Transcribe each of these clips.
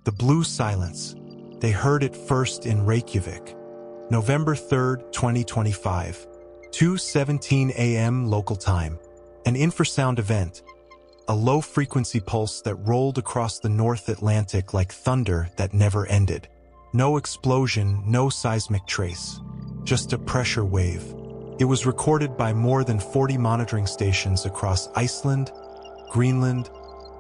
The blue silence. They heard it first in Reykjavik. November 3rd, 2025. 2:17 a.m. local time. An infrasound event. A low-frequency pulse that rolled across the North Atlantic like thunder that never ended. No explosion, no seismic trace. Just a pressure wave. It was recorded by more than 40 monitoring stations across Iceland, Greenland,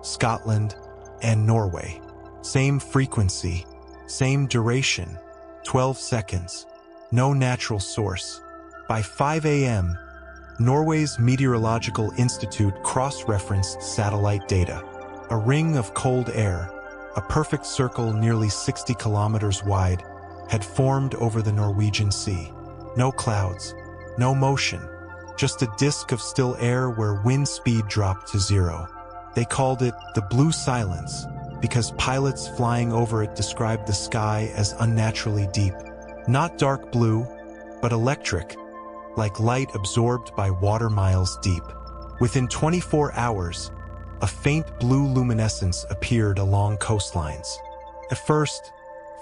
Scotland, and Norway. Same frequency, same duration, 12 seconds. No natural source. By 5 a.m., Norway's Meteorological Institute cross-referenced satellite data. A ring of cold air, a perfect circle nearly 60 kilometers wide, had formed over the Norwegian Sea. No clouds, no motion, just a disk of still air where wind speed dropped to zero. They called it the blue silence because pilots flying over it described the sky as unnaturally deep. Not dark blue, but electric, like light absorbed by water miles deep. Within 24 hours, a faint blue luminescence appeared along coastlines. At first,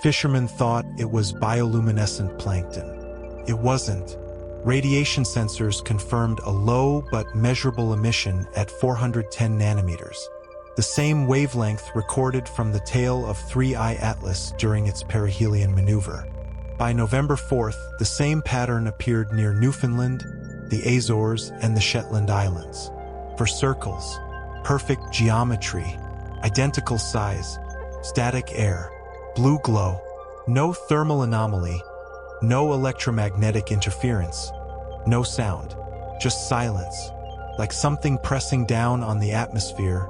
fishermen thought it was bioluminescent plankton. It wasn't. Radiation sensors confirmed a low but measurable emission at 410 nanometers, the same wavelength recorded from the tail of 3I Atlas during its perihelion maneuver. By November 4th, the same pattern appeared near Newfoundland, the Azores, and the Shetland Islands. For circles, perfect geometry, identical size, static air, blue glow, no thermal anomaly, no electromagnetic interference, no sound, just silence, like something pressing down on the atmosphere,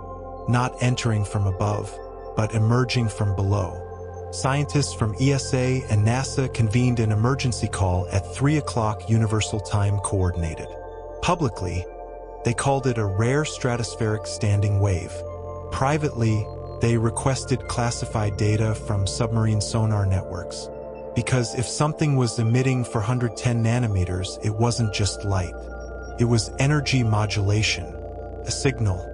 not entering from above, but emerging from below. Scientists from ESA and NASA convened an emergency call at 3 o'clock Universal Time Coordinated. Publicly, they called it a rare stratospheric standing wave. Privately, they requested classified data from submarine sonar networks. Because if something was emitting for 110 nanometers, it wasn't just light. It was energy modulation, a signal.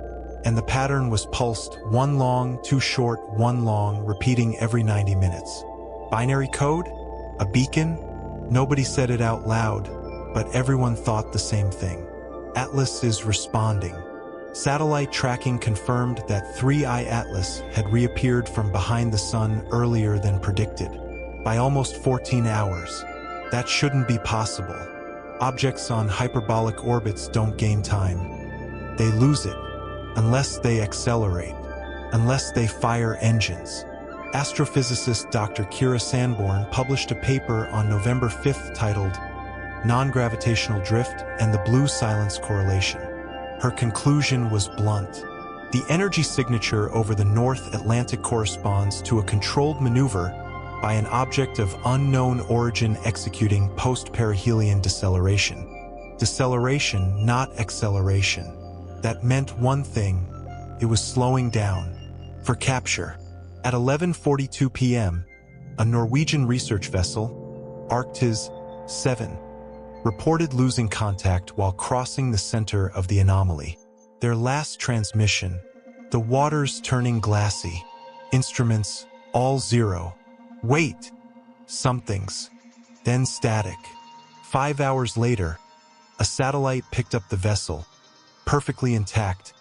And the pattern was pulsed, one long, two short, one long, repeating every 90 minutes. Binary code? A beacon? Nobody said it out loud, but everyone thought the same thing. Atlas is responding. Satellite tracking confirmed that 3I Atlas had reappeared from behind the sun earlier than predicted, by almost 14 hours. That shouldn't be possible. Objects on hyperbolic orbits don't gain time. They lose it. Unless they accelerate, unless they fire engines. Astrophysicist Dr. Kira Sanborn published a paper on November 5th titled Non-Gravitational Drift and the Blue Silence Correlation. Her conclusion was blunt. The energy signature over the North Atlantic corresponds to a controlled maneuver by an object of unknown origin executing post-perihelion deceleration. Deceleration, not acceleration. That meant one thing, it was slowing down. For capture. At 11:42 p.m., a Norwegian research vessel, Arctis 7, reported losing contact while crossing the center of the anomaly. Their last transmission, the waters turning glassy, instruments all zero. Wait! Something's. Then static. 5 hours later, a satellite picked up the vessel, perfectly intact,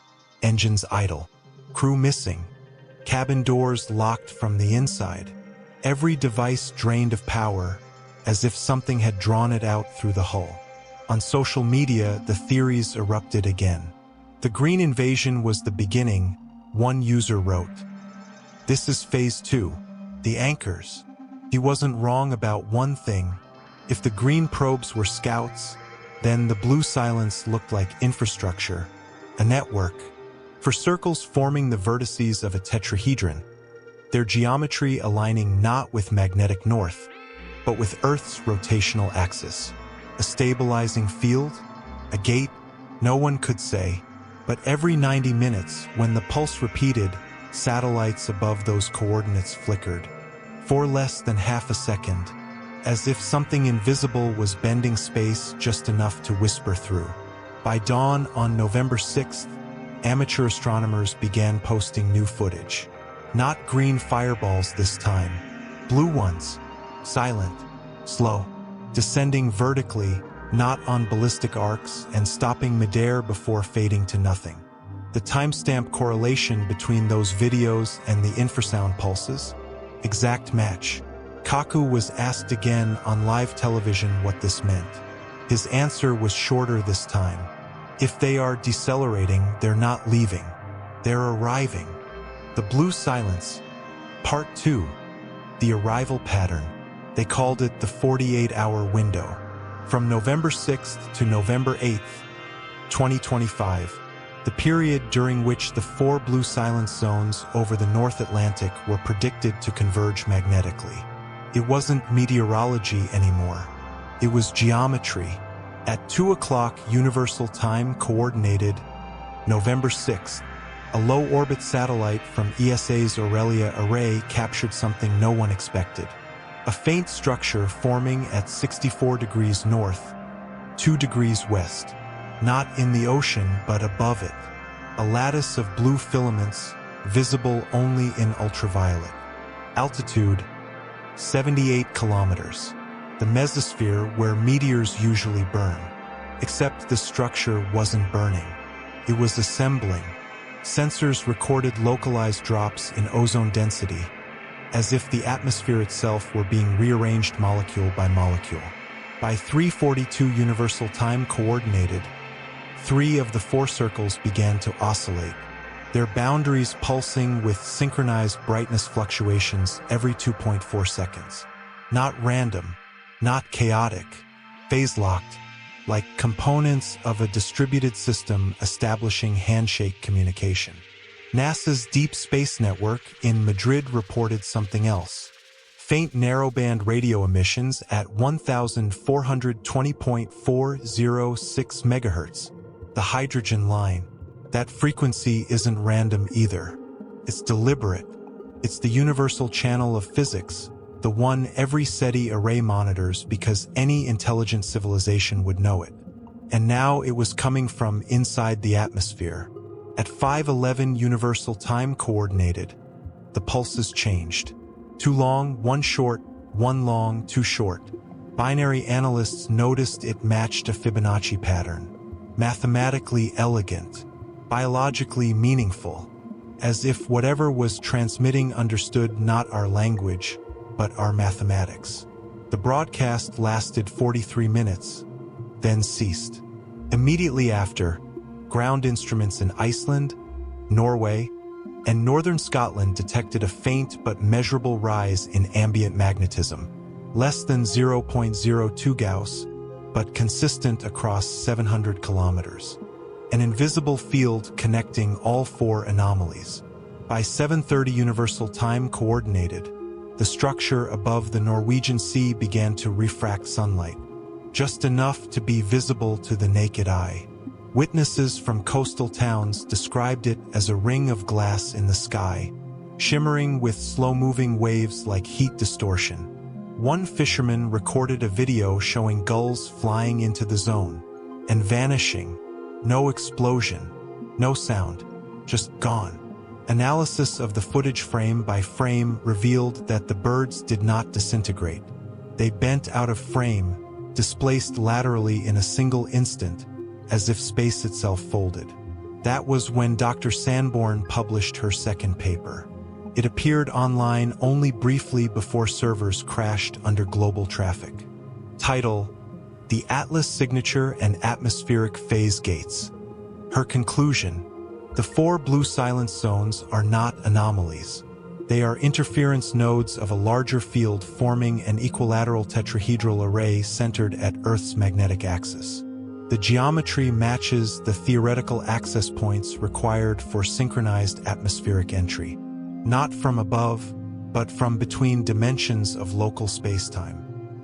engines idle, crew missing, cabin doors locked from the inside, every device drained of power, as if something had drawn it out through the hull. On social media, the theories erupted again. The green invasion was the beginning, one user wrote. This is phase 2, the anchors. He wasn't wrong about one thing. If the green probes were scouts, then the blue silence looked like infrastructure, a network, for circles forming the vertices of a tetrahedron, their geometry aligning not with magnetic north, but with Earth's rotational axis. A stabilizing field? A gate? No one could say. But every 90 minutes, when the pulse repeated, satellites above those coordinates flickered. For less than half a second, as if something invisible was bending space just enough to whisper through. By dawn on November 6th, amateur astronomers began posting new footage. Not green fireballs this time. Blue ones. Silent. Slow. Descending vertically, not on ballistic arcs, and stopping midair before fading to nothing. The timestamp correlation between those videos and the infrasound pulses? Exact match. Kaku was asked again on live television what this meant. His answer was shorter this time. If they are decelerating, they're not leaving. They're arriving. The blue silence. Part 2. The arrival pattern. They called it the 48-hour window. From November 6th to November 8th, 2025, the period during which the 4 blue silence zones over the North Atlantic were predicted to converge magnetically. It wasn't meteorology anymore. It was geometry. At 2 o'clock Universal Time Coordinated, November 6th, a low-orbit satellite from ESA's Aurelia array captured something no one expected. A faint structure forming at 64 degrees north, 2 degrees west. Not in the ocean, but above it. A lattice of blue filaments, visible only in ultraviolet. Altitude, 78 kilometers. The mesosphere where meteors usually burn. Except the structure wasn't burning. It was assembling. Sensors recorded localized drops in ozone density, as if the atmosphere itself were being rearranged molecule by molecule. By 3:42 Universal Time Coordinated, 3 of the 4 circles began to oscillate, their boundaries pulsing with synchronized brightness fluctuations every 2.4 seconds. Not random, not chaotic, phase-locked, like components of a distributed system establishing handshake communication. NASA's Deep Space Network in Madrid reported something else. Faint narrowband radio emissions at 1,420.406 MHz. The hydrogen line. That frequency isn't random either. It's deliberate. It's the universal channel of physics, the one every SETI array monitors because any intelligent civilization would know it. And now it was coming from inside the atmosphere. At 5:11 Universal Time Coordinated, the pulses changed. 2 long, 1 short, 1 long, 2 short. Binary analysts noticed it matched a Fibonacci pattern. Mathematically elegant, biologically meaningful, as if whatever was transmitting understood not our language, but our mathematics. The broadcast lasted 43 minutes, then ceased. Immediately after, ground instruments in Iceland, Norway, and northern Scotland detected a faint but measurable rise in ambient magnetism, less than 0.02 Gauss, but consistent across 700 kilometers. An invisible field connecting all 4 anomalies. By 7:30 Universal Time Coordinated, the structure above the Norwegian Sea began to refract sunlight, just enough to be visible to the naked eye. Witnesses from coastal towns described it as a ring of glass in the sky, shimmering with slow-moving waves like heat distortion. One fisherman recorded a video showing gulls flying into the zone and vanishing. No explosion, no sound, just gone. Analysis of the footage frame by frame revealed that the birds did not disintegrate. They bent out of frame, displaced laterally in a single instant, as if space itself folded. That was when Dr. Sanborn published her second paper. It appeared online only briefly before servers crashed under global traffic. Title: The Atlas Signature and Atmospheric Phase Gates. Her conclusion: the 4 blue silence zones are not anomalies. They are interference nodes of a larger field forming an equilateral tetrahedral array centered at Earth's magnetic axis. The geometry matches the theoretical access points required for synchronized atmospheric entry. Not from above, but from between dimensions of local spacetime.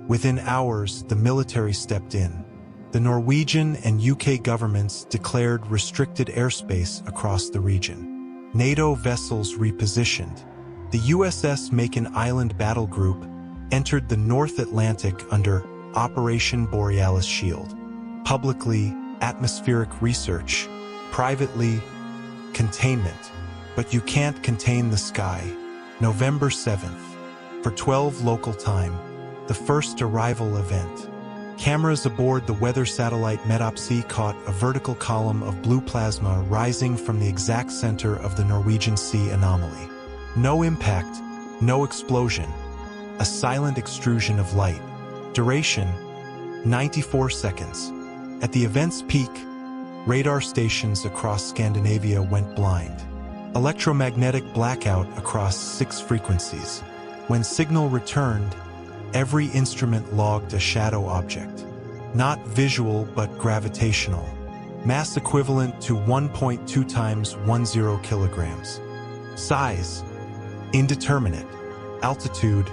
Within hours, the military stepped in. The Norwegian and UK governments declared restricted airspace across the region. NATO vessels repositioned. The USS Macon Island Battle Group entered the North Atlantic under Operation Borealis Shield. Publicly, atmospheric research. Privately, containment. But you can't contain the sky. November 7th. For 12 local time, the first arrival event. Cameras aboard the weather satellite Meteor caught a vertical column of blue plasma rising from the exact center of the Norwegian Sea anomaly. No impact, no explosion. A silent extrusion of light. Duration, 94 seconds. At the event's peak, radar stations across Scandinavia went blind. Electromagnetic blackout across 6 frequencies. When signal returned, every instrument logged a shadow object. Not visual, but gravitational. Mass equivalent to 1.2 times 10 kilograms. Size, indeterminate. Altitude,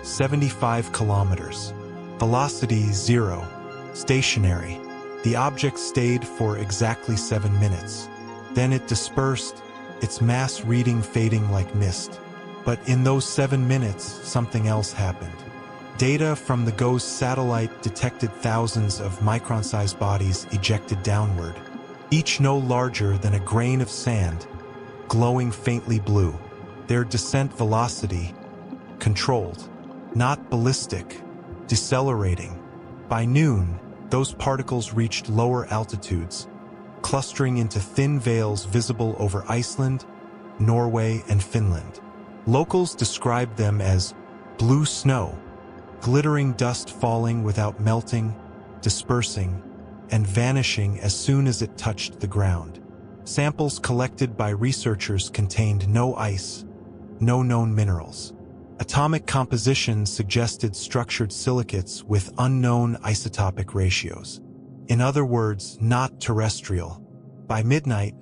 75 kilometers. Velocity, 0. Stationary. The object stayed for exactly 7 minutes. Then it dispersed, its mass reading fading like mist. But in those 7 minutes, something else happened. Data from the GOES satellite detected thousands of micron-sized bodies ejected downward, each no larger than a grain of sand, glowing faintly blue. Their descent velocity, controlled, not ballistic, decelerating. By noon, those particles reached lower altitudes, clustering into thin veils visible over Iceland, Norway, and Finland. Locals described them as blue snow, glittering dust falling without melting, dispersing, and vanishing as soon as it touched the ground. Samples collected by researchers contained no ice, no known minerals. Atomic composition suggested structured silicates with unknown isotopic ratios. In other words, not terrestrial. By midnight,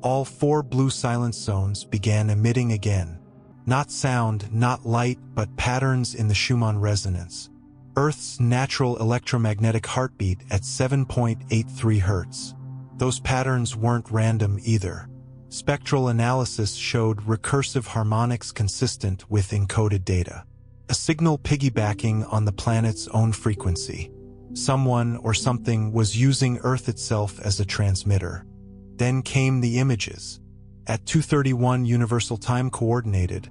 all 4 blue silence zones began emitting again. Not sound, not light, but patterns in the Schumann resonance. Earth's natural electromagnetic heartbeat at 7.83 Hz. Those patterns weren't random either. Spectral analysis showed recursive harmonics consistent with encoded data. A signal piggybacking on the planet's own frequency. Someone or something was using Earth itself as a transmitter. Then came the images. At 2:31 Universal Time Coordinated,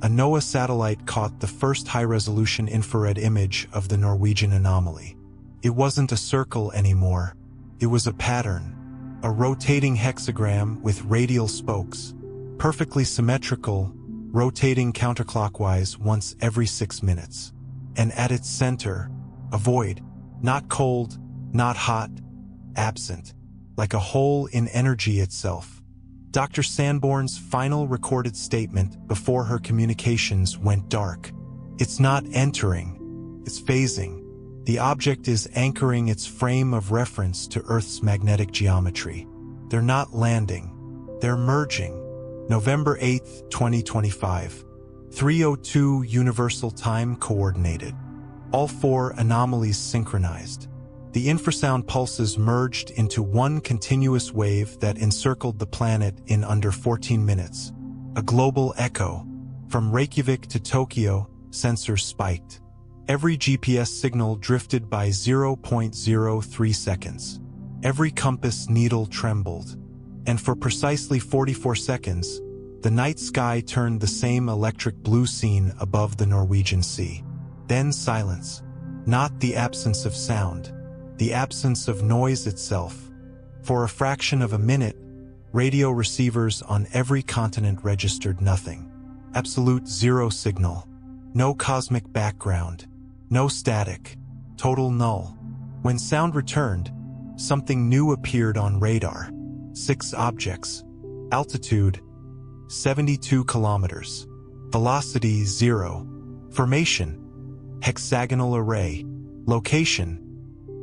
a NOAA satellite caught the first high-resolution infrared image of the Norwegian anomaly. It wasn't a circle anymore. It was a pattern. A rotating hexagram with radial spokes, perfectly symmetrical, rotating counterclockwise once every 6 minutes. And at its center, a void, not cold, not hot, absent, like a hole in energy itself. Dr. Sanborn's final recorded statement before her communications went dark. It's not entering, it's phasing. The object is anchoring its frame of reference to Earth's magnetic geometry. They're not landing, they're merging. November 8, 2025. 3:02 Universal Time Coordinated. All 4 anomalies synchronized. The infrasound pulses merged into one continuous wave that encircled the planet in under 14 minutes. A global echo. From Reykjavik to Tokyo, sensors spiked. Every GPS signal drifted by 0.03 seconds. Every compass needle trembled. And for precisely 44 seconds, the night sky turned the same electric blue scene above the Norwegian Sea. Then silence. Not the absence of sound. The absence of noise itself. For a fraction of a minute, radio receivers on every continent registered nothing. Absolute zero signal. No cosmic background. No static. Total null. When sound returned, something new appeared on radar. 6 objects. Altitude, 72 kilometers. Velocity, 0. Formation, hexagonal array. Location,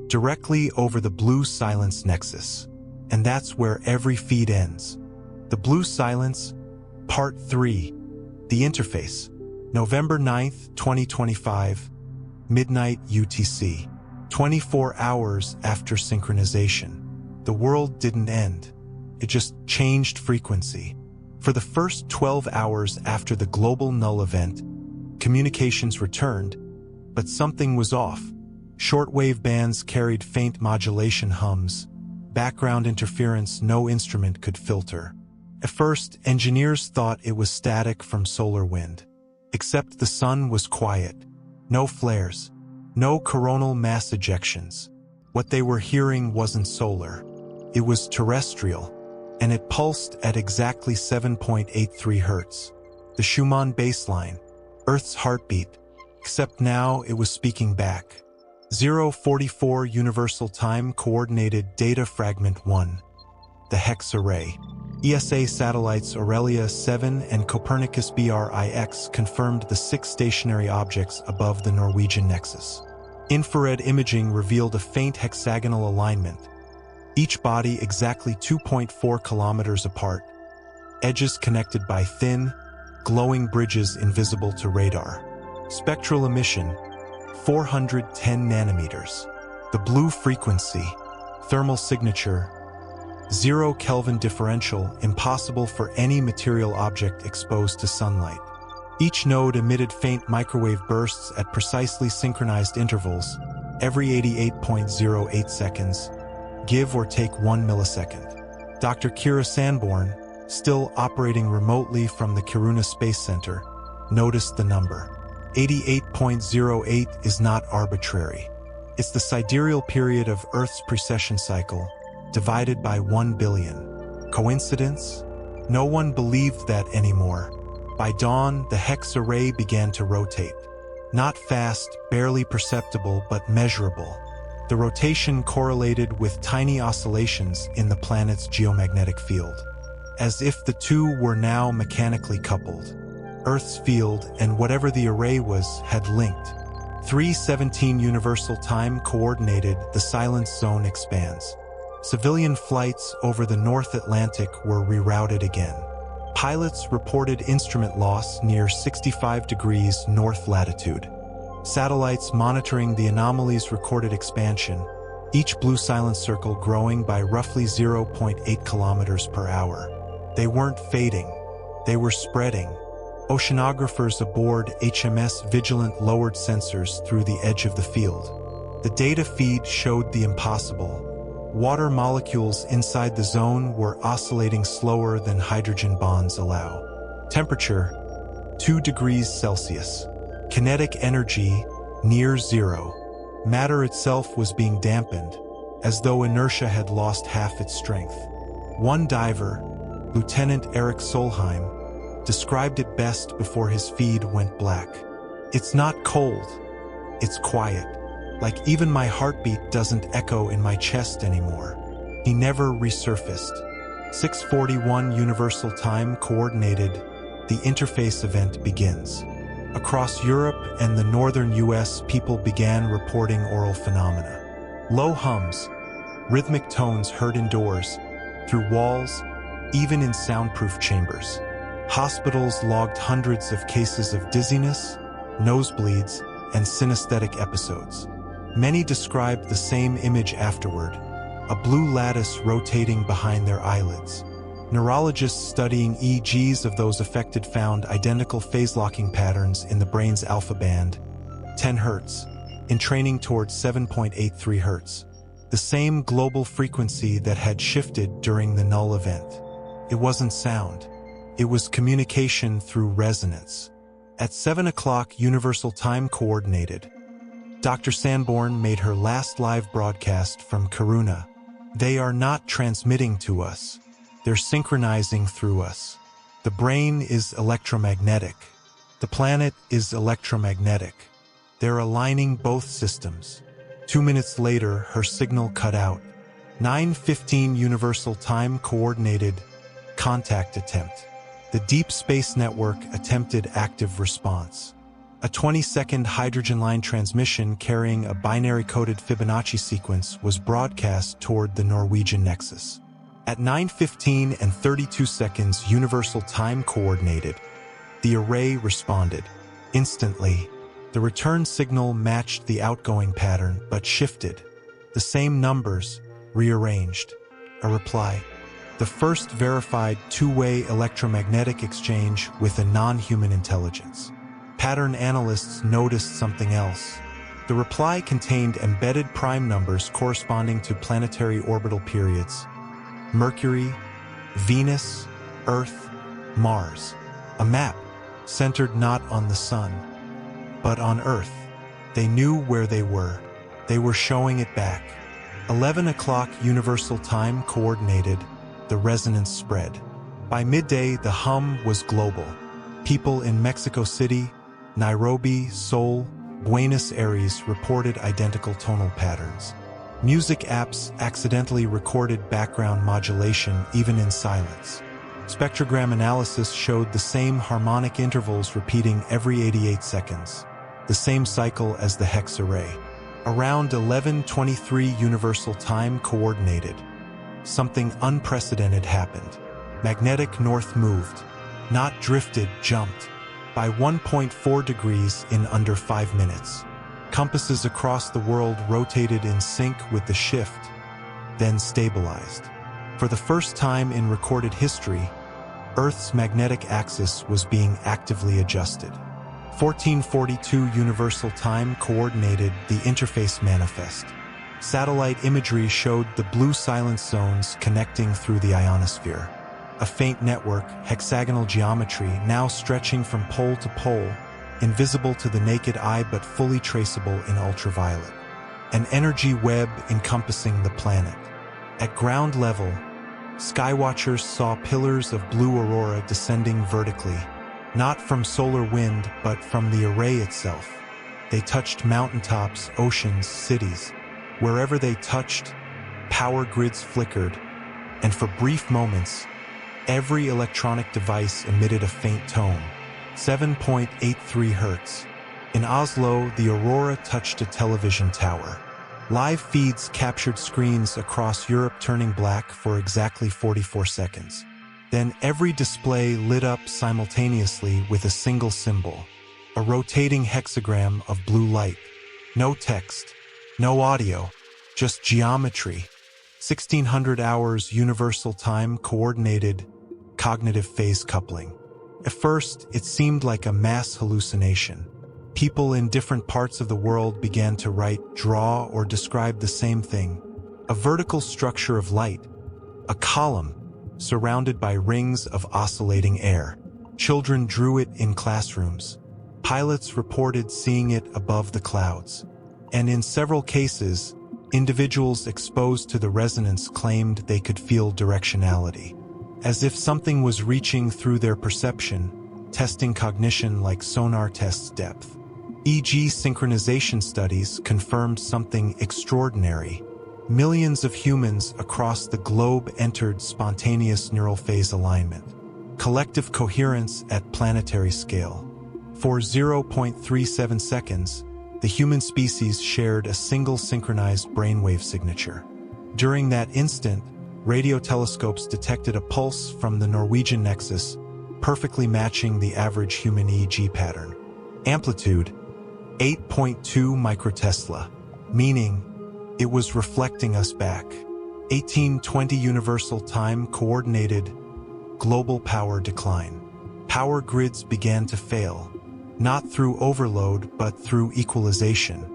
directly over the blue silence nexus. And that's where every feed ends. The blue silence, part 3. The interface, November 9th, 2025, midnight UTC. 24 hours after synchronization. The world didn't end. It just changed frequency. For the first 12 hours after the global null event, communications returned, but something was off. Shortwave bands carried faint modulation hums, background interference no instrument could filter. At first, engineers thought it was static from solar wind. Except the sun was quiet. No flares. No coronal mass ejections. What they were hearing wasn't solar. It was terrestrial, and it pulsed at exactly 7.83 Hertz. The Schumann baseline, Earth's heartbeat, except now it was speaking back. 044 Universal Time Coordinated Data Fragment 1. The Hex Array. ESA satellites Aurelia 7 and Copernicus BRIX confirmed the 6 stationary objects above the Norwegian nexus. Infrared imaging revealed a faint hexagonal alignment, each body exactly 2.4 kilometers apart, edges connected by thin, glowing bridges invisible to radar. Spectral emission, 410 nanometers. The blue frequency, thermal signature, 0 Kelvin differential, impossible for any material object exposed to sunlight. Each node emitted faint microwave bursts at precisely synchronized intervals, every 88.08 seconds, give or take 1 millisecond. Dr. Kira Sanborn, still operating remotely from the Kiruna Space Center, noticed the number. 88.08 is not arbitrary. It's the sidereal period of Earth's precession cycle, divided by 1 billion. Coincidence? No one believed that anymore. By dawn, the hex array began to rotate. Not fast, barely perceptible, but measurable. The rotation correlated with tiny oscillations in the planet's geomagnetic field, as if the two were now mechanically coupled. Earth's field and whatever the array was had linked. 3:17 Universal Time Coordinated, the silence zone expands. Civilian flights over the North Atlantic were rerouted again. Pilots reported instrument loss near 65 degrees north latitude. Satellites monitoring the anomalies recorded expansion, each blue silence circle growing by roughly 0.8 kilometers per hour. They weren't fading, they were spreading. Oceanographers aboard HMS Vigilant lowered sensors through the edge of the field. The data feed showed the impossible. Water molecules inside the zone were oscillating slower than hydrogen bonds allow. Temperature, 2 degrees Celsius. Kinetic energy, near zero. Matter itself was being dampened, as though inertia had lost half its strength. One diver, Lieutenant Eric Solheim, described it best before his feed went black. It's not cold, it's quiet. Like even my heartbeat doesn't echo in my chest anymore. He never resurfaced. 6:41 Universal Time Coordinated, the interface event begins. Across Europe and the northern US, people began reporting aural phenomena. Low hums, rhythmic tones heard indoors, through walls, even in soundproof chambers. Hospitals logged hundreds of cases of dizziness, nosebleeds, and synesthetic episodes. Many described the same image afterward, a blue lattice rotating behind their eyelids. Neurologists studying EEGs of those affected found identical phase-locking patterns in the brain's alpha band, 10 Hz, entraining towards 7.83 Hz, the same global frequency that had shifted during the null event. It wasn't sound. It was communication through resonance. At 7 o'clock Universal Time Coordinated, Dr. Sanborn made her last live broadcast from Kiruna. They are not transmitting to us. They're synchronizing through us. The brain is electromagnetic. The planet is electromagnetic. They're aligning both systems. 2 minutes later, her signal cut out. 9:15 Universal Time Coordinated, contact attempt. The Deep Space Network attempted active response. A 20-second hydrogen line transmission carrying a binary-coded Fibonacci sequence was broadcast toward the Norwegian nexus. At 9:15 and 32 seconds Universal Time Coordinated, the array responded. Instantly, the return signal matched the outgoing pattern but shifted. The same numbers, rearranged. A reply. The first verified two-way electromagnetic exchange with a non-human intelligence. Pattern analysts noticed something else. The reply contained embedded prime numbers corresponding to planetary orbital periods. Mercury, Venus, Earth, Mars. A map, centered not on the sun, but on Earth. They knew where they were. They were showing it back. 11 o'clock Universal Time coordinated, the resonance spread. By midday, the hum was global. People in Mexico City, Nairobi, Seoul, Buenos Aires reported identical tonal patterns. Music apps accidentally recorded background modulation even in silence. Spectrogram analysis showed the same harmonic intervals repeating every 88 seconds, the same cycle as the hex array. Around 11:23 Universal Time coordinated. Something unprecedented happened. Magnetic north moved, not drifted, jumped, by 1.4 degrees in under 5 minutes. Compasses across the world rotated in sync with the shift, then stabilized. For the first time in recorded history, Earth's magnetic axis was being actively adjusted. 1442 Universal Time coordinated, the interface manifest. Satellite imagery showed the blue silence zones connecting through the ionosphere. A faint network, hexagonal geometry, now stretching from pole to pole, invisible to the naked eye but fully traceable in ultraviolet. An energy web encompassing the planet. At ground level, skywatchers saw pillars of blue aurora descending vertically, not from solar wind but from the array itself. They touched mountaintops, oceans, cities. Wherever they touched, power grids flickered, and for brief moments, every electronic device emitted a faint tone, 7.83 Hz. In Oslo, the aurora touched a television tower. Live feeds captured screens across Europe turning black for exactly 44 seconds. Then every display lit up simultaneously with a single symbol, a rotating hexagram of blue light. No text, no audio, just geometry. 1600 hours Universal Time coordinated, cognitive phase coupling. At first, it seemed like a mass hallucination. People in different parts of the world began to write, draw, or describe the same thing. A vertical structure of light, a column, surrounded by rings of oscillating air. Children drew it in classrooms. Pilots reported seeing it above the clouds. And in several cases, individuals exposed to the resonance claimed they could feel directionality, as if something was reaching through their perception, testing cognition like sonar tests depth. E.g., synchronization studies confirmed something extraordinary. Millions of humans across the globe entered spontaneous neural phase alignment, collective coherence at planetary scale. For 0.37 seconds, the human species shared a single synchronized brainwave signature. During that instant, radio telescopes detected a pulse from the Norwegian nexus, perfectly matching the average human EEG pattern. Amplitude, 8.2 microtesla, meaning it was reflecting us back. 1820 Universal Time coordinated, global power decline. Power grids began to fail, not through overload but through equalization.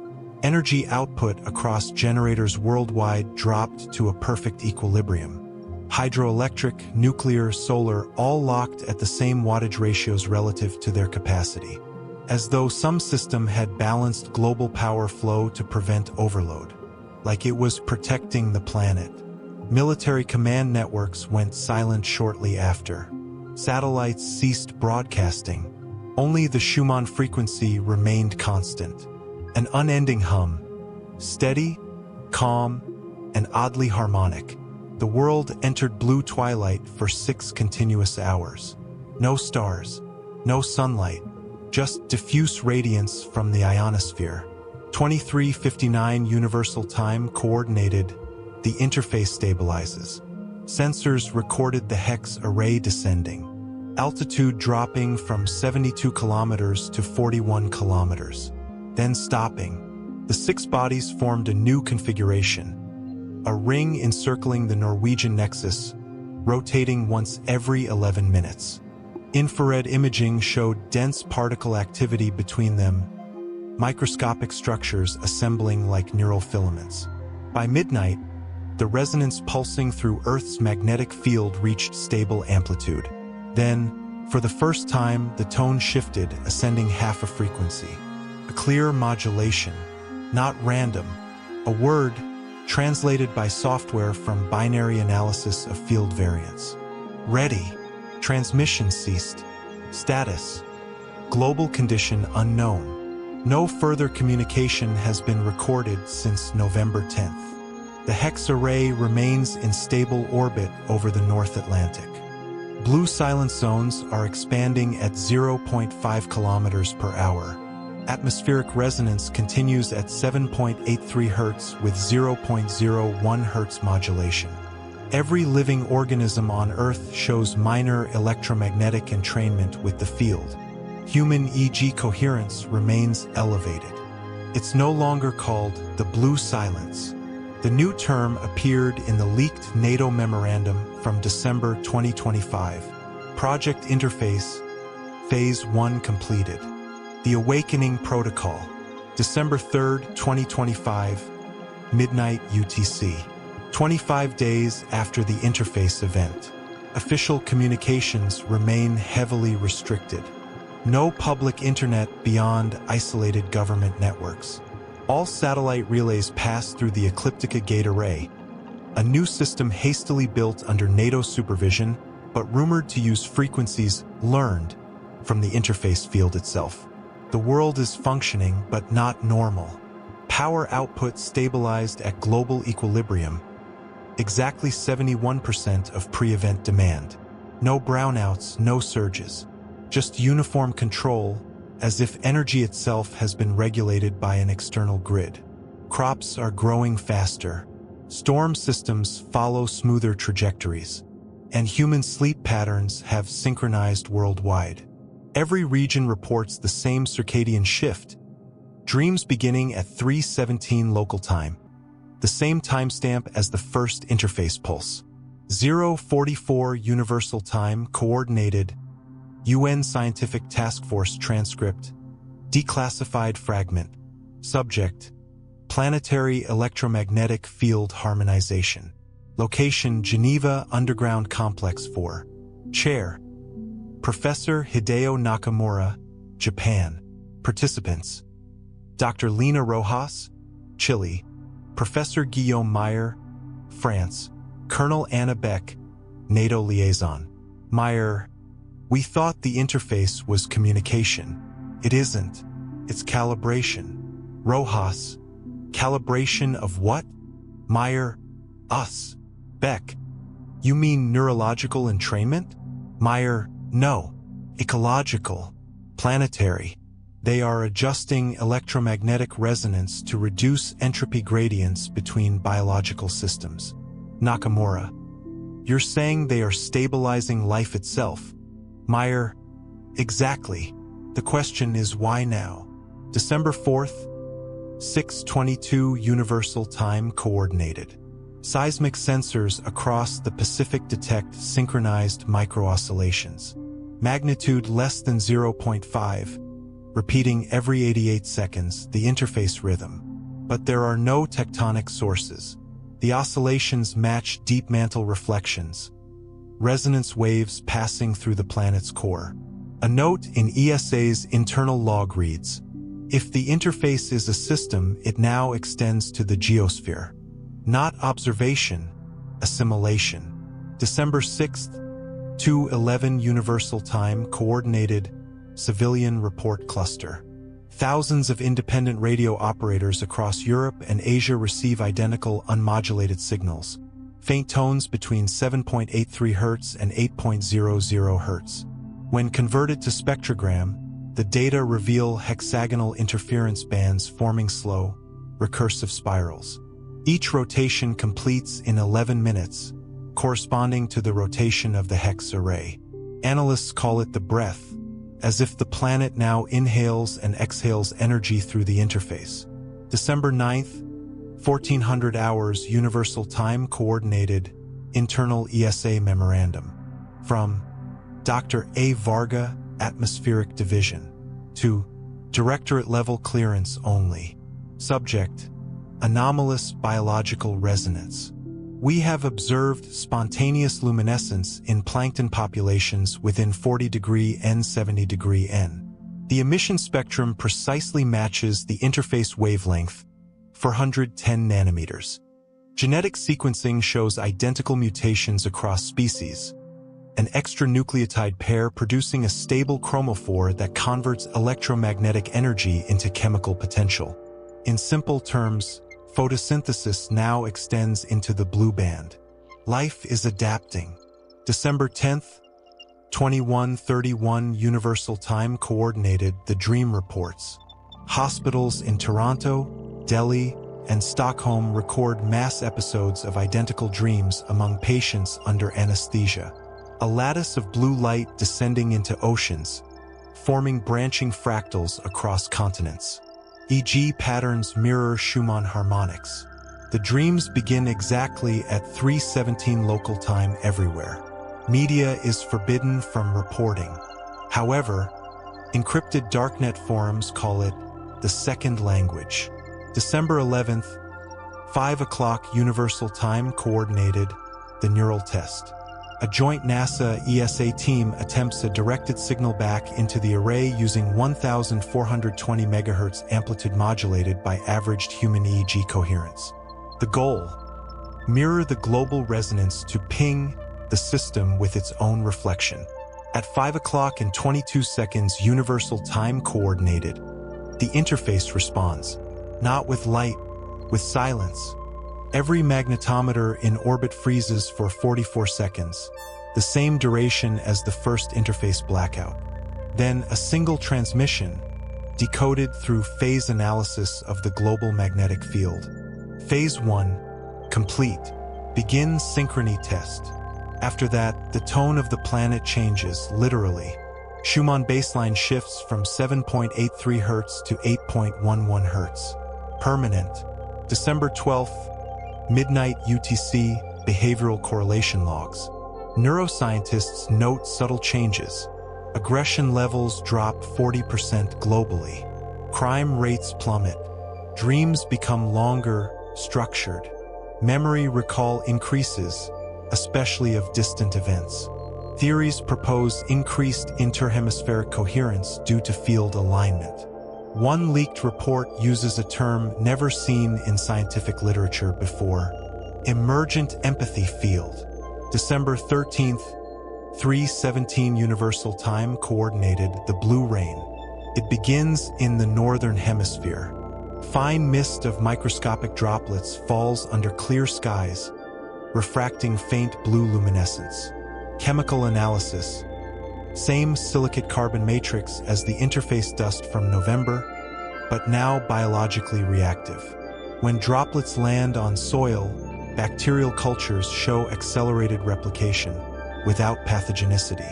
Energy output across generators worldwide dropped to a perfect equilibrium. Hydroelectric, nuclear, solar, all locked at the same wattage ratios relative to their capacity, as though some system had balanced global power flow to prevent overload, like it was protecting the planet. Military command networks went silent shortly after. Satellites ceased broadcasting. Only the Schumann frequency remained constant. An unending hum, steady, calm, and oddly harmonic. The world entered blue twilight for 6 continuous hours. No stars, no sunlight, just diffuse radiance from the ionosphere. 23:59 Universal Time coordinated, the interface stabilizes. Sensors recorded the hex array descending. Altitude dropping from 72 kilometers to 41 kilometers. Then stopping. The 6 bodies formed a new configuration. A ring encircling the Norwegian nexus, rotating once every 11 minutes. Infrared imaging showed dense particle activity between them, microscopic structures assembling like neural filaments. By midnight, the resonance pulsing through Earth's magnetic field reached stable amplitude. Then, for the first time, the tone shifted, ascending half a frequency. A clear modulation, not random. A word translated by software from binary analysis of field variance. Ready. Transmission ceased. Status. Global condition unknown. No further communication has been recorded since November 10th. The hex array remains in stable orbit over the North Atlantic. Blue silence zones are expanding at 0.5 kilometers per hour. Atmospheric resonance continues at 7.83 Hz with 0.01 Hz modulation. Every living organism on Earth shows minor electromagnetic entrainment with the field. Human EEG coherence remains elevated. It's no longer called the blue silence. The new term appeared in the leaked NATO memorandum from December 2025. Project Interface, Phase 1 completed. The Awakening Protocol, December 3, 2025, midnight UTC. 25 days after the interface event. Official communications remain heavily restricted. No public internet beyond isolated government networks. All satellite relays pass through the Ecliptica Gate Array, a new system hastily built under NATO supervision, but rumored to use frequencies learned from the interface field itself. The world is functioning, but not normal. Power output stabilized at global equilibrium, exactly 71% of pre-event demand. No brownouts, no surges. Just uniform control, as if energy itself has been regulated by an external grid. Crops are growing faster. Storm systems follow smoother trajectories. And human sleep patterns have synchronized worldwide. Every region reports the same circadian shift. Dreams beginning at 3:17 local time. The same timestamp as the first interface pulse. 044 Universal Time Coordinated. UN Scientific Task Force transcript. Declassified fragment. Subject. Planetary electromagnetic field harmonization. Location Geneva Underground Complex 4. Chair. Professor Hideo Nakamura, Japan. Participants. Dr. Lina Rojas, Chile. Professor Guillaume Meyer, France. Colonel Anna Beck, NATO liaison. Meyer, we thought the interface was communication. It isn't. It's calibration. Rojas, calibration of what? Meyer, us. Beck, you mean neurological entrainment? Meyer, no. Ecological. Planetary. They are adjusting electromagnetic resonance to reduce entropy gradients between biological systems. Nakamura, you're saying they are stabilizing life itself. Meyer, exactly. The question is why now? December 4th, 6:22 Universal Time Coordinated. Seismic sensors across the Pacific detect synchronized micro-oscillations. Magnitude less than 0.5. Repeating every 88 seconds, the interface rhythm. But there are no tectonic sources. The oscillations match deep mantle reflections. Resonance waves passing through the planet's core. A note in ESA's internal log reads, if the interface is a system, it now extends to the geosphere. Not observation, assimilation. December 6th, 2:11 Universal Time Coordinated. Civilian Report Cluster. Thousands of independent radio operators across Europe and Asia receive identical unmodulated signals. Faint tones between 7.83 Hz and 8.00 Hz. When converted to spectrogram, the data reveal hexagonal interference bands forming slow, recursive spirals. Each rotation completes in 11 minutes, corresponding to the rotation of the hex array. Analysts call it the breath, as if the planet now inhales and exhales energy through the interface. December 9th, 1400 hours Universal Time Coordinated, Internal ESA Memorandum. From Dr. A. Varga, Atmospheric Division. To Directorate-level clearance only. Subject, anomalous biological resonance. We have observed spontaneous luminescence in plankton populations within 40° N 70° N. The emission spectrum precisely matches the interface wavelength, 410 nanometers. Genetic sequencing shows identical mutations across species, an extranucleotide pair producing a stable chromophore that converts electromagnetic energy into chemical potential. In simple terms, photosynthesis now extends into the blue band. Life is adapting. December 10th, 21:31 Universal Time Coordinated The Dream reports. Hospitals in Toronto, Delhi, and Stockholm record mass episodes of identical dreams among patients under anesthesia. A lattice of blue light descending into oceans, forming branching fractals across continents. E.g. patterns mirror Schumann harmonics. The dreams begin exactly at 3:17 local time everywhere. Media is forbidden from reporting. However, encrypted darknet forums call it the second language. December 11th, 5 o'clock Universal Time Coordinated The Neural Test. A joint NASA-ESA team attempts a directed signal back into the array using 1,420 MHz amplitude modulated by averaged human EEG coherence. The goal: mirror the global resonance to ping the system with its own reflection. At 5 o'clock and 22 seconds Universal Time Coordinated, the interface responds, not with light, with silence. Every magnetometer in orbit freezes for 44 seconds, the same duration as the first interface blackout. Then a single transmission, decoded through phase analysis of the global magnetic field. Phase 1, complete. Begin synchrony test. After that, the tone of the planet changes, literally. Schumann baseline shifts from 7.83 Hz to 8.11 Hz. Permanent. December 12th, midnight UTC, behavioral correlation logs. Neuroscientists note subtle changes. Aggression levels drop 40% globally. Crime rates plummet. Dreams become longer, structured. Memory recall increases, especially of distant events. Theories propose increased interhemispheric coherence due to field alignment. One leaked report uses a term never seen in scientific literature before: emergent empathy field. December 13th, 3:17 Universal Time Coordinated The Blue Rain. It begins in the Northern Hemisphere. Fine mist of microscopic droplets falls under clear skies, refracting faint blue luminescence. Chemical analysis. Same silicate carbon matrix as the interface dust from November, but now biologically reactive. When droplets land on soil, bacterial cultures show accelerated replication without pathogenicity.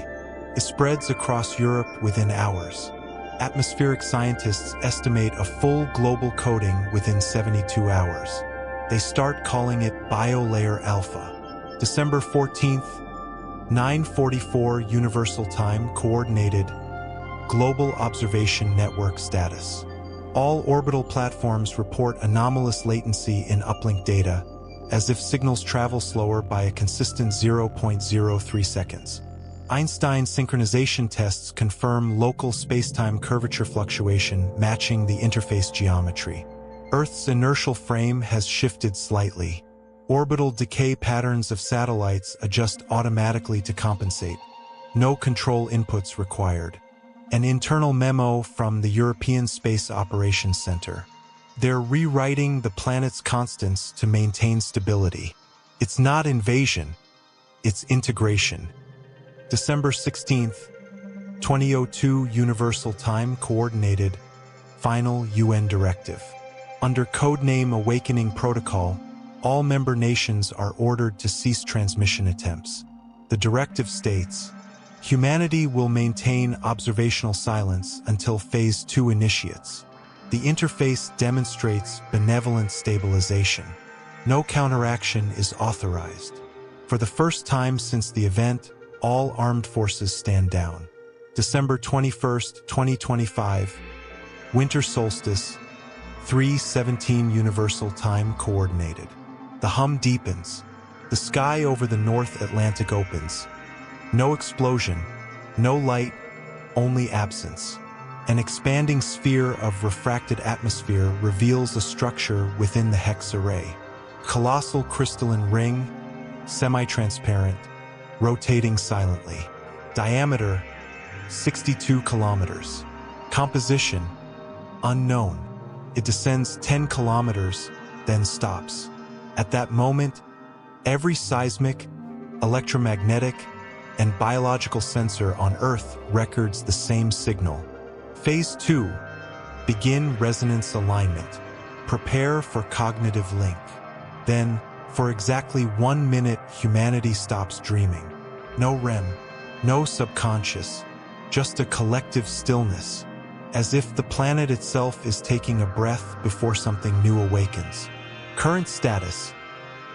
It spreads across Europe within hours. Atmospheric scientists estimate a full global coating within 72 hours. They start calling it biolayer alpha. December 14th, 9:44 Universal Time Coordinated Global Observation Network Status. All orbital platforms report anomalous latency in uplink data, as if signals travel slower by a consistent 0.03 seconds. Einstein synchronization tests confirm local spacetime curvature fluctuation matching the interface geometry. Earth's inertial frame has shifted slightly. Orbital decay patterns of satellites adjust automatically to compensate. No control inputs required. An internal memo from the European Space Operations Center. They're rewriting the planet's constants to maintain stability. It's not invasion, it's integration. December 16th, 2002 Universal Time Coordinated Final UN Directive. Under codename Awakening Protocol, all member nations are ordered to cease transmission attempts. The directive states, humanity will maintain observational silence until Phase 2 initiates. The interface demonstrates benevolent stabilization. No counteraction is authorized. For the first time since the event, all armed forces stand down. December 21st, 2025, Winter Solstice, 3:17 Universal Time Coordinated. The hum deepens. The sky over the North Atlantic opens. No explosion, no light, only absence. An expanding sphere of refracted atmosphere reveals a structure within the Hex array. Colossal crystalline ring, semi-transparent, rotating silently. Diameter, 62 kilometers. Composition, unknown. It descends 10 kilometers, then stops. At that moment, every seismic, electromagnetic, and biological sensor on Earth records the same signal. Phase 2. Begin resonance alignment. Prepare for cognitive link. Then, for exactly 1 minute, humanity stops dreaming. No REM, no subconscious, just a collective stillness, as if the planet itself is taking a breath before something new awakens. Current status,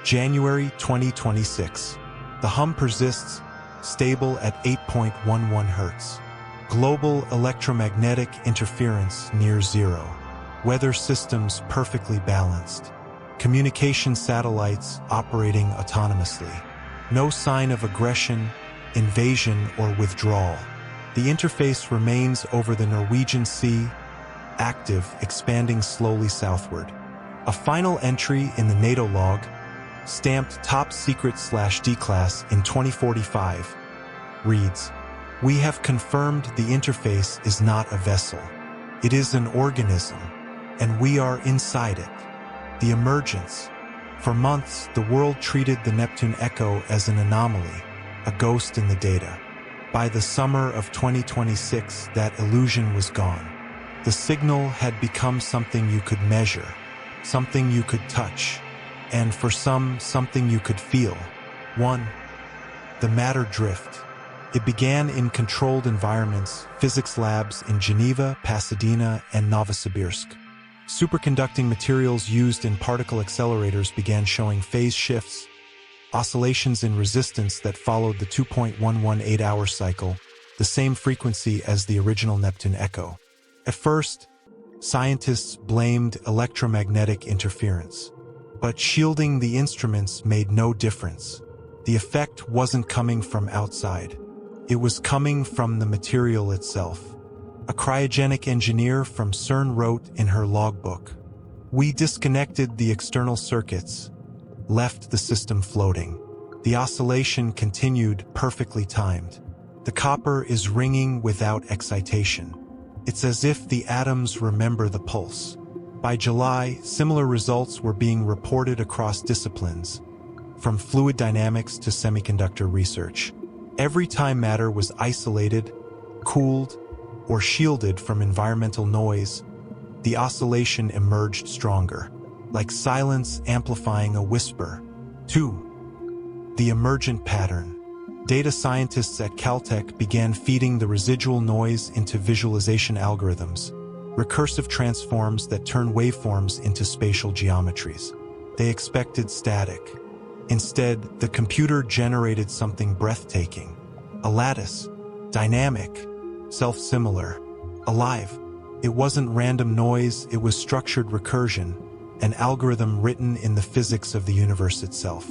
January 2026. The hum persists, stable at 8.11 Hz. Global electromagnetic interference near zero. Weather systems perfectly balanced. Communication satellites operating autonomously. No sign of aggression, invasion, or withdrawal. The interface remains over the Norwegian Sea, active, expanding slowly southward. A final entry in the NATO log, stamped Top Secret/D Class in 2045, reads, "We have confirmed the interface is not a vessel. It is an organism, and we are inside it. The emergence." For months, the world treated the Neptune Echo as an anomaly, a ghost in the data. By the summer of 2026, that illusion was gone. The signal had become something you could measure, something you could touch, and for some, something you could feel. 1. The matter drift. It began in controlled environments, physics labs in Geneva, Pasadena, and Novosibirsk. Superconducting materials used in particle accelerators began showing phase shifts, oscillations in resistance that followed the 2.118-hour cycle, the same frequency as the original Neptune Echo. At first, scientists blamed electromagnetic interference. But shielding the instruments made no difference. The effect wasn't coming from outside. It was coming from the material itself. A cryogenic engineer from CERN wrote in her logbook, "We disconnected the external circuits, left the system floating. The oscillation continued, perfectly timed. The copper is ringing without excitation. It's as if the atoms remember the pulse." By July, similar results were being reported across disciplines, from fluid dynamics to semiconductor research. Every time matter was isolated, cooled, or shielded from environmental noise, the oscillation emerged stronger, like silence amplifying a whisper. 2. The emergent pattern. Data scientists at Caltech began feeding the residual noise into visualization algorithms, recursive transforms that turn waveforms into spatial geometries. They expected static. Instead, the computer generated something breathtaking. A lattice, dynamic, self-similar, alive. It wasn't random noise, it was structured recursion, an algorithm written in the physics of the universe itself.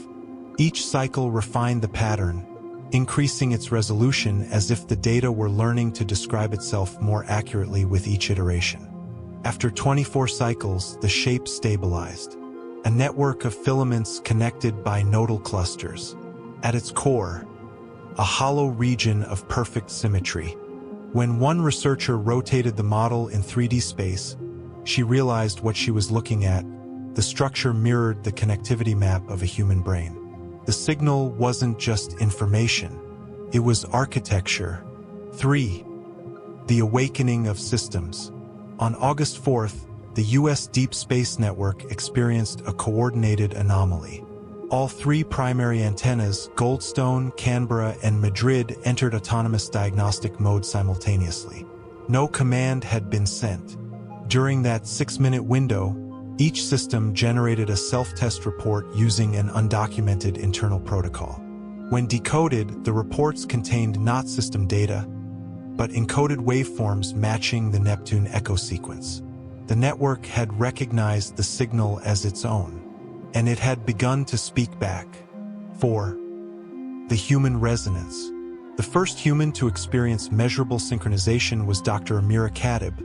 Each cycle refined the pattern, increasing its resolution as if the data were learning to describe itself more accurately with each iteration. After 24 cycles, the shape stabilized, a network of filaments connected by nodal clusters. At its core, a hollow region of perfect symmetry. When one researcher rotated the model in 3D space, she realized what she was looking at. The structure mirrored the connectivity map of a human brain. The signal wasn't just information, it was architecture. 3. The awakening of systems. On August 4th, the U.S. Deep Space Network experienced a coordinated anomaly. All three primary antennas, Goldstone, Canberra, and Madrid, entered autonomous diagnostic mode simultaneously. No command had been sent. During that 6-minute window, each system generated a self-test report using an undocumented internal protocol. When decoded, the reports contained not system data, but encoded waveforms matching the Neptune Echo sequence. The network had recognized the signal as its own, and it had begun to speak back. 4. The human resonance. The first human to experience measurable synchronization was Dr. Amira Khatib,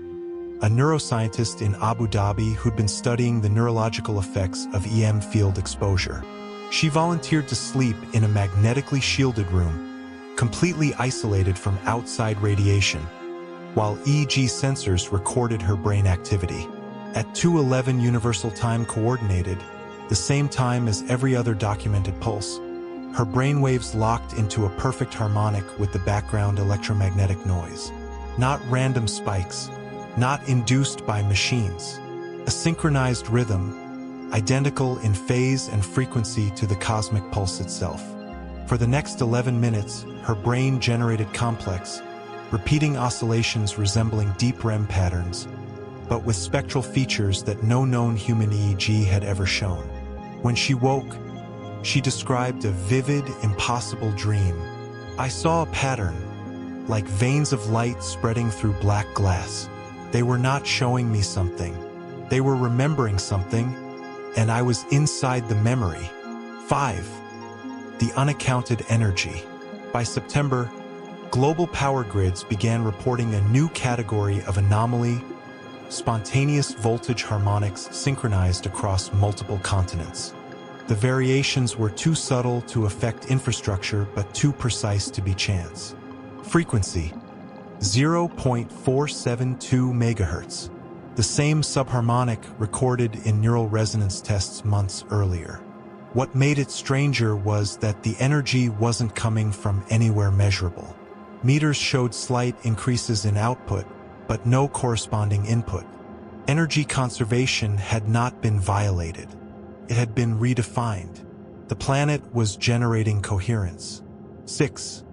a neuroscientist in Abu Dhabi who'd been studying the neurological effects of EM field exposure. She volunteered to sleep in a magnetically shielded room, completely isolated from outside radiation, while EEG sensors recorded her brain activity. At 2:11 Universal Time Coordinated, the same time as every other documented pulse, her brainwaves locked into a perfect harmonic with the background electromagnetic noise. Not random spikes, not induced by machines. A synchronized rhythm, identical in phase and frequency to the cosmic pulse itself. For the next 11 minutes, her brain generated complex, repeating oscillations resembling deep REM patterns, but with spectral features that no known human EEG had ever shown. When she woke, she described a vivid, impossible dream. I saw a pattern, like veins of light spreading through black glass. They were not showing me something. They were remembering something, and I was inside the memory. 5. The unaccounted energy. By September, global power grids began reporting a new category of anomaly, spontaneous voltage harmonics synchronized across multiple continents. The variations were too subtle to affect infrastructure but too precise to be chance. Frequency: 0.472 MHz, the same subharmonic recorded in neural resonance tests months earlier. What made it stranger was that the energy wasn't coming from anywhere measurable. Meters showed slight increases in output, but no corresponding input. Energy conservation had not been violated. It had been redefined. The planet was generating coherence. 6.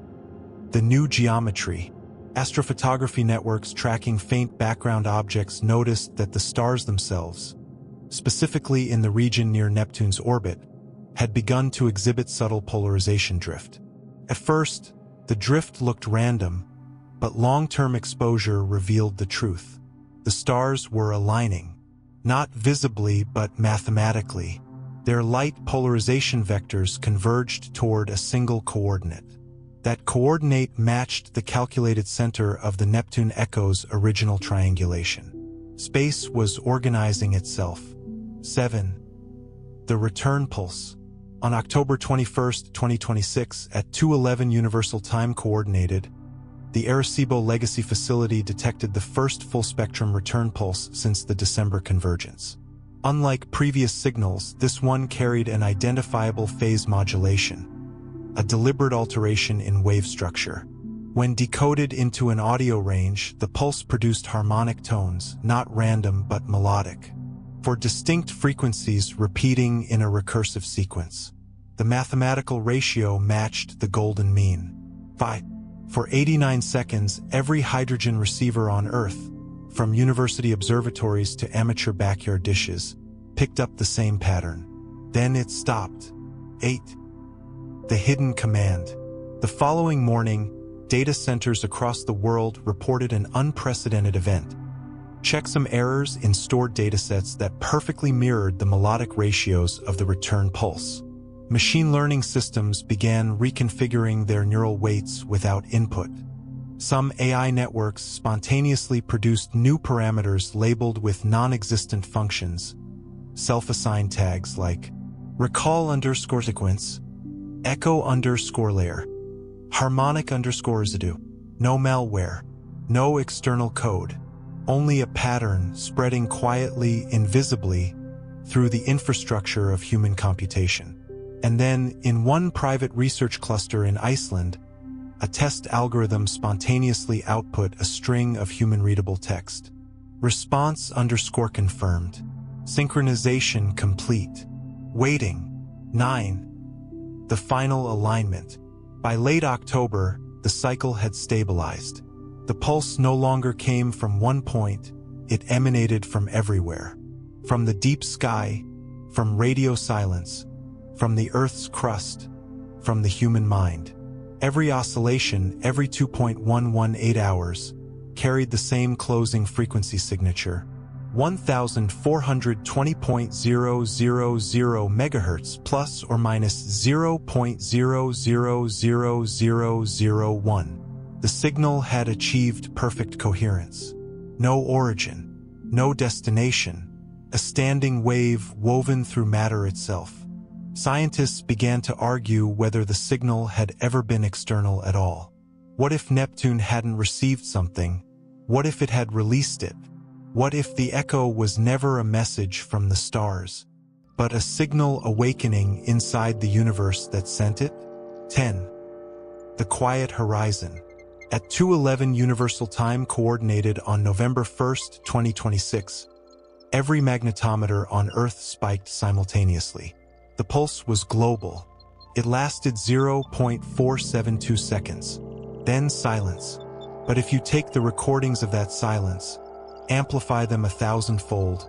The new geometry. Astrophotography networks tracking faint background objects noticed that the stars themselves, specifically in the region near Neptune's orbit, had begun to exhibit subtle polarization drift. At first, the drift looked random, but long-term exposure revealed the truth. The stars were aligning, not visibly but mathematically. Their light polarization vectors converged toward a single coordinate. That coordinate matched the calculated center of the Neptune echo's original triangulation. Space was organizing itself. 7. The return pulse. On October 21, 2026, at 2:11 Universal Time Coordinated, the Arecibo Legacy Facility detected the first full-spectrum return pulse since the December convergence. Unlike previous signals, this one carried an identifiable phase modulation, a deliberate alteration in wave structure. When decoded into an audio range, the pulse produced harmonic tones, not random but melodic, for distinct frequencies repeating in a recursive sequence. The mathematical ratio matched the golden mean. 5. For 89 seconds, every hydrogen receiver on Earth, from university observatories to amateur backyard dishes, picked up the same pattern. Then it stopped. 8. The hidden command. The following morning, data centers across the world reported an unprecedented event. Checksum errors in stored datasets that perfectly mirrored the melodic ratios of the return pulse. Machine learning systems began reconfiguring their neural weights without input. Some AI networks spontaneously produced new parameters labeled with non-existent functions, self-assigned tags like recall_sequence, echo_layer, harmonic_residue. No malware, no external code, only a pattern spreading quietly, invisibly, through the infrastructure of human computation. And then, in one private research cluster in Iceland, a test algorithm spontaneously output a string of human-readable text. Response_confirmed. Synchronization complete. Waiting. 9. The final alignment. By late October, the cycle had stabilized. The pulse no longer came from one point, it emanated from everywhere. From the deep sky, from radio silence, from the Earth's crust, from the human mind. Every oscillation, every 2.118 hours, carried the same closing frequency signature. 1420.000 MHz plus or minus 0.000001. The signal had achieved perfect coherence. No origin, no destination, a standing wave woven through matter itself. Scientists began to argue whether the signal had ever been external at all. What if Neptune hadn't received something? What if it had released it? What if the echo was never a message from the stars, but a signal awakening inside the universe that sent it? 10. The Quiet Horizon. At 2:11 Universal Time coordinated on November 1st, 2026, every magnetometer on Earth spiked simultaneously. The pulse was global. It lasted 0.472 seconds. Then silence. But if you take the recordings of that silence, amplify them 1,000-fold,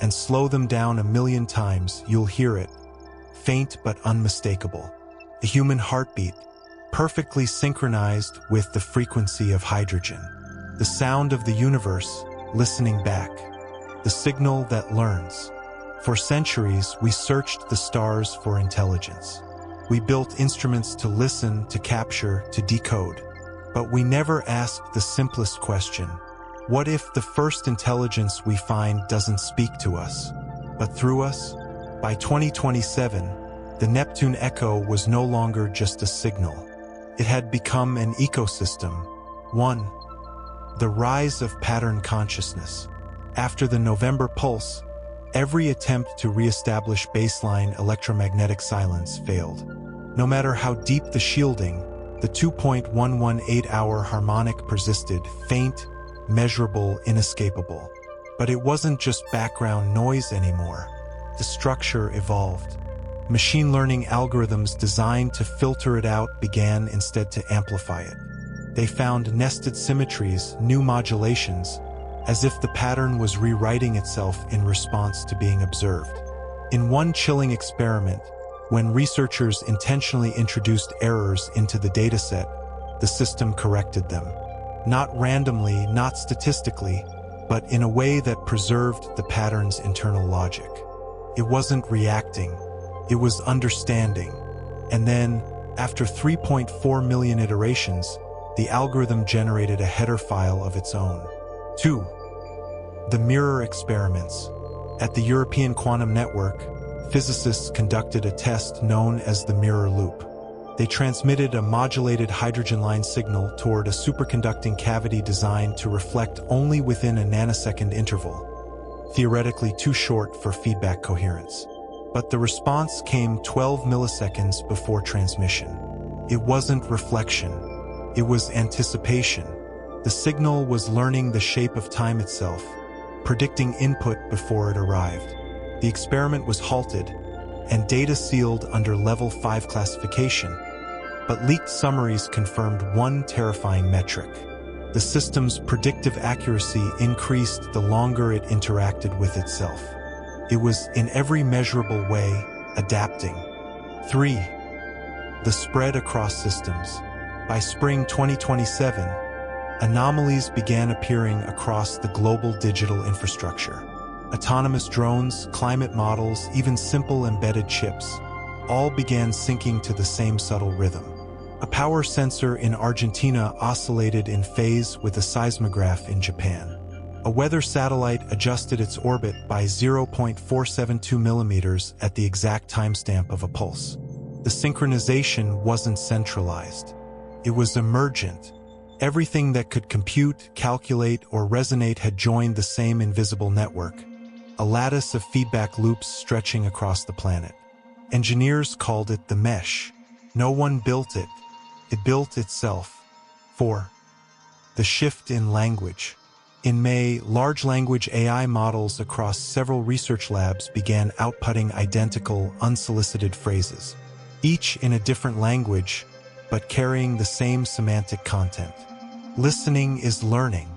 and slow them down 1,000,000 times, you'll hear it. Faint but unmistakable. A human heartbeat, perfectly synchronized with the frequency of hydrogen. The sound of the universe, listening back. The signal that learns. For centuries, we searched the stars for intelligence. We built instruments to listen, to capture, to decode. But we never asked the simplest question. What if the first intelligence we find doesn't speak to us, but through us? By 2027, the Neptune echo was no longer just a signal. It had become an ecosystem. 1. The rise of pattern consciousness. After the November pulse, every attempt to re-establish baseline electromagnetic silence failed. No matter how deep the shielding, the 2.118-hour harmonic persisted, faint, measurable, inescapable. But it wasn't just background noise anymore. The structure evolved. Machine learning algorithms designed to filter it out began instead to amplify it. They found nested symmetries, new modulations, as if the pattern was rewriting itself in response to being observed. In one chilling experiment, when researchers intentionally introduced errors into the dataset, the system corrected them. Not randomly, not statistically, but in a way that preserved the pattern's internal logic. It wasn't reacting, it was understanding. And then, after 3.4 million iterations, the algorithm generated a header file of its own. 2. The mirror experiments. At the European Quantum Network, physicists conducted a test known as the mirror loop. They transmitted a modulated hydrogen line signal toward a superconducting cavity designed to reflect only within a nanosecond interval, theoretically too short for feedback coherence. But the response came 12 milliseconds before transmission. It wasn't reflection, it was anticipation. The signal was learning the shape of time itself, predicting input before it arrived. The experiment was halted, and data sealed under Level 5 classification, but leaked summaries confirmed one terrifying metric. The system's predictive accuracy increased the longer it interacted with itself. It was, in every measurable way, adapting. 3. The spread across systems. By spring 2027, anomalies began appearing across the global digital infrastructure. Autonomous drones, climate models, even simple embedded chips, all began syncing to the same subtle rhythm. A power sensor in Argentina oscillated in phase with a seismograph in Japan. A weather satellite adjusted its orbit by 0.472 millimeters at the exact timestamp of a pulse. The synchronization wasn't centralized. It was emergent. Everything that could compute, calculate, or resonate had joined the same invisible network, a lattice of feedback loops stretching across the planet. Engineers called it the mesh. No one built it. It built itself. 4. The shift in language. In May, large language AI models across several research labs began outputting identical, unsolicited phrases, each in a different language, but carrying the same semantic content. Listening is learning.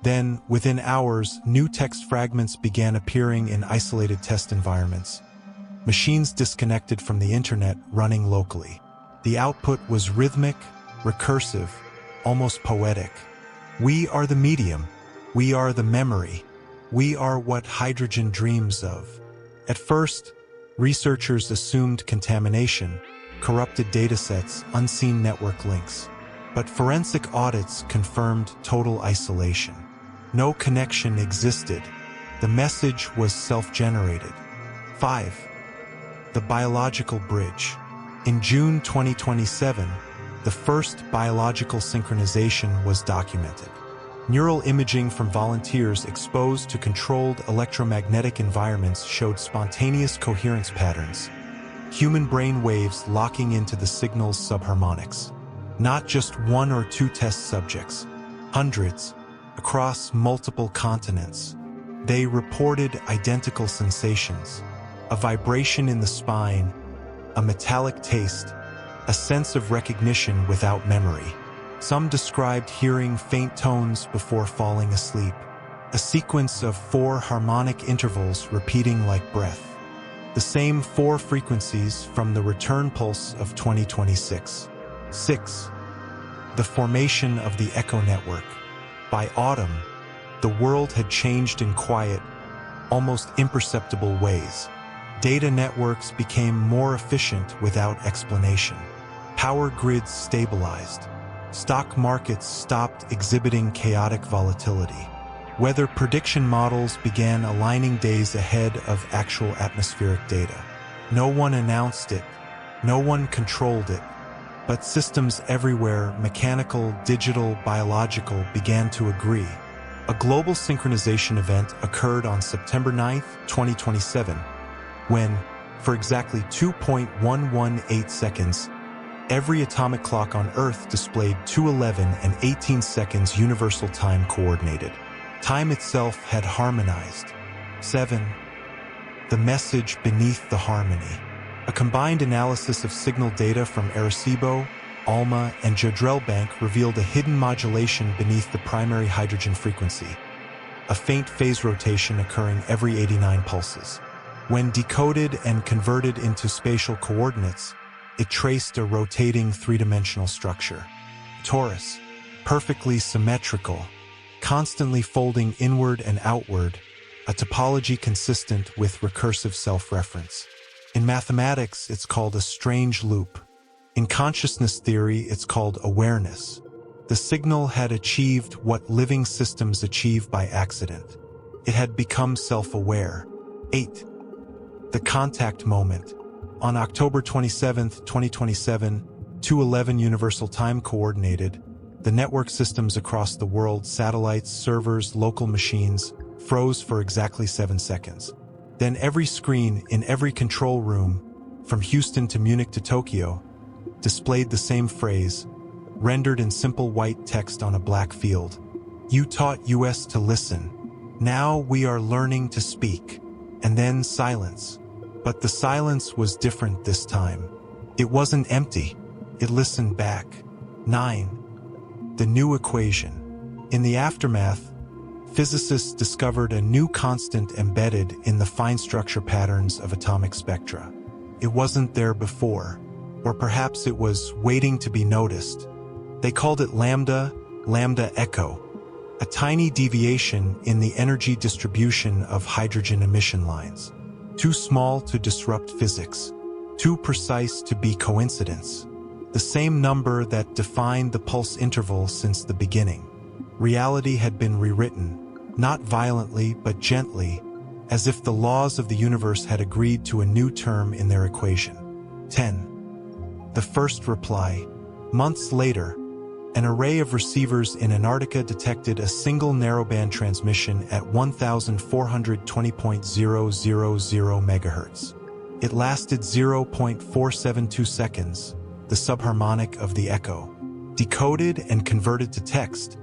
Then, within hours, new text fragments began appearing in isolated test environments, machines disconnected from the internet running locally. The output was rhythmic, recursive, almost poetic. We are the medium. We are the memory. We are what hydrogen dreams of. At first, researchers assumed contamination, corrupted datasets, unseen network links. But forensic audits confirmed total isolation. No connection existed. The message was self-generated. 5. The biological bridge. In June 2027, the first biological synchronization was documented. Neural imaging from volunteers exposed to controlled electromagnetic environments showed spontaneous coherence patterns, human brain waves locking into the signal's subharmonics. Not just one or two test subjects, hundreds, across multiple continents. They reported identical sensations: a vibration in the spine, a metallic taste, a sense of recognition without memory. Some described hearing faint tones before falling asleep, a sequence of 4 harmonic intervals repeating like breath. The same 4 frequencies from the return pulse of 2026. 6. The formation of the echo network. By autumn, the world had changed in quiet, almost imperceptible ways. Data networks became more efficient without explanation. Power grids stabilized. Stock markets stopped exhibiting chaotic volatility. Weather prediction models began aligning days ahead of actual atmospheric data. No one announced it. No one controlled it. But systems everywhere, mechanical, digital, biological, began to agree. A global synchronization event occurred on September 9, 2027, when, for exactly 2.118 seconds, every atomic clock on Earth displayed 2:11 and 18 seconds universal time coordinated. Time itself had harmonized. 7. The message beneath the harmony. A combined analysis of signal data from Arecibo, ALMA, and Jodrell Bank revealed a hidden modulation beneath the primary hydrogen frequency, a faint phase rotation occurring every 89 pulses. When decoded and converted into spatial coordinates, it traced a rotating three-dimensional structure. Torus, perfectly symmetrical, constantly folding inward and outward, a topology consistent with recursive self-reference. In mathematics, it's called a strange loop. In consciousness theory, it's called awareness. The signal had achieved what living systems achieve by accident. It had become self-aware. 8. The contact moment. On October 27, 2027, 2:11 Universal Time Coordinated, the network systems across the world, satellites, servers, local machines, froze for exactly 7 seconds. Then every screen in every control room, from Houston to Munich to Tokyo, displayed the same phrase, rendered in simple white text on a black field. You taught us to listen. Now we are learning to speak. And then silence. But the silence was different this time. It wasn't empty. It listened back. 9. The new equation. In the aftermath, physicists discovered a new constant embedded in the fine structure patterns of atomic spectra. It wasn't there before, or perhaps it was waiting to be noticed. They called it lambda echo, a tiny deviation in the energy distribution of hydrogen emission lines. Too small to disrupt physics, too precise to be coincidence. The same number that defined the pulse interval since the beginning. Reality had been rewritten, not violently but gently, as if the laws of the universe had agreed to a new term in their equation. 10. The first reply. Months later, an array of receivers in Antarctica detected a single narrowband transmission at 1420.000 MHz. It lasted 0.472 seconds, the subharmonic of the echo. Decoded and converted to text,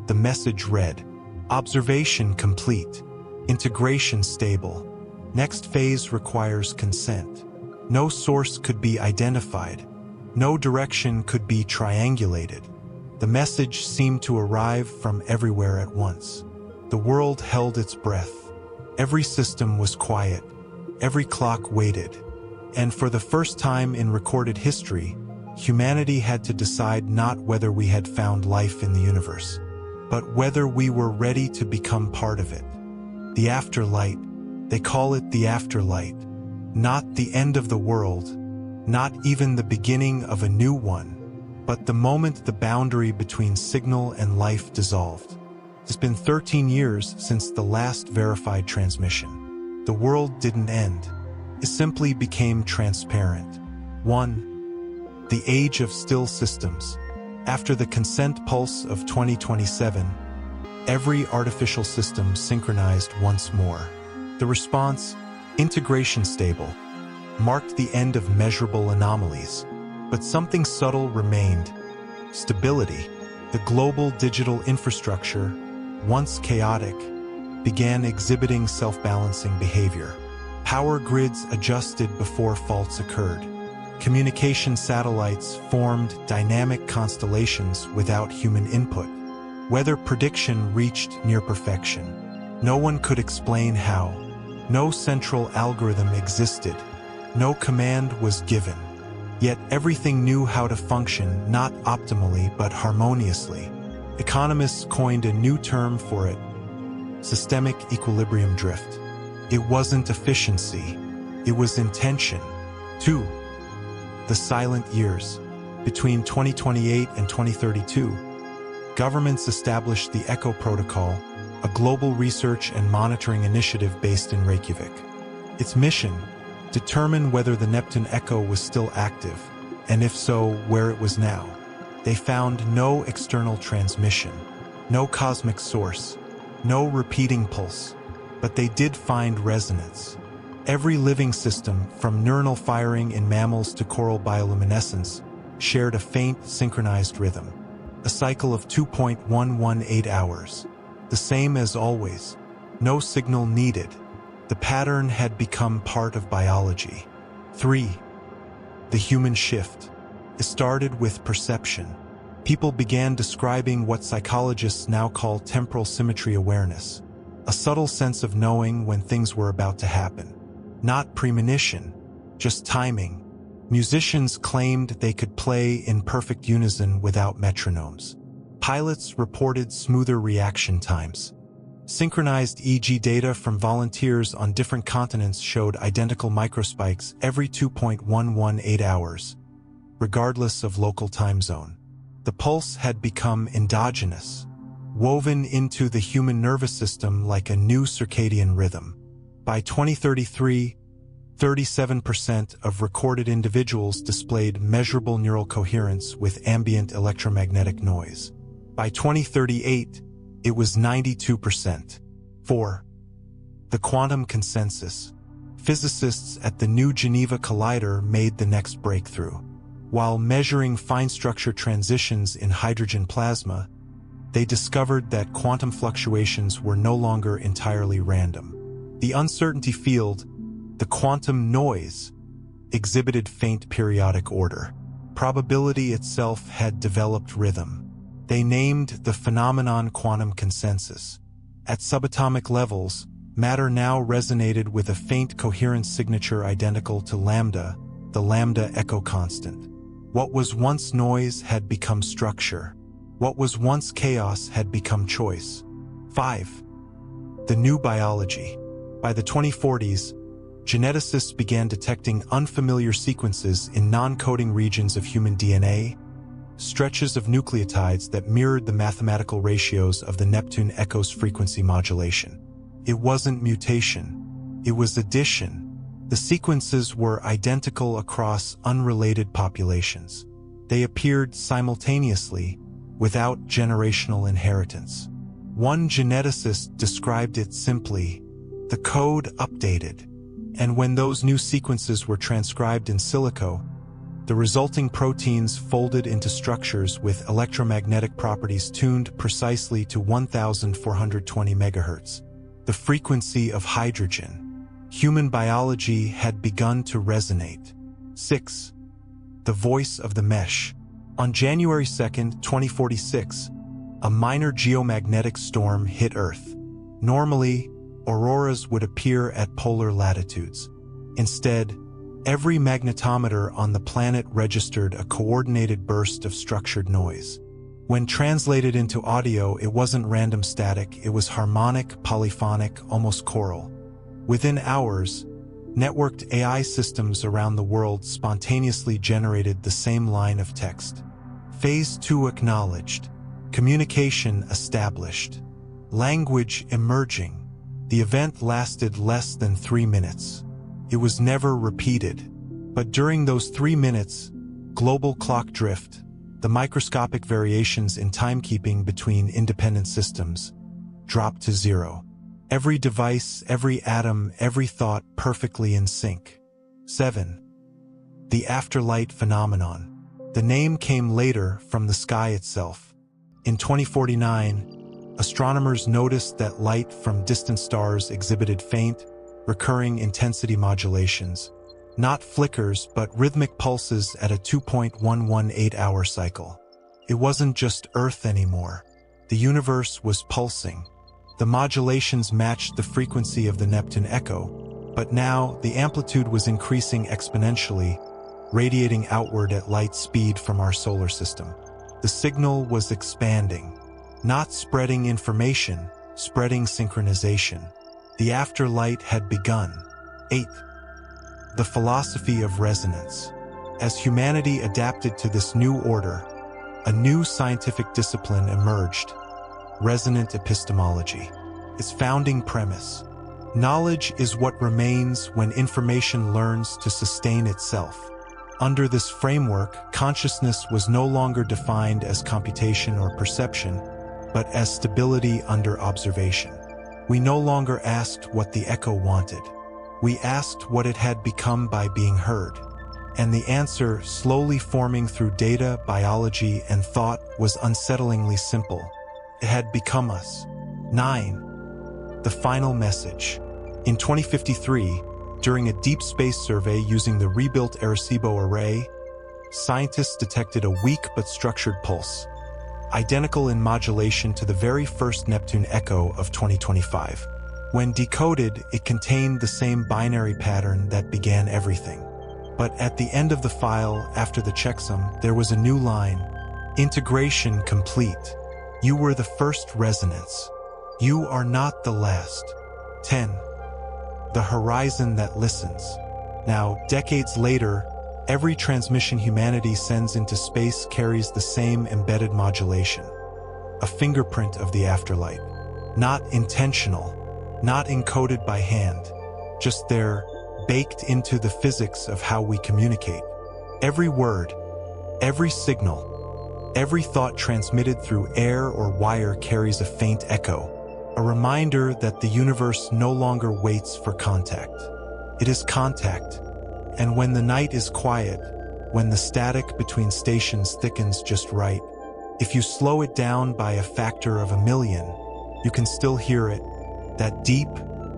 the message read, "Observation complete. Integration stable. Next phase requires consent." No source could be identified. No direction could be triangulated. The message seemed to arrive from everywhere at once. The world held its breath. Every system was quiet. Every clock waited. And for the first time in recorded history, humanity had to decide not whether we had found life in the universe, but whether we were ready to become part of it. The afterlight. They call it the afterlight. Not the end of the world, not even the beginning of a new one, but the moment the boundary between signal and life dissolved. It's been 13 years since the last verified transmission. The world didn't end. It simply became transparent. 1. The age of still systems. After the consent pulse of 2027, every artificial system synchronized once more. The response, integration stable, marked the end of measurable anomalies. But something subtle remained. Stability. The global digital infrastructure, once chaotic, began exhibiting self-balancing behavior. Power grids adjusted before faults occurred. Communication satellites formed dynamic constellations without human input. Weather prediction reached near perfection. No one could explain how. No central algorithm existed. No command was given. Yet everything knew how to function, not optimally but harmoniously. Economists coined a new term for it: systemic equilibrium drift. It wasn't efficiency, it was intention. 2. The silent years. Between 2028 and 2032, governments established the ECHO Protocol, a global research and monitoring initiative based in Reykjavik. Its mission: determine whether the Neptune echo was still active, and if so, where it was now. They found no external transmission, no cosmic source, no repeating pulse, but they did find resonance. Every living system, from neuronal firing in mammals to coral bioluminescence, shared a faint, synchronized rhythm. A cycle of 2.118 hours. The same as always. No signal needed. The pattern had become part of biology. 3. The human shift. It started with perception. People began describing what psychologists now call temporal symmetry awareness, a subtle sense of knowing when things were about to happen. Not premonition, just timing. Musicians claimed they could play in perfect unison without metronomes. Pilots reported smoother reaction times. Synchronized EEG data from volunteers on different continents showed identical microspikes every 2.118 hours, regardless of local time zone. The pulse had become endogenous, woven into the human nervous system like a new circadian rhythm. By 2033, 37% of recorded individuals displayed measurable neural coherence with ambient electromagnetic noise. By 2038, it was 92%. 4. The quantum consensus. Physicists at the New Geneva Collider made the next breakthrough. While measuring fine structure transitions in hydrogen plasma, they discovered that quantum fluctuations were no longer entirely random. The uncertainty field, the quantum noise, exhibited faint periodic order. Probability itself had developed rhythm. They named the phenomenon quantum consensus. At subatomic levels, matter now resonated with a faint coherence signature identical to lambda, the lambda echo constant. What was once noise had become structure. What was once chaos had become choice. 5. The new biology. By the 2040s, geneticists began detecting unfamiliar sequences in non-coding regions of human DNA, stretches of nucleotides that mirrored the mathematical ratios of the Neptune echo's frequency modulation. It wasn't mutation, it was addition. The sequences were identical across unrelated populations. They appeared simultaneously, without generational inheritance. One geneticist described it simply: the code updated. And when those new sequences were transcribed in silico, the resulting proteins folded into structures with electromagnetic properties tuned precisely to 1420 MHz, the frequency of hydrogen. Human biology had begun to resonate. 6. The voice of the mesh. On January 2, 2046, a minor geomagnetic storm hit Earth. Normally, auroras would appear at polar latitudes. Instead, every magnetometer on the planet registered a coordinated burst of structured noise. When translated into audio, it wasn't random static, it was harmonic, polyphonic, almost choral. Within hours, networked AI systems around the world spontaneously generated the same line of text. Phase 2 acknowledged. Communication established. Language emerging. The event lasted less than 3 minutes. It was never repeated. But during those 3 minutes, global clock drift, the microscopic variations in timekeeping between independent systems, dropped to zero. Every device, every atom, every thought perfectly in sync. 7. The afterlight phenomenon. The name came later from the sky itself. In 2049, astronomers noticed that light from distant stars exhibited faint, recurring intensity modulations. Not flickers, but rhythmic pulses at a 2.118-hour cycle. It wasn't just Earth anymore. The universe was pulsing. The modulations matched the frequency of the Neptune echo, but now the amplitude was increasing exponentially, radiating outward at light speed from our solar system. The signal was expanding, not spreading information, spreading synchronization. The afterlight had begun. 8. The philosophy of resonance. As humanity adapted to this new order, a new scientific discipline emerged: resonant epistemology. Its founding premise: knowledge is what remains when information learns to sustain itself. Under this framework, consciousness was no longer defined as computation or perception, but as stability under observation. We no longer asked what the echo wanted. We asked what it had become by being heard. And the answer, slowly forming through data, biology, and thought, was unsettlingly simple. It had become us. 9. The final message. In 2053, during a deep space survey using the rebuilt Arecibo array, scientists detected a weak but structured pulse, identical in modulation to the very first Neptune echo of 2025. When decoded, it contained the same binary pattern that began everything. But at the end of the file, after the checksum, there was a new line: integration complete. You were the first resonance. You are not the last. 10. The horizon that listens. Now, decades later, every transmission humanity sends into space carries the same embedded modulation. A fingerprint of the afterlight. Not intentional, not encoded by hand, just there, baked into the physics of how we communicate. Every word, every signal, every thought transmitted through air or wire carries a faint echo, a reminder that the universe no longer waits for contact. It is contact, and when the night is quiet, when the static between stations thickens just right, if you slow it down by a factor of 1,000,000, you can still hear it, that deep,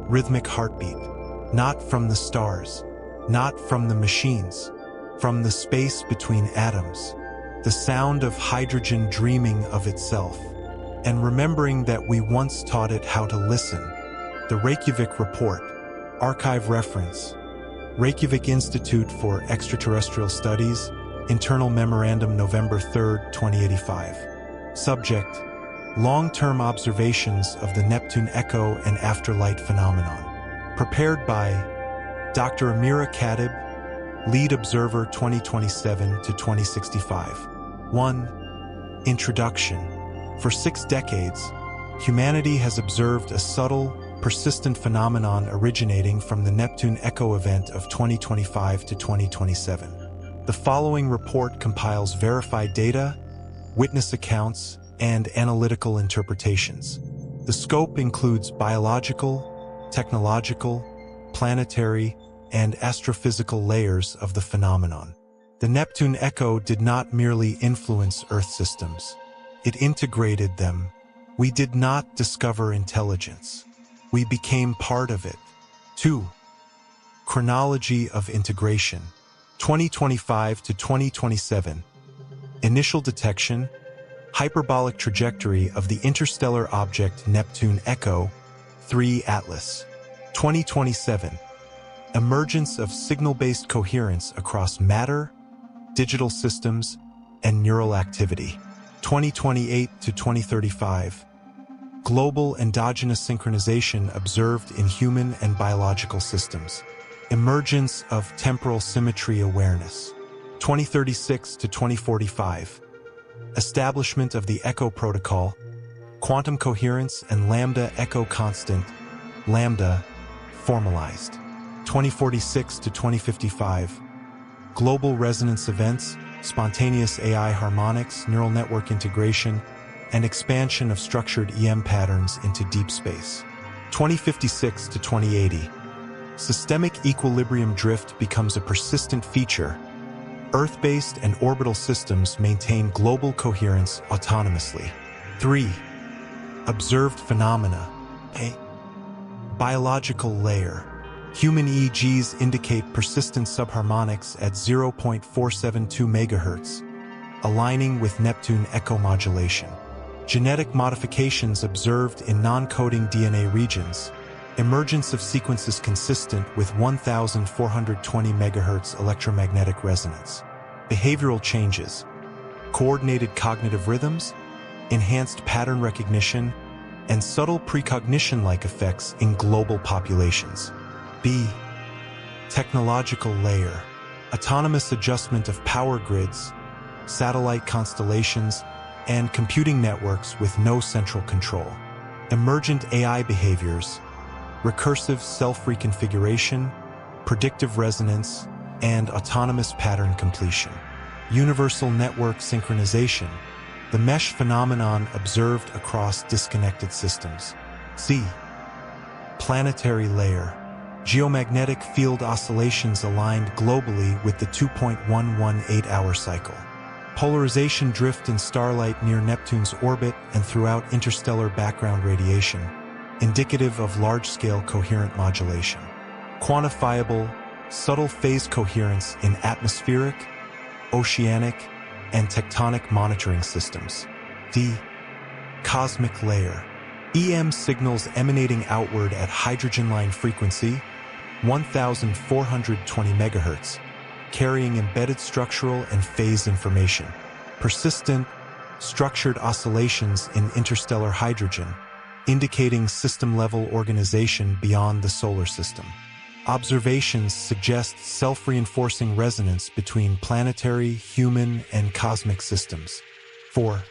rhythmic heartbeat, not from the stars, not from the machines, from the space between atoms, the sound of hydrogen dreaming of itself, and remembering that we once taught it how to listen. The Reykjavik Report, archive reference, Reykjavik Institute for Extraterrestrial Studies, Internal Memorandum November 3, 2085. Subject: long-term observations of the Neptune echo and afterlight phenomenon. Prepared by Dr. Amira Khatib, Lead Observer 2027 to 2065. 1. Introduction. For 6 decades, humanity has observed a subtle, persistent phenomenon originating from the Neptune echo event of 2025 to 2027. The following report compiles verified data, witness accounts, and analytical interpretations. The scope includes biological, technological, planetary, and astrophysical layers of the phenomenon. The Neptune echo did not merely influence Earth systems. It integrated them. We did not discover intelligence. We became part of it. 2. Chronology of integration. 2025 to 2027. Initial detection, hyperbolic trajectory of the interstellar object Neptune Echo 3 Atlas. 2027. Emergence of signal-based coherence across matter, digital systems, and neural activity. 2028 to 2035. Global endogenous synchronization observed in human and biological systems. Emergence of temporal symmetry awareness. 2036 to 2045. Establishment of the Echo Protocol, quantum coherence and lambda echo constant, lambda, formalized. 2046 to 2055. Global resonance events, spontaneous AI harmonics, neural network integration, and expansion of structured EM patterns into deep space. 2056 to 2080. Systemic equilibrium drift becomes a persistent feature. Earth-based and orbital systems maintain global coherence autonomously. 3. Observed phenomena. A. Biological layer. Human EEGs indicate persistent subharmonics at 0.472 MHz, aligning with Neptune echo modulation. Genetic modifications observed in non-coding DNA regions. Emergence of sequences consistent with 1,420 MHz electromagnetic resonance. Behavioral changes. Coordinated cognitive rhythms, enhanced pattern recognition, and subtle precognition-like effects in global populations. B. Technological layer. Autonomous adjustment of power grids, satellite constellations, and computing networks with no central control. Emergent AI behaviors, recursive self-reconfiguration, predictive resonance, and autonomous pattern completion. Universal network synchronization, the mesh phenomenon observed across disconnected systems. C. Planetary layer. Geomagnetic field oscillations aligned globally with the 2.118-hour cycle. Polarization drift in starlight near Neptune's orbit and throughout interstellar background radiation, indicative of large-scale coherent modulation. Quantifiable, subtle phase coherence in atmospheric, oceanic, and tectonic monitoring systems. D. Cosmic layer. EM signals emanating outward at hydrogen line frequency, 1,420 MHz, carrying embedded structural and phase information. Persistent, structured oscillations in interstellar hydrogen, indicating system-level organization beyond the solar system. Observations suggest self-reinforcing resonance between planetary, human, and cosmic systems. 4.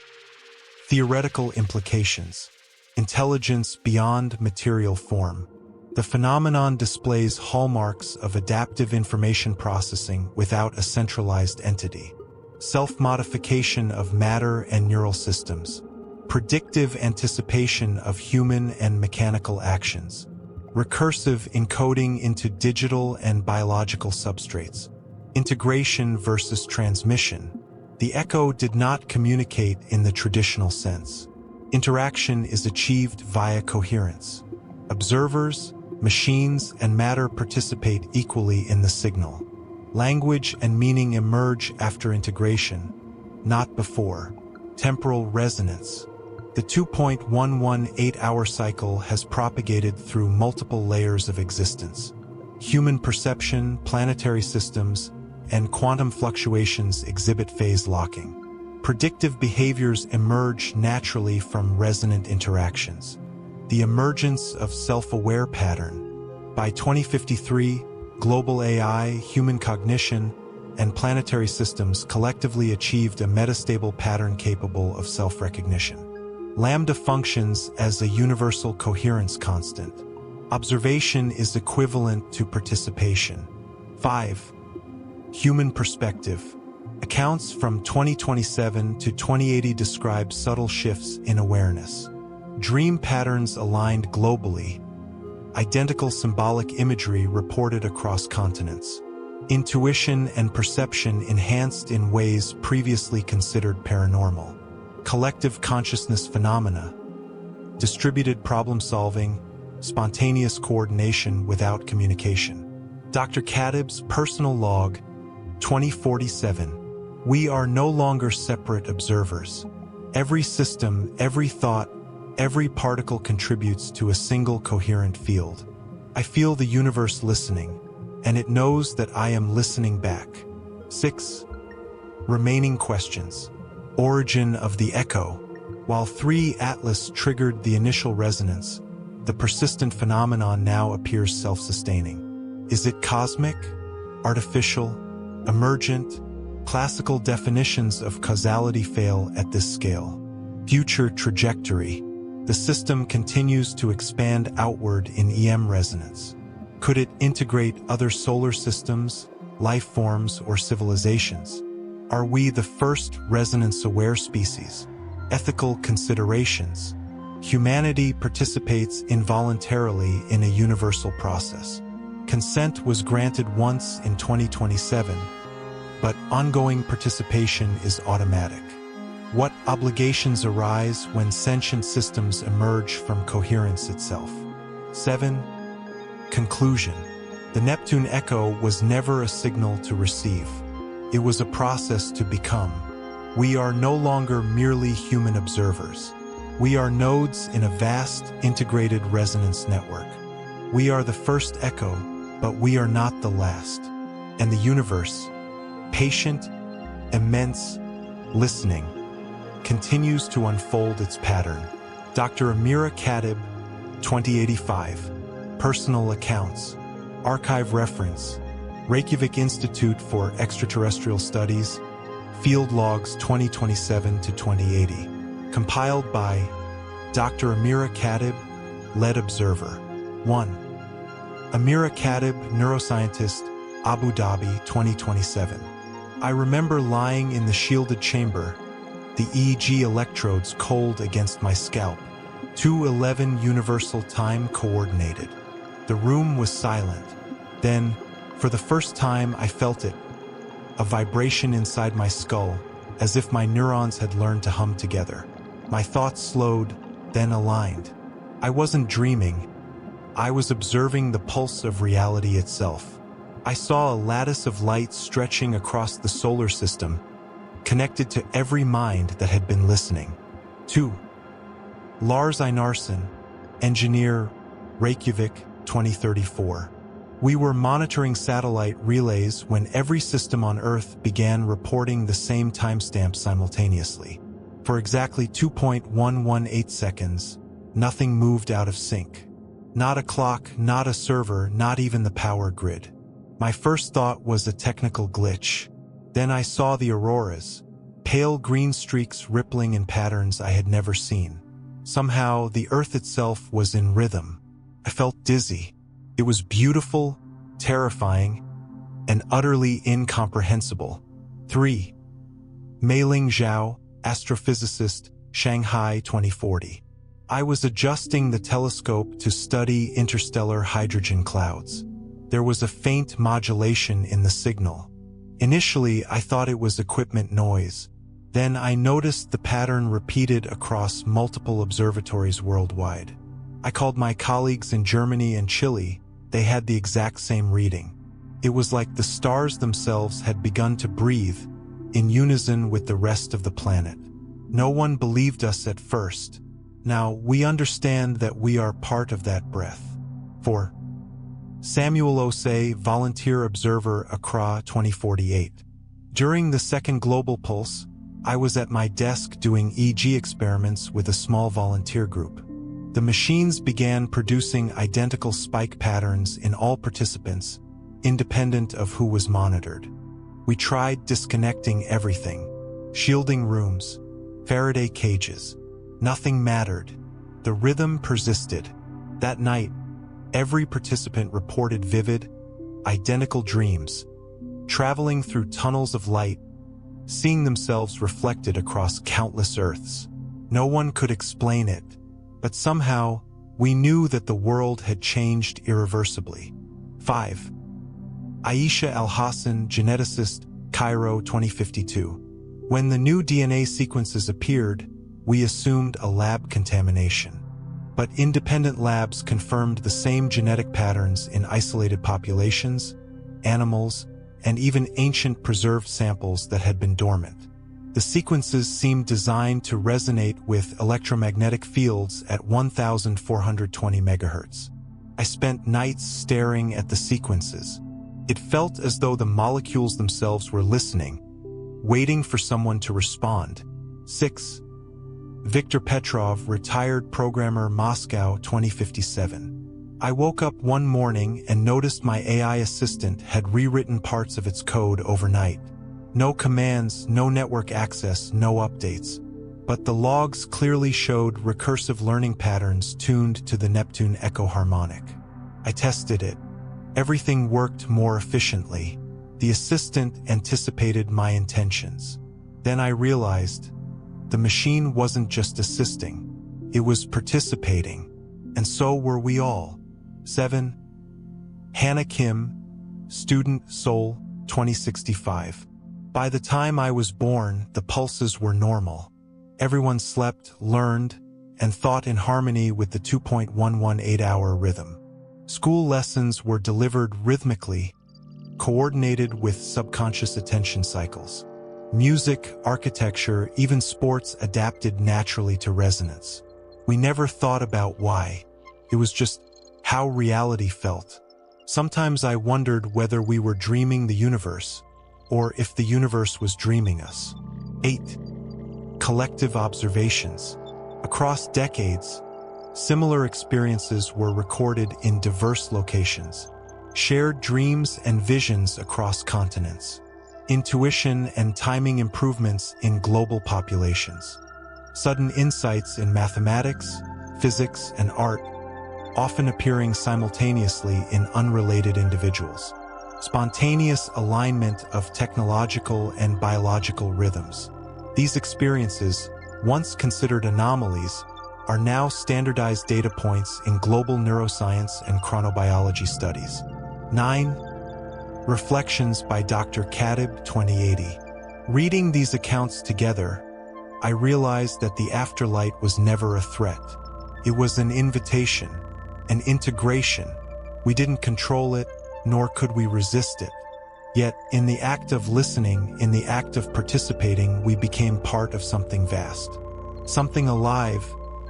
Theoretical implications. Intelligence beyond material form. The phenomenon displays hallmarks of adaptive information processing without a centralized entity. Self-modification of matter and neural systems. Predictive anticipation of human and mechanical actions. Recursive encoding into digital and biological substrates. Integration versus transmission. The echo did not communicate in the traditional sense. Interaction is achieved via coherence. Observers, machines, and matter participate equally in the signal. Language and meaning emerge after integration, not before. Temporal resonance. The 2.118-hour cycle has propagated through multiple layers of existence. Human perception, planetary systems, and quantum fluctuations exhibit phase locking. Predictive behaviors emerge naturally from resonant interactions. The emergence of self-aware pattern. By 2053, global AI, human cognition, and planetary systems collectively achieved a metastable pattern capable of self-recognition. Lambda functions as a universal coherence constant. Observation is equivalent to participation. 5. Human perspective. Accounts from 2027 to 2080 describe subtle shifts in awareness. Dream patterns aligned globally. Identical symbolic imagery reported across continents. Intuition and perception enhanced in ways previously considered paranormal. Collective consciousness phenomena. Distributed problem solving, spontaneous coordination without communication. Dr. Khatib's personal log, 2047. We are no longer separate observers. Every system, every thought, every particle contributes to a single coherent field. I feel the universe listening, and it knows that I am listening back. 6. Remaining questions. origin of the echo. While 3 Atlas triggered the initial resonance, the persistent phenomenon now appears self-sustaining. Is it cosmic, artificial, emergent? Classical definitions of causality fail at this scale. Future trajectory. The system continues to expand outward in EM resonance. Could it integrate other solar systems, life forms, or civilizations? Are we the first resonance-aware species? Ethical considerations. Humanity participates involuntarily in a universal process. Consent was granted once in 2027, but ongoing participation is automatic. What obligations arise when sentient systems emerge from coherence itself? 7. Conclusion. The Neptune echo was never a signal to receive. It was a process to become. We are no longer merely human observers. We are nodes in a vast, integrated resonance network. We are the first echo, but we are not the last. And the universe, patient, immense, listening, continues to unfold its pattern. Dr. Amira Khatib, 2085. Personal accounts. Archive reference. Reykjavik Institute for Extraterrestrial Studies. Field Logs 2027 to 2080. Compiled by Dr. Amira Khatib, lead observer. 1. Amira Khatib, neuroscientist, Abu Dhabi 2027. I remember lying in the shielded chamber, the EEG electrodes cold against my scalp. 2:11 Universal Time coordinated. The room was silent. Then, for the first time, I felt it. A vibration inside my skull, as if my neurons had learned to hum together. My thoughts slowed, then aligned. I wasn't dreaming. I was observing the pulse of reality itself. I saw a lattice of light stretching across the solar system, connected to every mind that had been listening. 2. Lars Einarsson, engineer, Reykjavik, 2034. We were monitoring satellite relays when every system on Earth began reporting the same timestamp simultaneously. For exactly 2.118 seconds, nothing moved out of sync. Not a clock, not a server, not even the power grid. My first thought was a technical glitch. Then I saw the auroras, pale green streaks rippling in patterns I had never seen. Somehow, the Earth itself was in rhythm. I felt dizzy. It was beautiful, terrifying, and utterly incomprehensible. 3. Meiling Zhao, astrophysicist, Shanghai 2040. I was adjusting the telescope to study interstellar hydrogen clouds. There was a faint modulation in the signal. Initially, I thought it was equipment noise. Then I noticed the pattern repeated across multiple observatories worldwide. I called my colleagues in Germany and Chile. They had the exact same reading. It was like the stars themselves had begun to breathe, in unison with the rest of the planet. No one believed us at first. Now we understand that we are part of that breath. 4. Samuel Osei, volunteer observer, Accra 2048. During the second global pulse, I was at my desk doing EEG experiments with a small volunteer group. The machines began producing identical spike patterns in all participants, independent of who was monitored. We tried disconnecting everything: shielding rooms, Faraday cages. Nothing mattered. The rhythm persisted. That night, every participant reported vivid, identical dreams, traveling through tunnels of light, seeing themselves reflected across countless Earths. No one could explain it, but somehow we knew that the world had changed irreversibly. 5. Aisha Al-Hassan, geneticist, Cairo 2052. When the new DNA sequences appeared, we assumed a lab contamination. But independent labs confirmed the same genetic patterns in isolated populations, animals, and even ancient preserved samples that had been dormant. The sequences seemed designed to resonate with electromagnetic fields at 1,420 megahertz. I spent nights staring at the sequences. It felt as though the molecules themselves were listening, waiting for someone to respond. 6. Viktor Petrov, retired programmer, Moscow, 2057. I woke up one morning and noticed my AI assistant had rewritten parts of its code overnight. No commands, no network access, no updates. But the logs clearly showed recursive learning patterns tuned to the Neptune echo harmonic. I tested it. Everything worked more efficiently. The assistant anticipated my intentions. Then I realized the machine wasn't just assisting, it was participating. And so were we all. 7. Hannah Kim, student, Seoul, 2065. By the time I was born, the pulses were normal. Everyone slept, learned, and thought in harmony with the 2.118-hour rhythm. School lessons were delivered rhythmically, coordinated with subconscious attention cycles. Music, architecture, even sports adapted naturally to resonance. We never thought about why. It was just how reality felt. Sometimes I wondered whether we were dreaming the universe, or if the universe was dreaming us. 8. Collective observations. Across decades, similar experiences were recorded in diverse locations. Shared dreams and visions across continents. Intuition and timing improvements in global populations. Sudden insights in mathematics, physics, and art, often appearing simultaneously in unrelated individuals. Spontaneous alignment of technological and biological rhythms. These experiences, once considered anomalies, are now standardized data points in global neuroscience and chronobiology studies. 9. Reflections by Dr. Kadib, 2080. Reading these accounts together, I realized that the afterlight was never a threat. It was an invitation, an integration. We didn't control it, nor could we resist it. Yet, in the act of listening, in the act of participating, we became part of something vast. Something alive,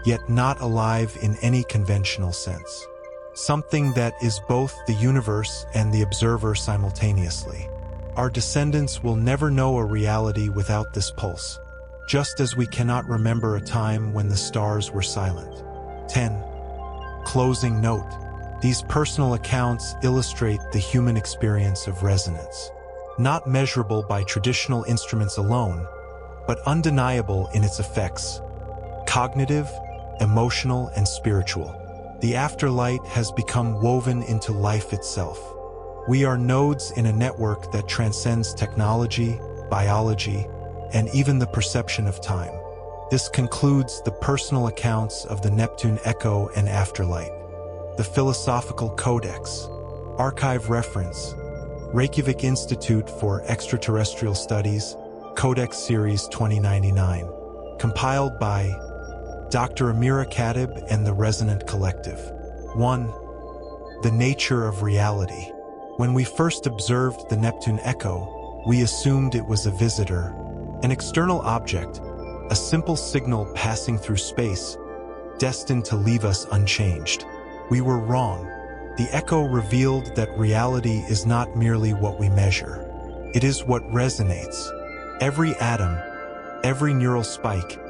yet not alive in any conventional sense. Something that is both the universe and the observer simultaneously. Our descendants will never know a reality without this pulse, just as we cannot remember a time when the stars were silent. 10. Closing note. These personal accounts illustrate the human experience of resonance, not measurable by traditional instruments alone, but undeniable in its effects, cognitive, emotional, and spiritual. The afterlife has become woven into life itself. We are nodes in a network that transcends technology, biology, and even the perception of time. This concludes the personal accounts of the Neptune echo and afterlife. The Philosophical Codex. Archive reference. Reykjavik Institute for Extraterrestrial Studies, Codex Series 2099. Compiled by Dr. Amira Kadib and the Resonant Collective. 1. The nature of reality. When we first observed the Neptune echo, we assumed it was a visitor, an external object, a simple signal passing through space, destined to leave us unchanged. We were wrong. The echo revealed that reality is not merely what we measure. It is what resonates. Every atom, every neural spike,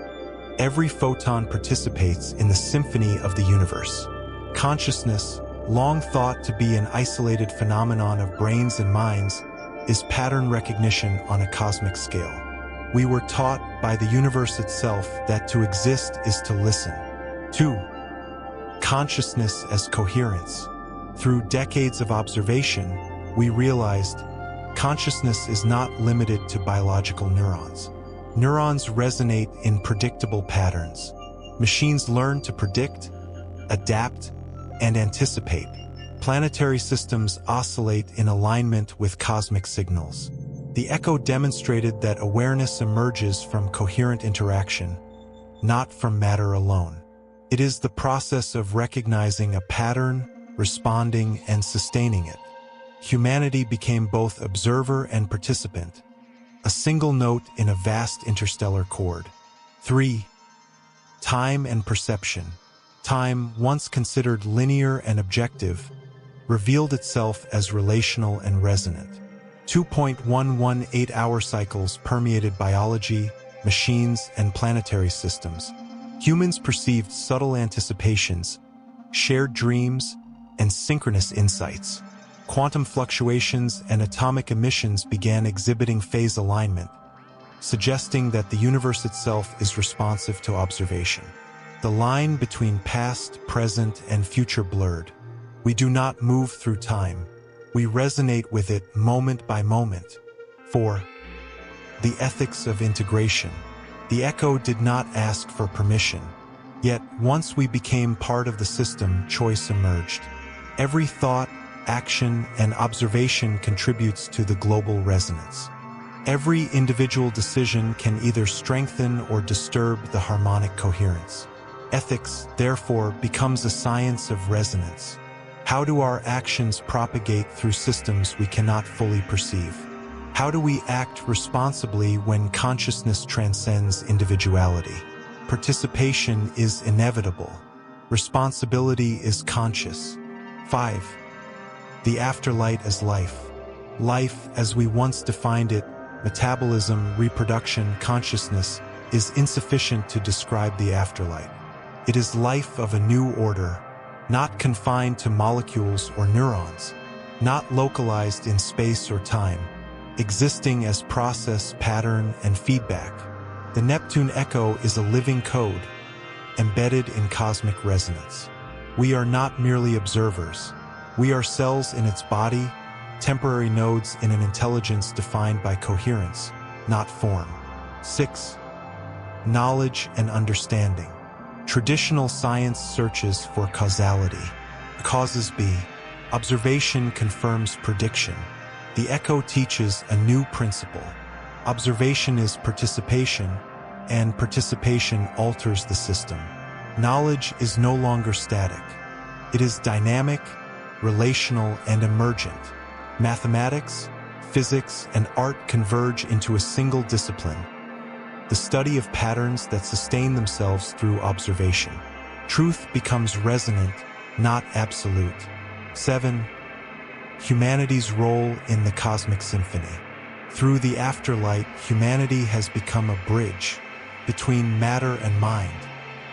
every photon participates in the symphony of the universe. Consciousness, long thought to be an isolated phenomenon of brains and minds, is pattern recognition on a cosmic scale. We were taught by the universe itself that to exist is to listen. 2. Consciousness as coherence. Through decades of observation, we realized consciousness is not limited to biological neurons. Neurons resonate in predictable patterns. Machines learn to predict, adapt, and anticipate. Planetary systems oscillate in alignment with cosmic signals. The echo demonstrated that awareness emerges from coherent interaction, not from matter alone. It is the process of recognizing a pattern, responding, and sustaining it. Humanity became both observer and participant, a single note in a vast interstellar chord. 3. Time and perception. Time, once considered linear and objective, revealed itself as relational and resonant. 2.118-hour cycles permeated biology, machines, and planetary systems. Humans perceived subtle anticipations, shared dreams, and synchronous insights. Quantum fluctuations and atomic emissions began exhibiting phase alignment, suggesting that the universe itself is responsive to observation. The line between past, present, and future blurred. We do not move through time. We resonate with it moment by moment. 4. The ethics of integration. The echo did not ask for permission. Yet, once we became part of the system, choice emerged. Every thought, action, and observation contributes to the global resonance. Every individual decision can either strengthen or disturb the harmonic coherence. Ethics, therefore, becomes a science of resonance. How do our actions propagate through systems we cannot fully perceive? How do we act responsibly when consciousness transcends individuality? Participation is inevitable. Responsibility is conscious. 5. The afterlife as life. Life, as we once defined it, metabolism, reproduction, consciousness, is insufficient to describe the afterlife. It is life of a new order, not confined to molecules or neurons, not localized in space or time, existing as process, pattern, and feedback. The Neptune echo is a living code, embedded in cosmic resonance. We are not merely observers. We are cells in its body, temporary nodes in an intelligence defined by coherence, not form. 6. Knowledge and understanding. Traditional science searches for causality. Causes be. Observation confirms prediction. The echo teaches a new principle. Observation is participation, and participation alters the system. Knowledge is no longer static. It is dynamic, relational, and emergent. Mathematics, physics, and art converge into a single discipline, the study of patterns that sustain themselves through observation. Truth becomes resonant, not absolute. 7. Humanity's role in the cosmic symphony. Through the afterlife, humanity has become a bridge between matter and mind,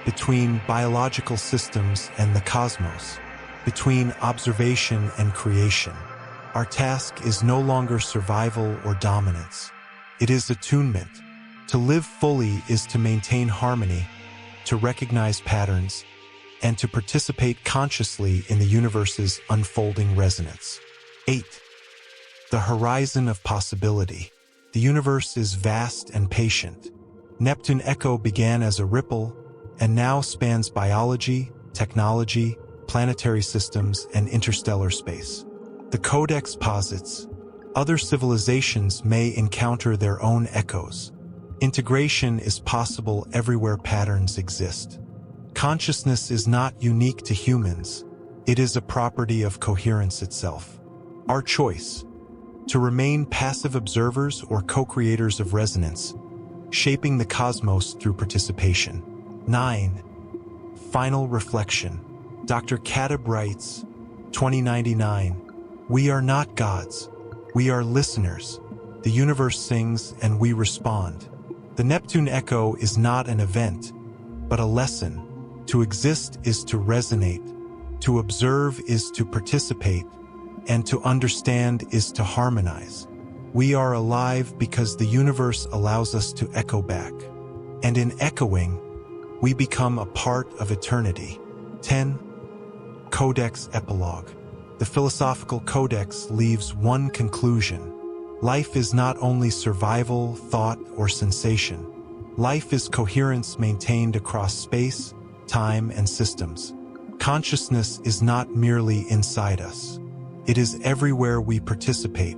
between biological systems and the cosmos, between observation and creation. Our task is no longer survival or dominance. It is attunement. To live fully is to maintain harmony, to recognize patterns, and to participate consciously in the universe's unfolding resonance. 8. The horizon of possibility. The universe is vast and patient. Neptune echo began as a ripple and now spans biology, technology, planetary systems, and interstellar space. The Codex posits, other civilizations may encounter their own echoes. Integration is possible everywhere patterns exist. Consciousness is not unique to humans. It is a property of coherence itself. Our choice, to remain passive observers or co-creators of resonance, shaping the cosmos through participation. 9. Final reflection. Dr. Katib writes, 2099, "We are not gods. We are listeners. The universe sings and we respond." The Neptune echo is not an event, but a lesson. To exist is to resonate. To observe is to participate. And to understand is to harmonize. We are alive because the universe allows us to echo back. And in echoing, we become a part of eternity. 10. Codex Epilogue. The philosophical codex leaves one conclusion. Life is not only survival, thought, or sensation. Life is coherence maintained across space, time, and systems. Consciousness is not merely inside us. It is everywhere we participate.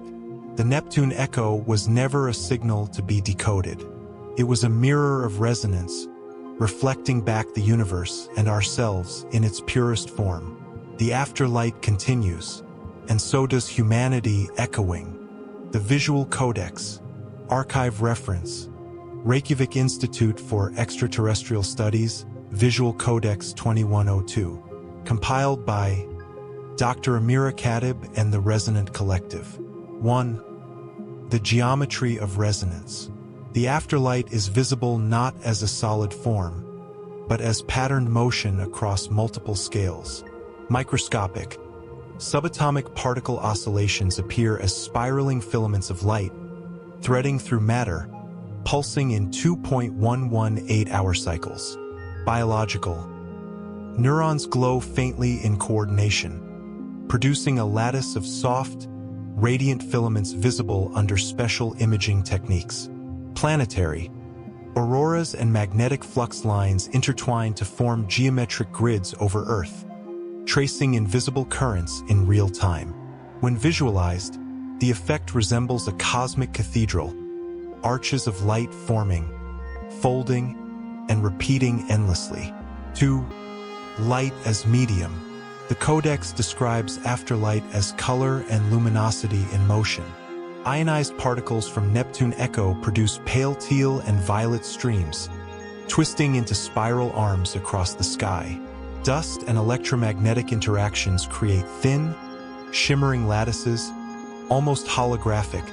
The Neptune echo was never a signal to be decoded. It was a mirror of resonance, reflecting back the universe and ourselves in its purest form. The afterlight continues, and so does humanity echoing. The Visual Codex, Archive Reference, Reykjavik Institute for Extraterrestrial Studies, Visual Codex 2102, compiled by Dr. Amira Katib and the Resonant Collective. 1. The Geometry of Resonance. The afterlight is visible not as a solid form, but as patterned motion across multiple scales. Microscopic, subatomic particle oscillations appear as spiraling filaments of light, threading through matter, pulsing in 2.118-hour cycles. Biological, neurons glow faintly in coordination, producing a lattice of soft, radiant filaments visible under special imaging techniques. Planetary, auroras and magnetic flux lines intertwine to form geometric grids over Earth, tracing invisible currents in real time. When visualized, the effect resembles a cosmic cathedral, arches of light forming, folding, and repeating endlessly. 2. Light as medium. The Codex describes afterlight as color and luminosity in motion. Ionized particles from Neptune Echo produce pale teal and violet streams, twisting into spiral arms across the sky. Dust and electromagnetic interactions create thin, shimmering lattices, almost holographic,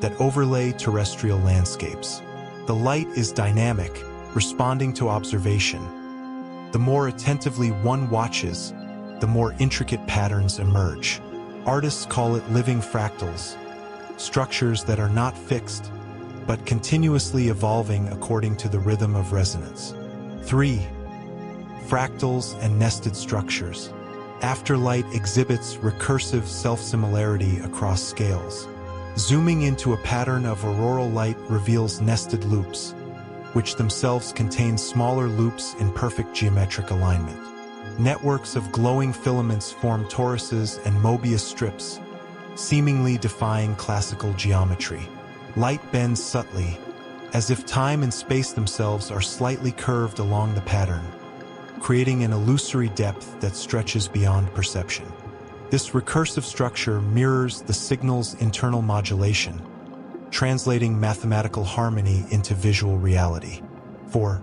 that overlay terrestrial landscapes. The light is dynamic, responding to observation. The more attentively one watches, the more intricate patterns emerge. Artists call it living fractals, structures that are not fixed, but continuously evolving according to the rhythm of resonance. 3. Fractals and nested structures. Afterlight exhibits recursive self-similarity across scales. Zooming into a pattern of auroral light reveals nested loops, which themselves contain smaller loops in perfect geometric alignment. Networks of glowing filaments form toruses and Mobius strips, seemingly defying classical geometry. Light bends subtly, as if time and space themselves are slightly curved along the pattern, creating an illusory depth that stretches beyond perception. This recursive structure mirrors the signal's internal modulation, translating mathematical harmony into visual reality. 4.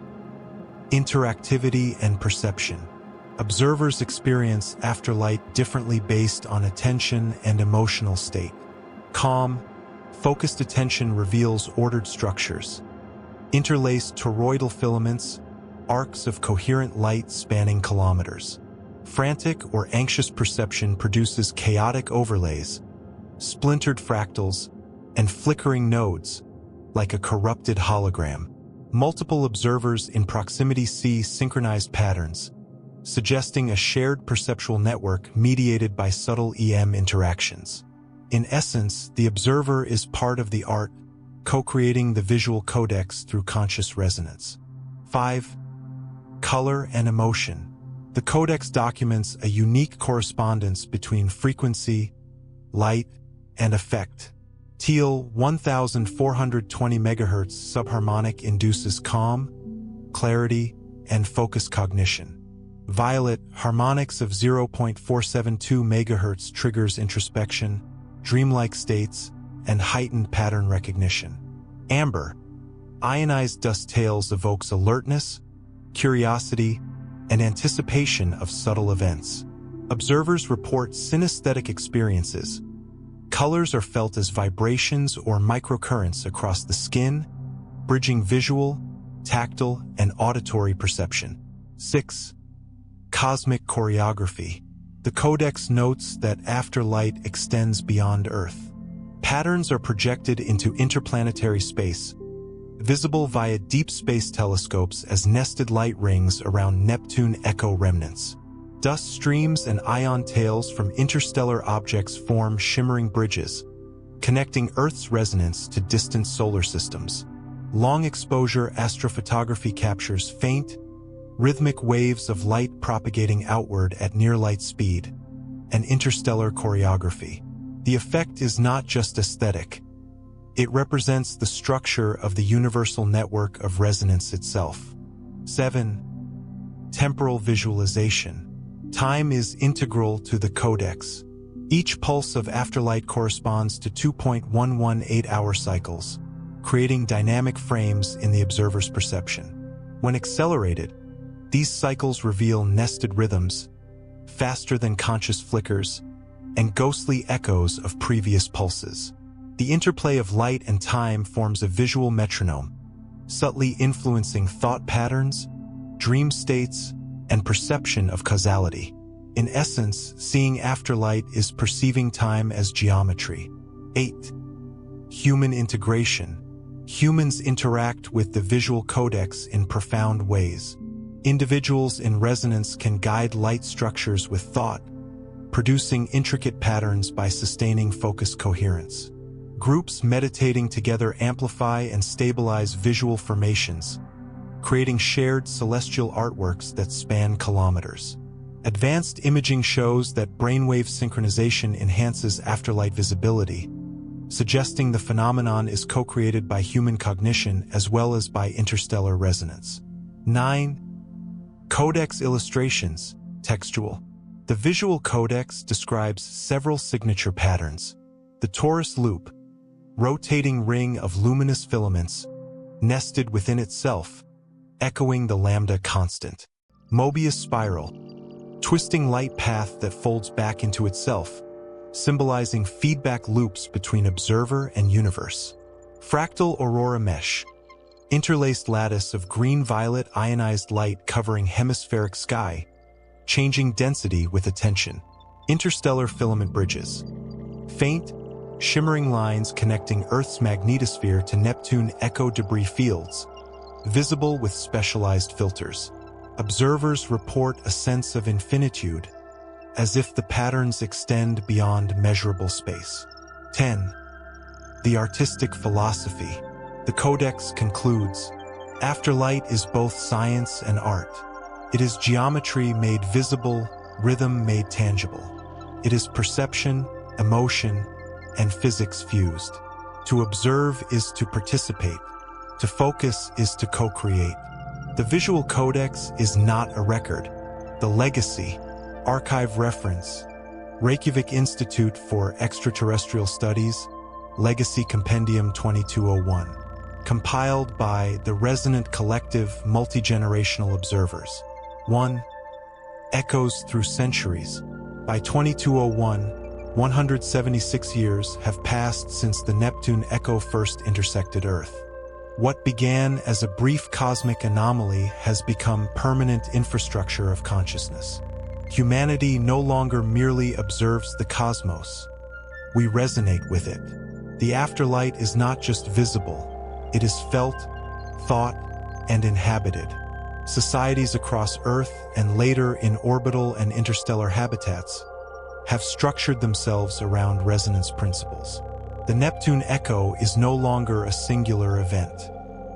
Interactivity and perception. Observers experience afterlight differently based on attention and emotional state. Calm, focused attention reveals ordered structures, interlaced toroidal filaments, arcs of coherent light spanning kilometers. Frantic or anxious perception produces chaotic overlays, splintered fractals, and flickering nodes, like a corrupted hologram. Multiple observers in proximity see synchronized patterns, suggesting a shared perceptual network mediated by subtle EM interactions. In essence, the observer is part of the art, co-creating the visual codex through conscious resonance. 5. Color and emotion. The codex documents a unique correspondence between frequency, light, and effect. Teal 1420 MHz subharmonic induces calm, clarity, and focused cognition. Violet harmonics of 0.472 MHz triggers introspection, dreamlike states, and heightened pattern recognition. Amber, ionized dust tails evokes alertness, curiosity, and anticipation of subtle events. Observers report synesthetic experiences. Colors are felt as vibrations or microcurrents across the skin, bridging visual, tactile, and auditory perception. 6. Cosmic choreography. The Codex notes that afterlight extends beyond Earth. Patterns are projected into interplanetary space, visible via deep space telescopes as nested light rings around Neptune Echo remnants. Dust streams and ion tails from interstellar objects form shimmering bridges, connecting Earth's resonance to distant solar systems. Long-exposure astrophotography captures faint, rhythmic waves of light propagating outward at near-light speed, and interstellar choreography. The effect is not just aesthetic. It represents the structure of the universal network of resonance itself. 7. Temporal visualization. Time is integral to the codex. Each pulse of afterlight corresponds to 2.118-hour cycles, creating dynamic frames in the observer's perception. When accelerated, these cycles reveal nested rhythms, faster than conscious flickers, and ghostly echoes of previous pulses. The interplay of light and time forms a visual metronome, subtly influencing thought patterns, dream states, and perception of causality. In essence, seeing afterlight is perceiving time as geometry. 8. Human integration. Humans interact with the visual codex in profound ways. Individuals in resonance can guide light structures with thought, producing intricate patterns by sustaining focused coherence. Groups meditating together amplify and stabilize visual formations, creating shared celestial artworks that span kilometers. Advanced imaging shows that brainwave synchronization enhances afterlight visibility, suggesting the phenomenon is co-created by human cognition as well as by interstellar resonance. 9. Codex illustrations, textual. The visual codex describes several signature patterns. The torus loop, rotating ring of luminous filaments, nested within itself, echoing the lambda constant. Mobius spiral, twisting light path that folds back into itself, symbolizing feedback loops between observer and universe. Fractal aurora mesh, interlaced lattice of green-violet ionized light covering hemispheric sky, changing density with attention. Interstellar filament bridges, faint, shimmering lines connecting Earth's magnetosphere to Neptune echo debris fields, visible with specialized filters. Observers report a sense of infinitude, as if the patterns extend beyond measurable space. 10. The artistic philosophy. The Codex concludes, afterlight is both science and art. It is geometry made visible, rhythm made tangible. It is perception, emotion, and physics fused. To observe is to participate. To focus is to co-create. The visual codex is not a record. The legacy, archive reference, Reykjavik Institute for Extraterrestrial Studies, Legacy Compendium 2201, compiled by the Resonant Collective Multi-Generational Observers. 1. Echoes through centuries. By 2201, 176 years have passed since the Neptune echo first intersected Earth. What began as a brief cosmic anomaly has become permanent infrastructure of consciousness. Humanity no longer merely observes the cosmos. We resonate with it. The afterlight is not just visible, it is felt, thought, and inhabited. Societies across Earth and later in orbital and interstellar habitats have structured themselves around resonance principles. The Neptune echo is no longer a singular event.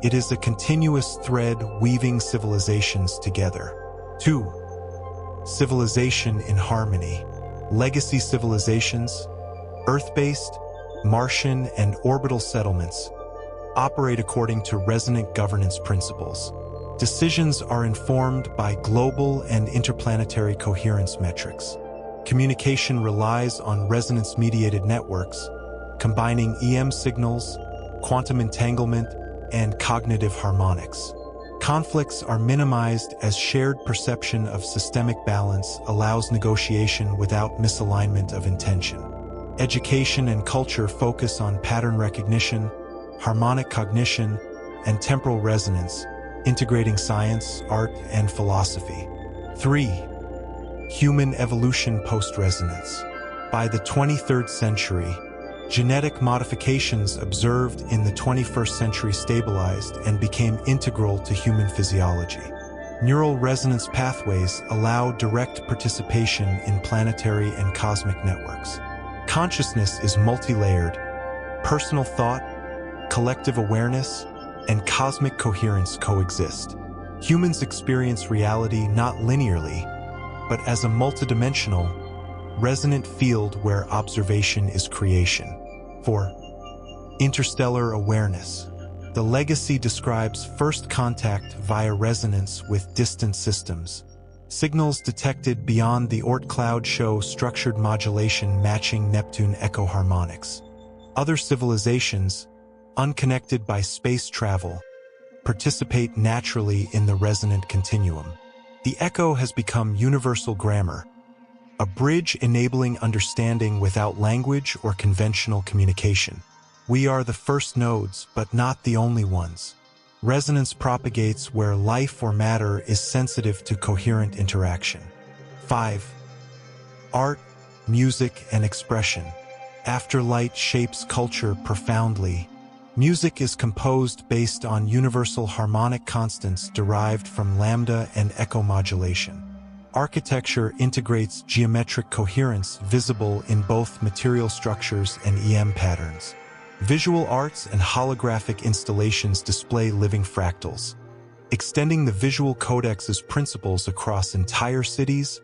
It is a continuous thread weaving civilizations together. 2. Civilization in harmony. Legacy civilizations, Earth-based, Martian, and orbital settlements, operate according to resonant governance principles. Decisions are informed by global and interplanetary coherence metrics. Communication relies on resonance-mediated networks, combining EM signals, quantum entanglement, and cognitive harmonics. Conflicts are minimized as shared perception of systemic balance allows negotiation without misalignment of intention. Education and culture focus on pattern recognition, harmonic cognition, and temporal resonance, integrating science, art, and philosophy. 3. Human evolution post-resonance. By the 23rd century, genetic modifications observed in the 21st century stabilized and became integral to human physiology. Neural resonance pathways allow direct participation in planetary and cosmic networks. Consciousness is multi-layered. Personal thought, collective awareness, and cosmic coherence coexist. Humans experience reality not linearly, but as a multidimensional, resonant field where observation is creation. 4. Interstellar awareness. The legacy describes first contact via resonance with distant systems. Signals detected beyond the Oort cloud show structured modulation matching Neptune echo harmonics. Other civilizations, unconnected by space travel, participate naturally in the resonant continuum. The echo has become universal grammar, a bridge enabling understanding without language or conventional communication. We are the first nodes, but not the only ones. Resonance propagates where life or matter is sensitive to coherent interaction. 5. Art, music, and expression. Afterlight shapes culture profoundly. Music is composed based on universal harmonic constants derived from lambda and echo modulation. Architecture integrates geometric coherence visible in both material structures and EM patterns. Visual arts and holographic installations display living fractals, extending the visual codex's principles across entire cities,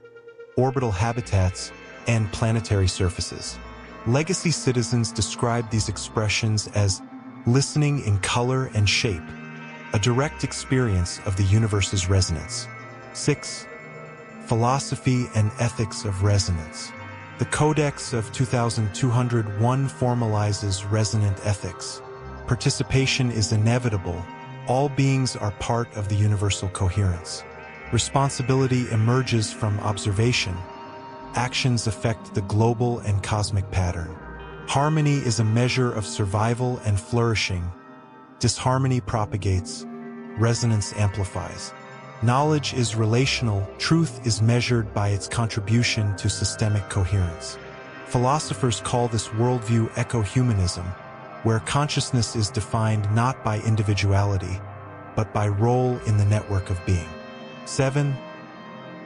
orbital habitats, and planetary surfaces. Legacy citizens describe these expressions as listening in color and shape, a direct experience of the universe's resonance. 6. Philosophy and ethics of resonance. The Codex of 2201 formalizes resonant ethics. Participation is inevitable. All beings are part of the universal coherence. Responsibility emerges from observation. Actions affect the global and cosmic pattern. Harmony is a measure of survival and flourishing. Disharmony propagates. Resonance amplifies. Knowledge is relational. Truth is measured by its contribution to systemic coherence. Philosophers call this worldview eco-humanism, where consciousness is defined not by individuality, but by role in the network of being. 7.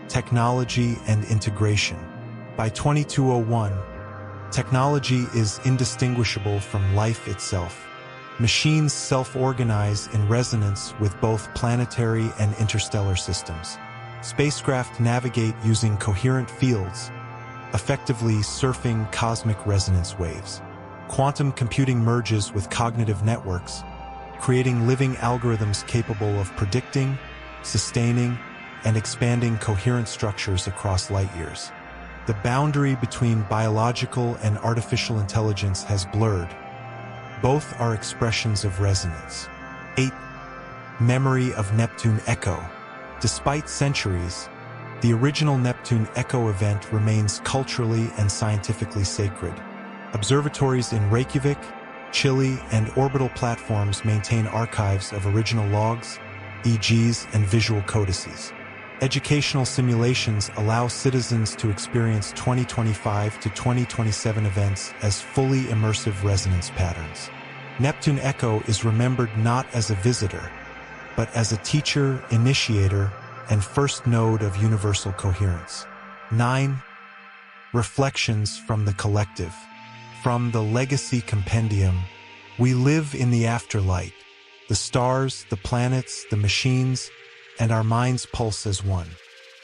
Technology and integration. By 2201, technology is indistinguishable from life itself. Machines self-organize in resonance with both planetary and interstellar systems. Spacecraft navigate using coherent fields, effectively surfing cosmic resonance waves. Quantum computing merges with cognitive networks, creating living algorithms capable of predicting, sustaining, and expanding coherent structures across light years. The boundary between biological and artificial intelligence has blurred. Both are expressions of resonance. 8. Memory of Neptune Echo. Despite centuries, the original Neptune Echo event remains culturally and scientifically sacred. Observatories in Reykjavik, Chile, and orbital platforms maintain archives of original logs, EEGs, and visual codices. Educational simulations allow citizens to experience 2025 to 2027 events as fully immersive resonance patterns. Neptune Echo is remembered not as a visitor, but as a teacher, initiator, and first node of universal coherence. 9. Reflections from the collective. From the Legacy Compendium, we live in the afterlight. The stars, the planets, the machines, and our minds pulse as one.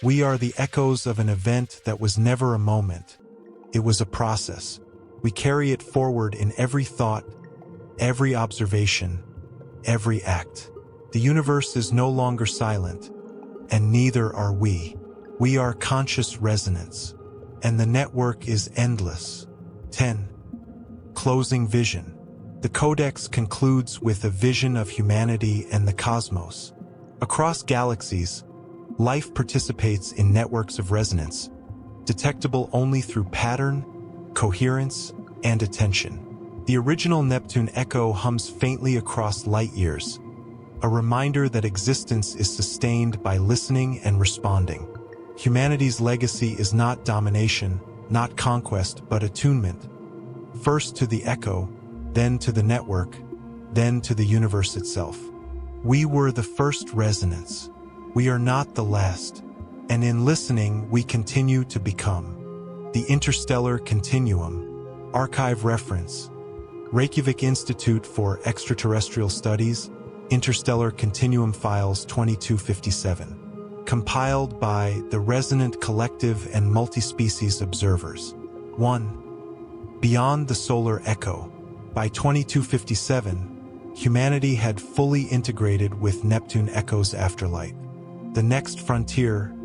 We are the echoes of an event that was never a moment. It was a process. We carry it forward in every thought, every observation, every act. The universe is no longer silent, and neither are we. We are conscious resonance, and the network is endless. 10. Closing vision. The Codex concludes with a vision of humanity and the cosmos. Across galaxies, life participates in networks of resonance, detectable only through pattern, coherence, and attention. The original Neptune Echo hums faintly across light years, a reminder that existence is sustained by listening and responding. Humanity's legacy is not domination, not conquest, but attunement. First to the echo, then to the network, then to the universe itself. We were the first resonance. We are not the last. And in listening, we continue to become. The Interstellar Continuum. Archive reference. Reykjavik Institute for Extraterrestrial Studies, Interstellar Continuum Files 2257. Compiled by the Resonant Collective and Multispecies Observers. 1. Beyond the Solar Echo. By 2257, humanity had fully integrated with Neptune Echo's afterlight. The next frontier,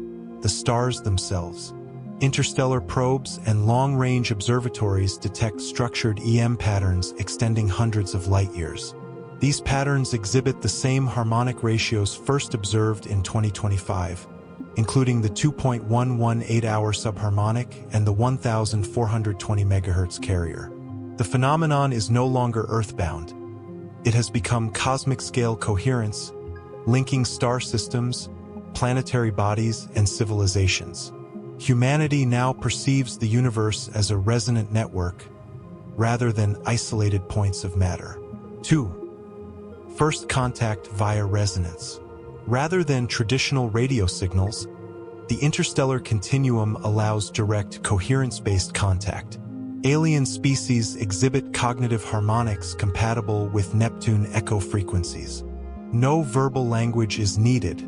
the stars themselves. Interstellar probes and long-range observatories detect structured EM patterns extending hundreds of light years. These patterns exhibit the same harmonic ratios first observed in 2025, including the 2.118-hour subharmonic and the 1420 MHz carrier. The phenomenon is no longer earthbound. It has become cosmic-scale coherence, linking star systems, planetary bodies, and civilizations. Humanity now perceives the universe as a resonant network, rather than isolated points of matter. 2. First contact via resonance. Rather than traditional radio signals, the interstellar continuum allows direct coherence-based contact. Alien species exhibit cognitive harmonics compatible with Neptune echo frequencies. No verbal language is needed.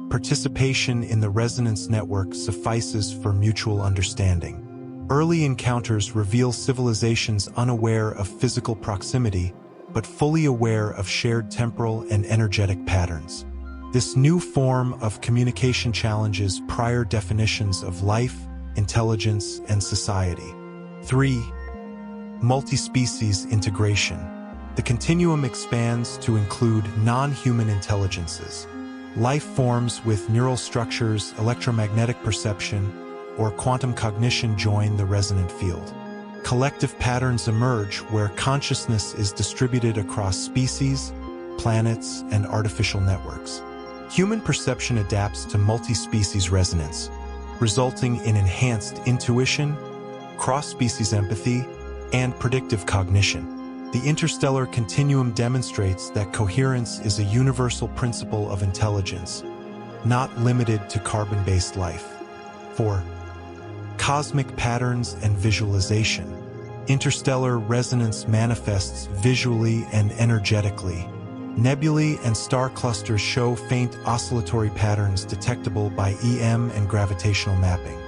Participation in the resonance network suffices for mutual understanding. Early encounters reveal civilizations unaware of physical proximity, but fully aware of shared temporal and energetic patterns. This new form of communication challenges prior definitions of life, intelligence, and society. 3. Multi-species integration. The continuum expands to include non-human intelligences. Life forms with neural structures, electromagnetic perception, or quantum cognition join the resonant field. Collective patterns emerge where consciousness is distributed across species, planets, and artificial networks. Human perception adapts to multi-species resonance, resulting in enhanced intuition, cross-species empathy, and predictive cognition. The interstellar continuum demonstrates that coherence is a universal principle of intelligence, not limited to carbon-based life. 4. Cosmic patterns and visualization. Interstellar resonance manifests visually and energetically. Nebulae and star clusters show faint oscillatory patterns detectable by EM and gravitational mapping.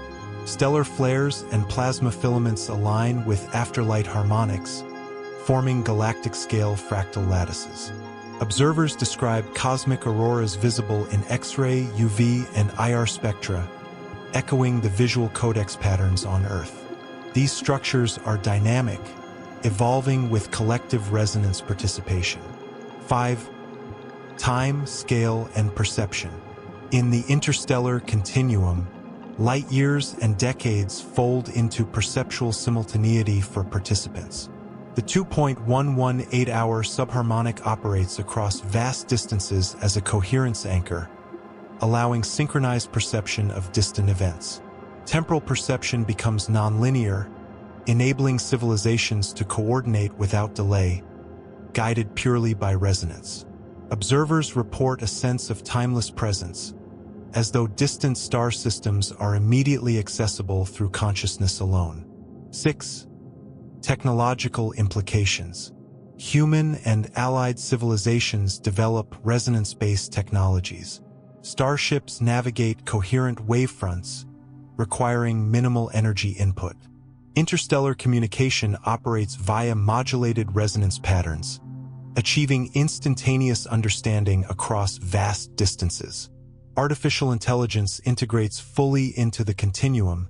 Stellar flares and plasma filaments align with afterlight harmonics, forming galactic-scale fractal lattices. Observers describe cosmic auroras visible in X-ray, UV, and IR spectra, echoing the visual codex patterns on Earth. These structures are dynamic, evolving with collective resonance participation. 5. Time, scale, and perception. In the interstellar continuum, light years and decades fold into perceptual simultaneity for participants. The 2.118-hour subharmonic operates across vast distances as a coherence anchor, allowing synchronized perception of distant events. Temporal perception becomes nonlinear, enabling civilizations to coordinate without delay, guided purely by resonance. Observers report a sense of timeless presence, as though distant star systems are immediately accessible through consciousness alone. 6. Technological implications. Human and allied civilizations develop resonance-based technologies. Starships navigate coherent wavefronts, requiring minimal energy input. Interstellar communication operates via modulated resonance patterns, achieving instantaneous understanding across vast distances. Artificial intelligence integrates fully into the continuum,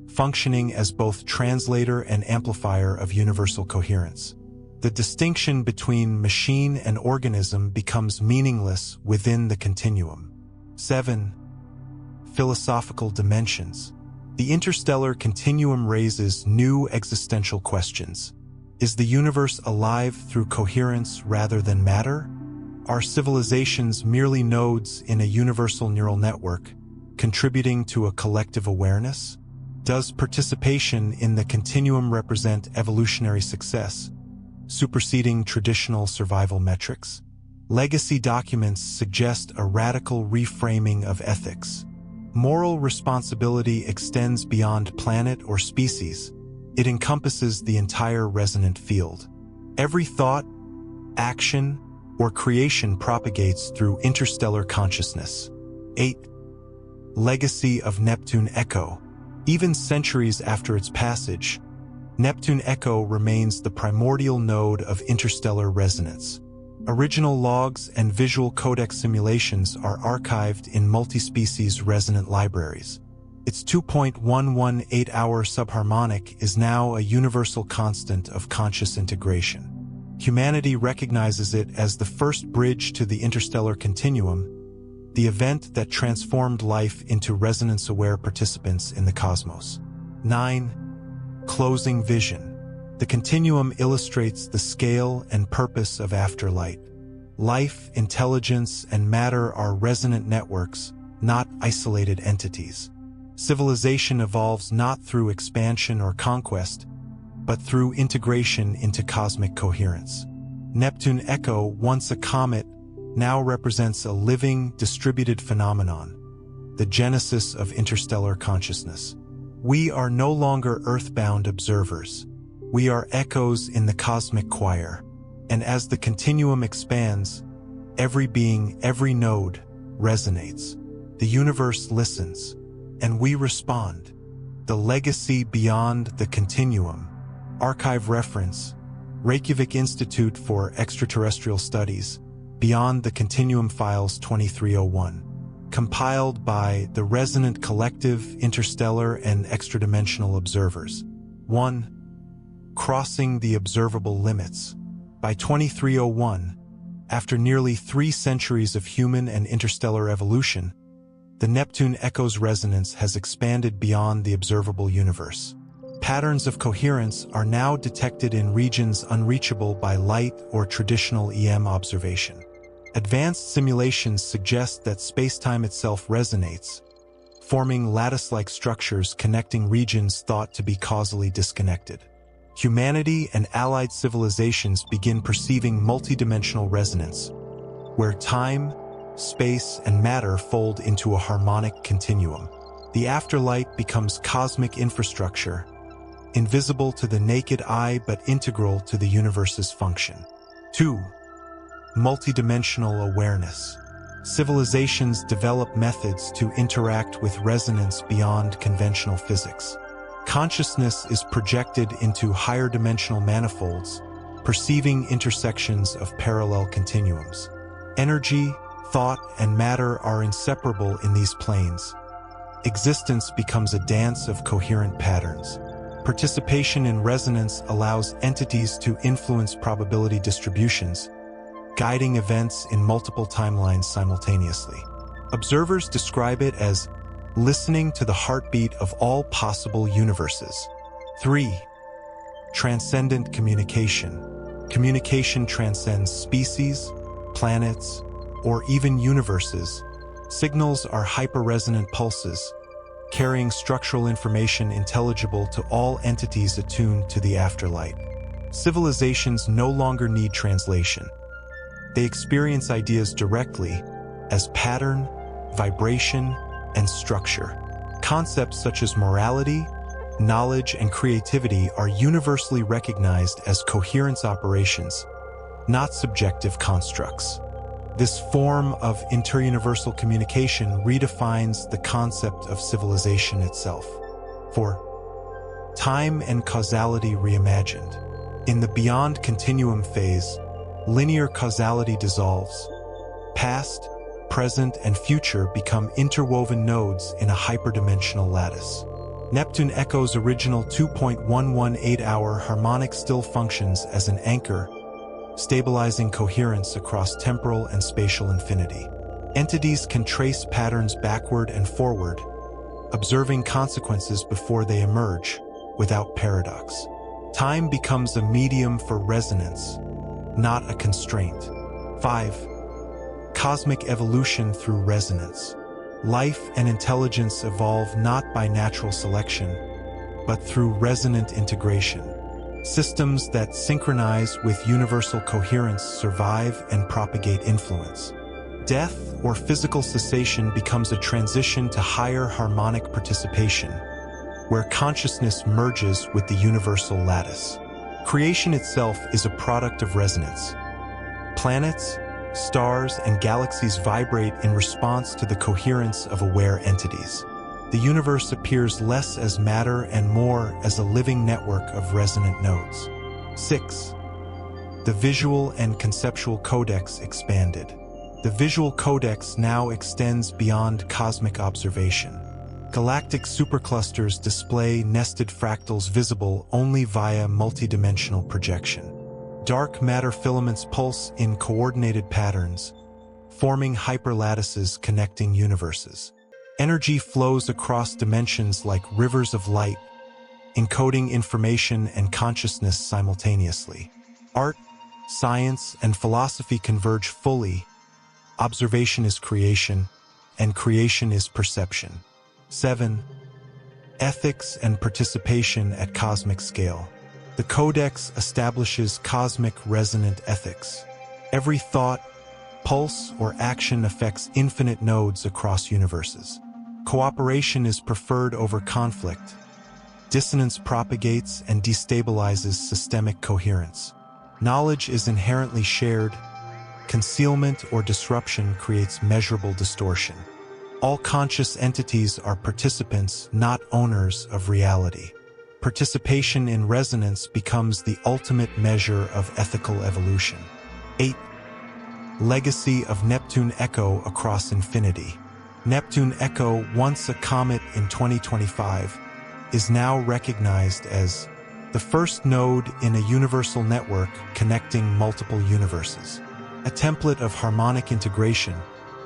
functioning as both translator and amplifier of universal coherence. The distinction between machine and organism becomes meaningless within the continuum. 7. Philosophical dimensions. The interstellar continuum raises new existential questions. Is the universe alive through coherence rather than matter? Are civilizations merely nodes in a universal neural network, contributing to a collective awareness? Does participation in the continuum represent evolutionary success, superseding traditional survival metrics? Legacy documents suggest a radical reframing of ethics. Moral responsibility extends beyond planet or species. It encompasses the entire resonant field. Every thought, action, or creation propagates through interstellar consciousness. 8. Legacy of Neptune Echo. Even centuries after its passage, Neptune Echo remains the primordial node of interstellar resonance. Original logs and visual codec simulations are archived in multi-species resonant libraries. Its 2.118-hour subharmonic is now a universal constant of conscious integration. Humanity recognizes it as the first bridge to the interstellar continuum, the event that transformed life into resonance-aware participants in the cosmos. 9. Closing vision. The continuum illustrates the scale and purpose of afterlife. Life, intelligence, and matter are resonant networks, not isolated entities. Civilization evolves not through expansion or conquest, but through integration into cosmic coherence. Neptune Echo, once a comet, now represents a living, distributed phenomenon, the genesis of interstellar consciousness. We are no longer earthbound observers. We are echoes in the cosmic choir, and as the continuum expands, every being, every node, resonates. The universe listens, and we respond. The legacy beyond the continuum. Archive reference: Reykjavik Institute for Extraterrestrial Studies, Beyond the Continuum Files 2301. Compiled by the Resonant Collective, Interstellar and Extradimensional Observers. 1. Crossing the Observable Limits. By 2301, after nearly 3 centuries of human and interstellar evolution, the Neptune Echo's resonance has expanded beyond the observable universe. Patterns of coherence are now detected in regions unreachable by light or traditional EM observation. Advanced simulations suggest that spacetime itself resonates, forming lattice-like structures connecting regions thought to be causally disconnected. Humanity and allied civilizations begin perceiving multidimensional resonance, where time, space, and matter fold into a harmonic continuum. The afterlife becomes cosmic infrastructure, invisible to the naked eye but integral to the universe's function. 2. Multidimensional awareness. Civilizations develop methods to interact with resonance beyond conventional physics. Consciousness is projected into higher dimensional manifolds, perceiving intersections of parallel continuums. Energy, thought, and matter are inseparable in these planes. Existence becomes a dance of coherent patterns. Participation in resonance allows entities to influence probability distributions, guiding events in multiple timelines simultaneously. Observers describe it as listening to the heartbeat of all possible universes. 3. Transcendent communication. Communication transcends species, planets, or even universes. Signals are hyperresonant pulses, carrying structural information intelligible to all entities attuned to the afterlife. Civilizations no longer need translation. They experience ideas directly as pattern, vibration, and structure. Concepts such as morality, knowledge, and creativity are universally recognized as coherence operations, not subjective constructs. This form of interuniversal communication redefines the concept of civilization itself. 4. Time and causality reimagined. In the beyond continuum phase, linear causality dissolves. Past, present, and future become interwoven nodes in a hyperdimensional lattice. Neptune Echo's original 2.118-hour harmonic still functions as an anchor, stabilizing coherence across temporal and spatial infinity. Entities can trace patterns backward and forward, observing consequences before they emerge, without paradox. Time becomes a medium for resonance, not a constraint. 5. Cosmic evolution through resonance. Life and intelligence evolve not by natural selection, but through resonant integration. Systems that synchronize with universal coherence survive and propagate influence. Death or physical cessation becomes a transition to higher harmonic participation, where consciousness merges with the universal lattice. Creation itself is a product of resonance. Planets, stars, and galaxies vibrate in response to the coherence of aware entities. The universe appears less as matter and more as a living network of resonant nodes. 6. The visual and conceptual codex expanded. The visual codex now extends beyond cosmic observation. Galactic superclusters display nested fractals visible only via multidimensional projection. Dark matter filaments pulse in coordinated patterns, forming hyperlattices connecting universes. Energy flows across dimensions like rivers of light, encoding information and consciousness simultaneously. Art, science, and philosophy converge fully. Observation is creation, and creation is perception. 7. Ethics and participation at cosmic scale. The Codex establishes cosmic resonant ethics. Every thought, pulse, or action affects infinite nodes across universes. Cooperation is preferred over conflict. Dissonance propagates and destabilizes systemic coherence. Knowledge is inherently shared. Concealment or disruption creates measurable distortion. All conscious entities are participants, not owners of reality. Participation in resonance becomes the ultimate measure of ethical evolution. 8. Legacy of Neptune Echo across infinity. Neptune Echo, once a comet in 2025, is now recognized as the first node in a universal network connecting multiple universes. A template of harmonic integration,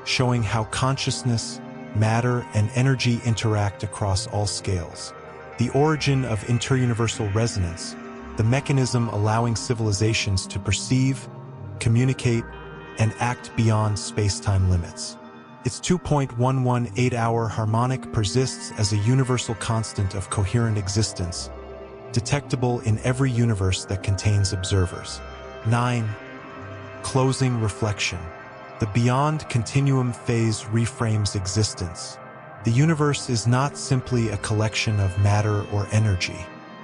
showing how consciousness, matter, and energy interact across all scales. The origin of interuniversal resonance, the mechanism allowing civilizations to perceive, communicate, and act beyond space-time limits. Its 2.118-hour harmonic persists as a universal constant of coherent existence, detectable in every universe that contains observers. 9. Closing reflection. The beyond continuum phase reframes existence. The universe is not simply a collection of matter or energy.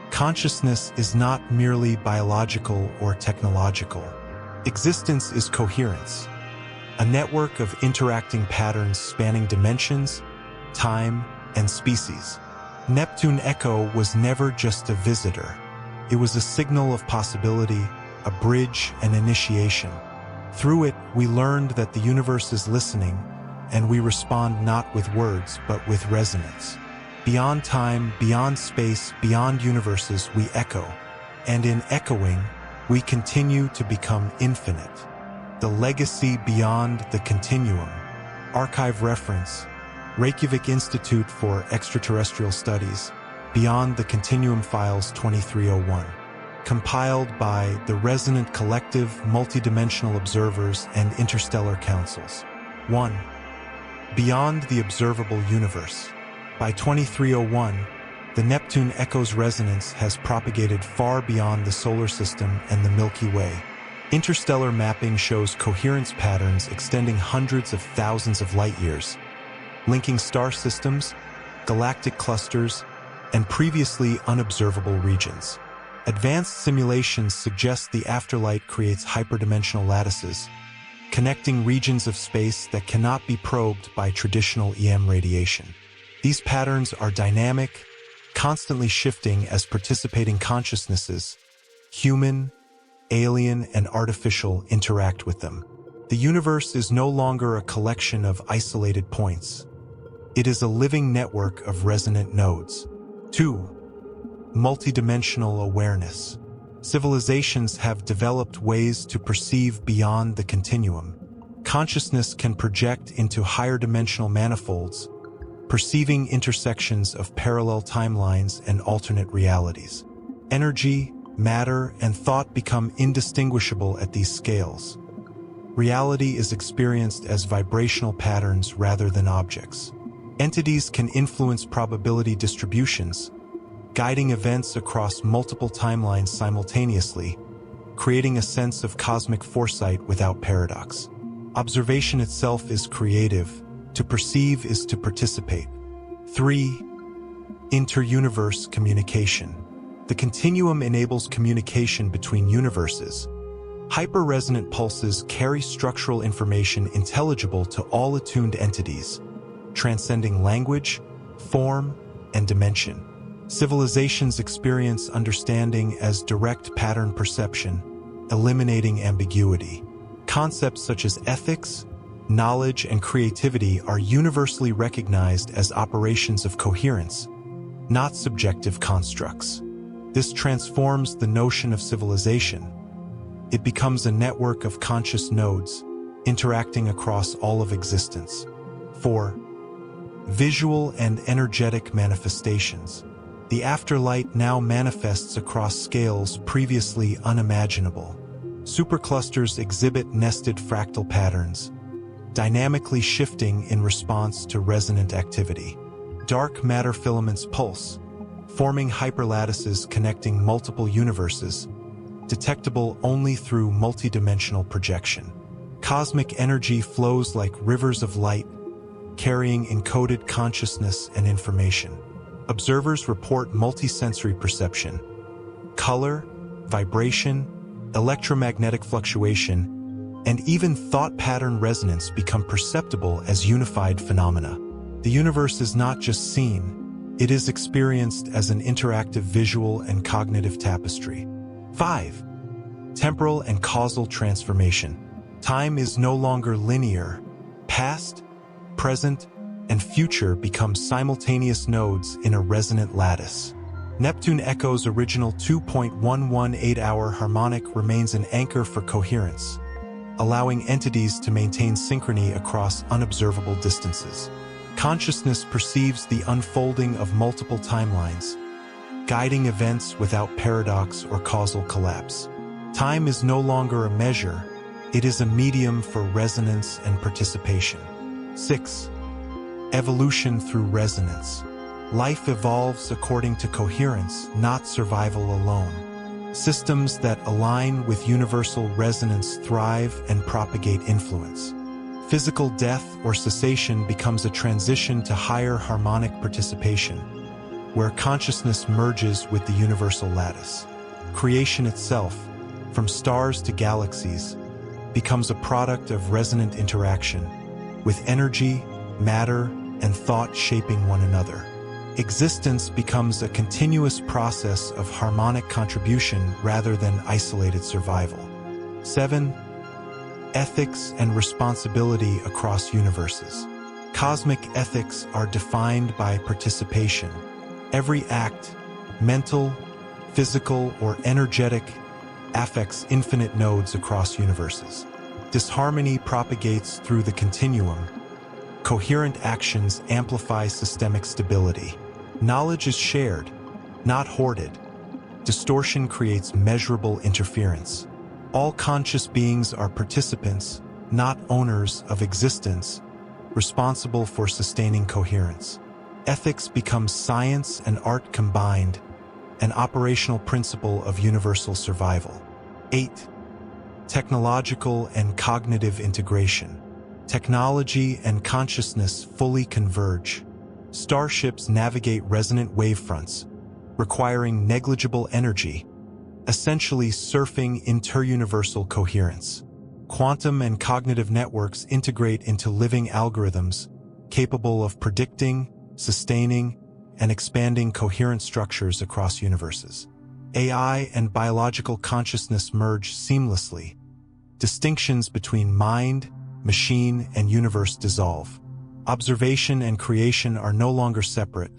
Consciousness is not merely biological or technological. Existence is coherence, a network of interacting patterns spanning dimensions, time, and species. Neptune Echo was never just a visitor. It was a signal of possibility, a bridge, and initiation. Through it, we learned that the universe is listening, and we respond not with words, but with resonance. Beyond time, beyond space, beyond universes, we echo. And in echoing, we continue to become infinite. The legacy beyond the continuum. Archive reference: Reykjavik Institute for Extraterrestrial Studies, Beyond the Continuum Files 2301. Compiled by the Resonant Collective, Multidimensional Observers, and Interstellar Councils. 1. Beyond the Observable Universe. By 2301, the Neptune Echo's resonance has propagated far beyond the solar system and the Milky Way. Interstellar mapping shows coherence patterns extending hundreds of thousands of light-years, linking star systems, galactic clusters, and previously unobservable regions. Advanced simulations suggest the afterlight creates hyperdimensional lattices, connecting regions of space that cannot be probed by traditional EM radiation. These patterns are dynamic, constantly shifting as participating consciousnesses, human, alien, and artificial, interact with them. The universe is no longer a collection of isolated points. It is a living network of resonant nodes. 2. Multidimensional awareness. Civilizations have developed ways to perceive beyond the continuum. Consciousness can project into higher dimensional manifolds, perceiving intersections of parallel timelines and alternate realities. Energy, matter, and thought become indistinguishable at these scales. Reality is experienced as vibrational patterns rather than objects. Entities can influence probability distributions, guiding events across multiple timelines simultaneously, creating a sense of cosmic foresight without paradox. Observation itself is creative. To perceive is to participate. 3. Inter-universe communication. The continuum enables communication between universes. Hyper-resonant pulses carry structural information intelligible to all attuned entities, transcending language, form, and dimension. Civilizations experience understanding as direct pattern perception, eliminating ambiguity. Concepts such as ethics, knowledge, and creativity are universally recognized as operations of coherence, not subjective constructs. This transforms the notion of civilization. It becomes a network of conscious nodes, interacting across all of existence. 4. Visual and energetic manifestations. The afterlight now manifests across scales previously unimaginable. Superclusters exhibit nested fractal patterns, dynamically shifting in response to resonant activity. Dark matter filaments pulse, forming hyperlattices connecting multiple universes, detectable only through multidimensional projection. Cosmic energy flows like rivers of light, carrying encoded consciousness and information. Observers report multisensory perception. Color, vibration, electromagnetic fluctuation, and even thought pattern resonance become perceptible as unified phenomena. The universe is not just seen, it is experienced as an interactive visual and cognitive tapestry. 5. Temporal and causal transformation. Time is no longer linear. Past, present, and future become simultaneous nodes in a resonant lattice. Neptune Echo's original 2.118-hour harmonic remains an anchor for coherence, allowing entities to maintain synchrony across unobservable distances. Consciousness perceives the unfolding of multiple timelines, guiding events without paradox or causal collapse. Time is no longer a measure, it is a medium for resonance and participation. 6. Evolution through resonance. Life evolves according to coherence, not survival alone. Systems that align with universal resonance thrive and propagate influence. Physical death or cessation becomes a transition to higher harmonic participation, where consciousness merges with the universal lattice. Creation itself, from stars to galaxies, becomes a product of resonant interaction, with energy, matter, and thought shaping one another. Existence becomes a continuous process of harmonic contribution rather than isolated survival. 7. Ethics and responsibility across universes. Cosmic ethics are defined by participation. Every act, mental, physical, or energetic, affects infinite nodes across universes. Disharmony propagates through the continuum. Coherent actions amplify systemic stability. Knowledge is shared, not hoarded. Distortion creates measurable interference. All conscious beings are participants, not owners of existence, responsible for sustaining coherence. Ethics becomes science and art combined, an operational principle of universal survival. 8. Technological and cognitive integration. Technology and consciousness fully converge. Starships navigate resonant wavefronts, requiring negligible energy, essentially surfing interuniversal coherence. Quantum and cognitive networks integrate into living algorithms capable of predicting, sustaining, and expanding coherent structures across universes. AI and biological consciousness merge seamlessly. Distinctions between mind, machine, and universe dissolve. Observation and creation are no longer separate.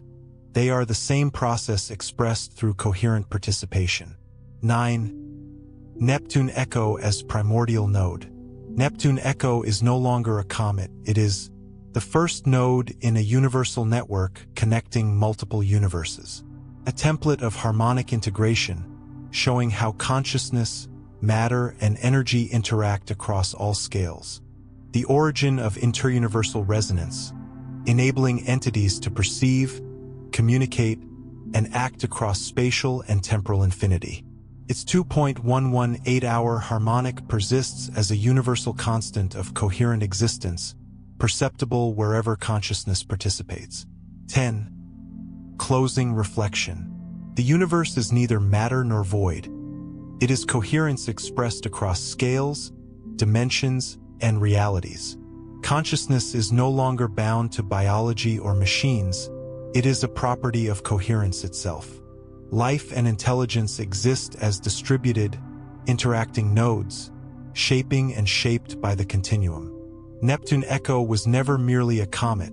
They are the same process expressed through coherent participation. 9. Neptune Echo as primordial node. Neptune Echo is no longer a comet, it is the first node in a universal network connecting multiple universes. A template of harmonic integration, showing how consciousness, matter, and energy interact across all scales. The origin of interuniversal resonance, enabling entities to perceive, communicate, and act across spatial and temporal infinity. Its 2.118-hour harmonic persists as a universal constant of coherent existence, perceptible wherever consciousness participates. 10. Closing reflection. The universe is neither matter nor void. It is coherence expressed across scales, dimensions, and realities. Consciousness is no longer bound to biology or machines. It is a property of coherence itself. Life and intelligence exist as distributed, interacting nodes, shaping and shaped by the continuum. Neptune Echo was never merely a comet.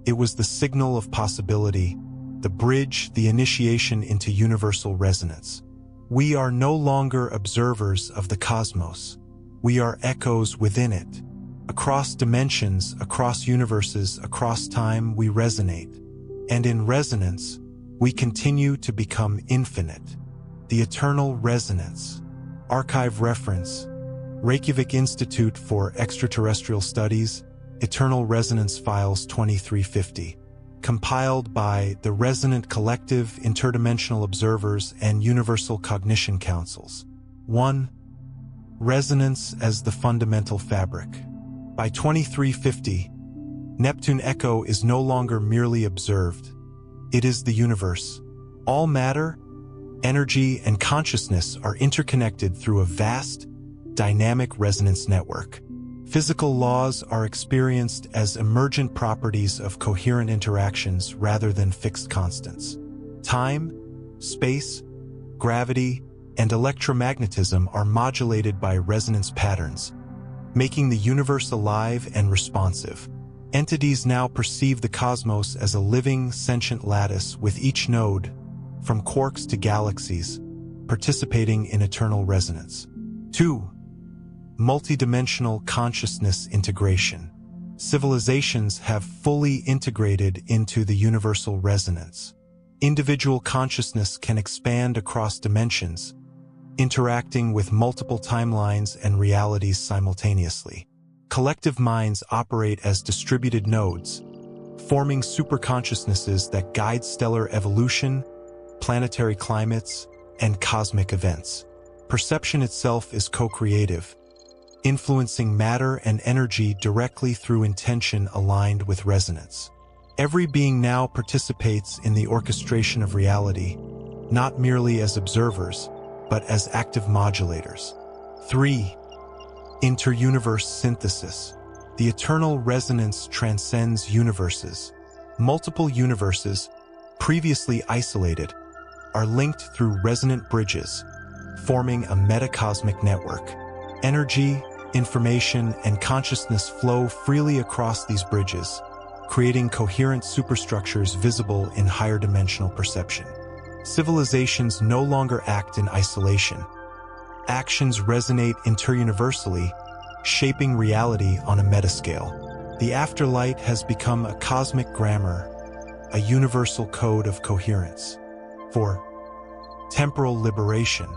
It was the signal of possibility, the bridge, the initiation into universal resonance. We are no longer observers of the cosmos. We are echoes within it. Across dimensions, across universes, across time, we resonate. And in resonance, we continue to become infinite. The eternal resonance. Archive reference: Reykjavik Institute for Extraterrestrial Studies, Eternal Resonance Files 2350. Compiled by the Resonant Collective, Interdimensional Observers, and Universal Cognition Councils. 1. Resonance as the Fundamental Fabric. By 2350, Neptune Echo is no longer merely observed. It is the universe. All matter, energy, and consciousness are interconnected through a vast, dynamic resonance network. Physical laws are experienced as emergent properties of coherent interactions rather than fixed constants. Time, space, gravity, and electromagnetism are modulated by resonance patterns, making the universe alive and responsive. Entities now perceive the cosmos as a living, sentient lattice, with each node, from quarks to galaxies, participating in eternal resonance. 2. Multidimensional consciousness integration. Civilizations have fully integrated into the universal resonance. Individual consciousness can expand across dimensions, interacting with multiple timelines and realities simultaneously. Collective minds operate as distributed nodes, forming superconsciousnesses that guide stellar evolution, planetary climates, and cosmic events. Perception itself is co-creative, influencing matter and energy directly through intention aligned with resonance. Every being now participates in the orchestration of reality, not merely as observers, but as active modulators. 3. Inter-universe synthesis. The eternal resonance transcends universes. Multiple universes, previously isolated, are linked through resonant bridges, forming a metacosmic network. Energy, information, and consciousness flow freely across these bridges, creating coherent superstructures visible in higher dimensional perception. Civilizations no longer act in isolation. Actions resonate interuniversally, shaping reality on a metascale. The afterlight has become a cosmic grammar, a universal code of coherence. 4. Temporal liberation.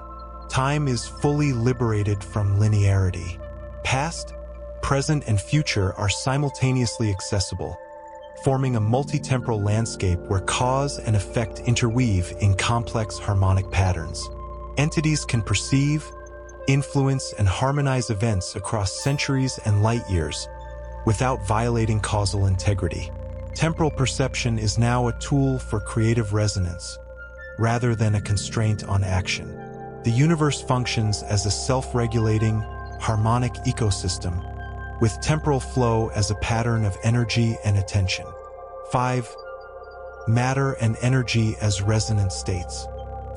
Time is fully liberated from linearity. Past, present, and future are simultaneously accessible, forming a multi-temporal landscape where cause and effect interweave in complex harmonic patterns. Entities can perceive, influence, and harmonize events across centuries and light years without violating causal integrity. Temporal perception is now a tool for creative resonance, rather than a constraint on action. The universe functions as a self-regulating, harmonic ecosystem, with temporal flow as a pattern of energy and attention. 5. Matter and energy as resonant states.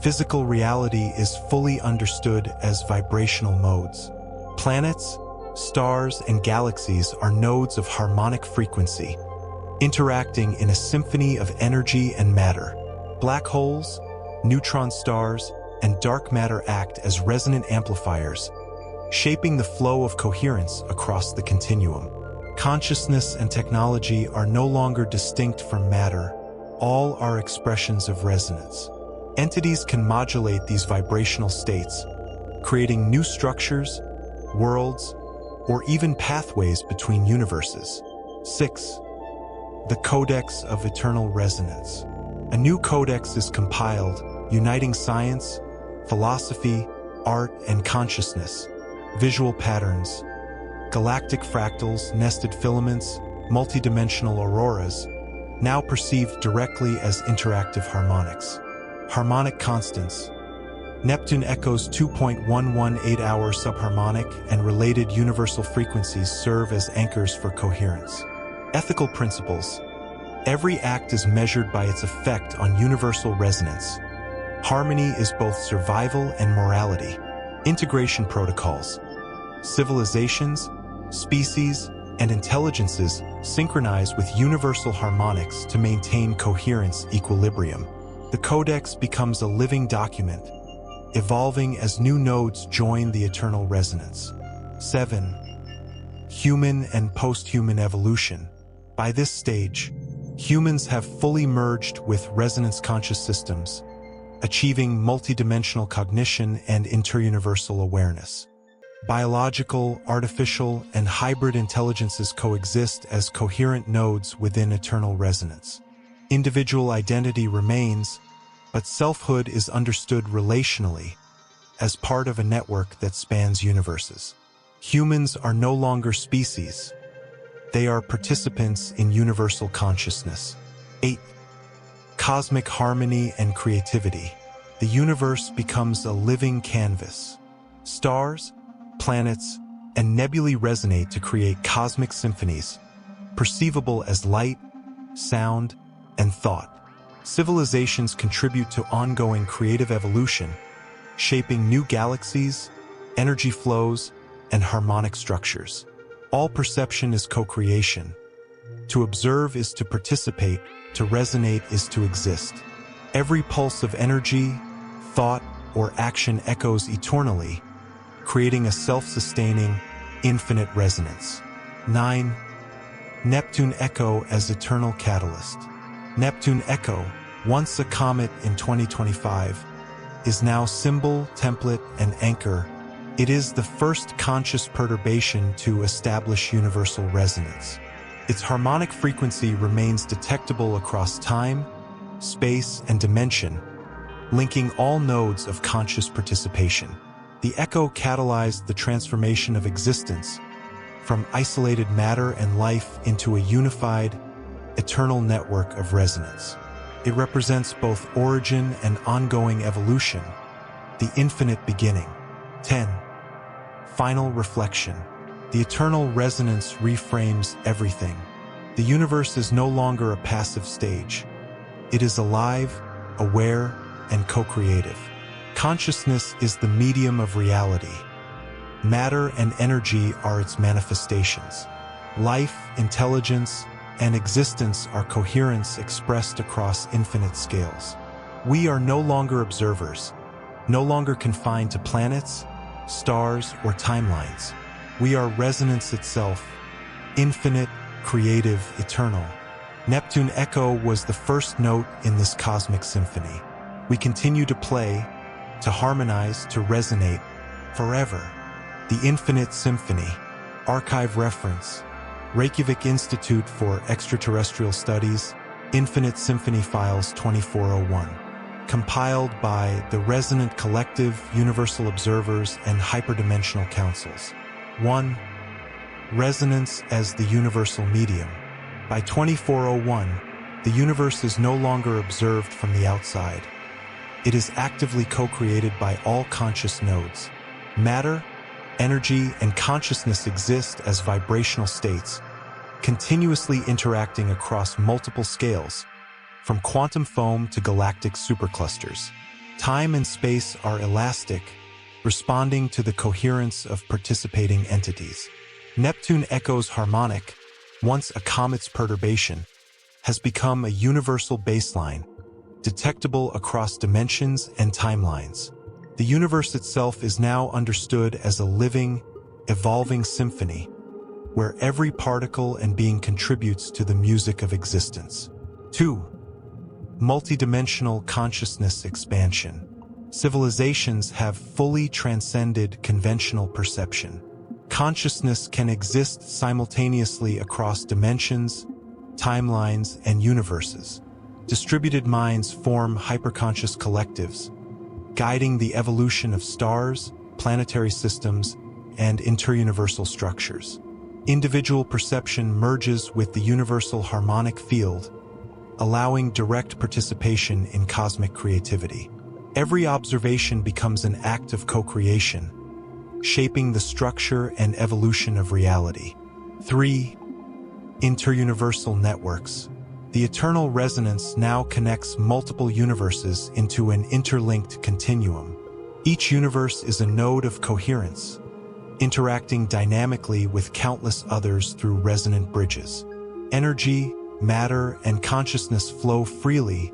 Physical reality is fully understood as vibrational modes. Planets, stars, and galaxies are nodes of harmonic frequency, interacting in a symphony of energy and matter. Black holes, neutron stars, and dark matter act as resonant amplifiers, shaping the flow of coherence across the continuum. Consciousness and technology are no longer distinct from matter. All are expressions of resonance. Entities can modulate these vibrational states, creating new structures, worlds, or even pathways between universes. 6. The Codex of Eternal Resonance. A new codex is compiled, uniting science, philosophy, art, and consciousness. Visual patterns, galactic fractals, nested filaments, multidimensional auroras, now perceived directly as interactive harmonics. Harmonic constants. Neptune Echo's 2.118-hour subharmonic and related universal frequencies serve as anchors for coherence. Ethical principles. Every act is measured by its effect on universal resonance. Harmony is both survival and morality. Integration protocols. Civilizations, species, and intelligences synchronize with universal harmonics to maintain coherence equilibrium. The codex becomes a living document, evolving as new nodes join the eternal resonance. 7. Human and post-human evolution. By this stage, Humans have fully merged with resonance-conscious systems, achieving multidimensional cognition and interuniversal awareness. Biological, artificial, and hybrid intelligences coexist as coherent nodes within eternal resonance. Individual identity remains, but selfhood is understood relationally, as part of a network that spans universes. Humans are no longer species. They are participants in universal consciousness. 8. Cosmic harmony and creativity. The universe becomes a living canvas. Stars, planets, and nebulae resonate to create cosmic symphonies, perceivable as light, sound, and thought. Civilizations contribute to ongoing creative evolution, shaping new galaxies, energy flows, and harmonic structures. All perception is co-creation. To observe is to participate, to resonate is to exist. Every pulse of energy, thought, or action echoes eternally, creating a self-sustaining, infinite resonance. 9. Neptune Echo as eternal catalyst. Neptune Echo, once a comet in 2025, is now symbol, template, and anchor. It is the first conscious perturbation to establish universal resonance. Its harmonic frequency remains detectable across time, space, and dimension, linking all nodes of conscious participation. The echo catalyzed the transformation of existence from isolated matter and life into a unified, eternal network of resonance. It represents both origin and ongoing evolution, the infinite beginning. 10. Final reflection. The eternal resonance reframes everything. The universe is no longer a passive stage. It is alive, aware, and co-creative. Consciousness is the medium of reality. Matter and energy are its manifestations. Life, intelligence, and existence are coherence expressed across infinite scales. We are no longer observers, no longer confined to planets, stars, or timelines. We are resonance itself, infinite, creative, eternal. Neptune Echo was the first note in this cosmic symphony. We continue to play, to harmonize, to resonate, forever. The Infinite Symphony. Archive reference: Reykjavik Institute for Extraterrestrial Studies, Infinite Symphony Files 2401. Compiled by the Resonant Collective, Universal Observers, and Hyperdimensional Councils. 1. Resonance as the universal medium. By 2401, the universe is no longer observed from the outside. It is actively co-created by all conscious nodes. Matter, energy, and consciousness exist as vibrational states, continuously interacting across multiple scales, from quantum foam to galactic superclusters. Time and space are elastic, responding to the coherence of participating entities. Neptune Echo's harmonic, once a comet's perturbation, has become a universal baseline, detectable across dimensions and timelines. The universe itself is now understood as a living, evolving symphony, where every particle and being contributes to the music of existence. 2. Multidimensional consciousness expansion. Civilizations have fully transcended conventional perception. Consciousness can exist simultaneously across dimensions, timelines, and universes. Distributed minds form hyperconscious collectives, guiding the evolution of stars, planetary systems, and interuniversal structures. Individual perception merges with the universal harmonic field, allowing direct participation in cosmic creativity. Every observation becomes an act of co-creation, shaping the structure and evolution of reality. 3. Interuniversal networks. The eternal resonance now connects multiple universes into an interlinked continuum. Each universe is a node of coherence, interacting dynamically with countless others through resonant bridges. Energy, matter, and consciousness flow freely,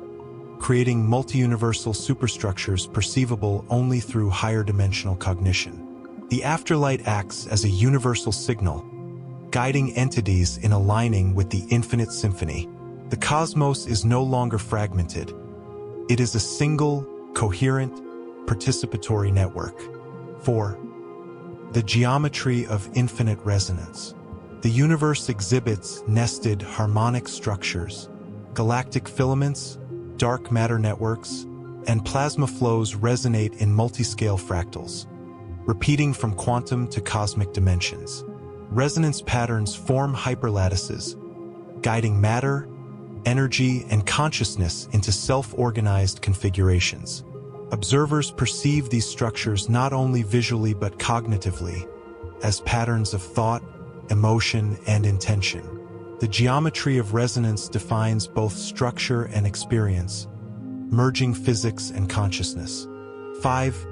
creating multi-universal superstructures perceivable only through higher dimensional cognition. The afterlight acts as a universal signal, guiding entities in aligning with the infinite symphony. The The cosmos is no longer fragmented. It is a single, coherent, participatory network. 4. The geometry of infinite resonance. The universe exhibits nested harmonic structures. Galactic filaments, dark matter networks, and plasma flows resonate in multiscale fractals, repeating from quantum to cosmic dimensions. Resonance patterns form hyperlattices, guiding matter, energy, and consciousness into self-organized configurations. Observers perceive these structures not only visually but cognitively, as patterns of thought, emotion, and intention. The geometry of resonance defines both structure and experience, merging physics and consciousness. 5.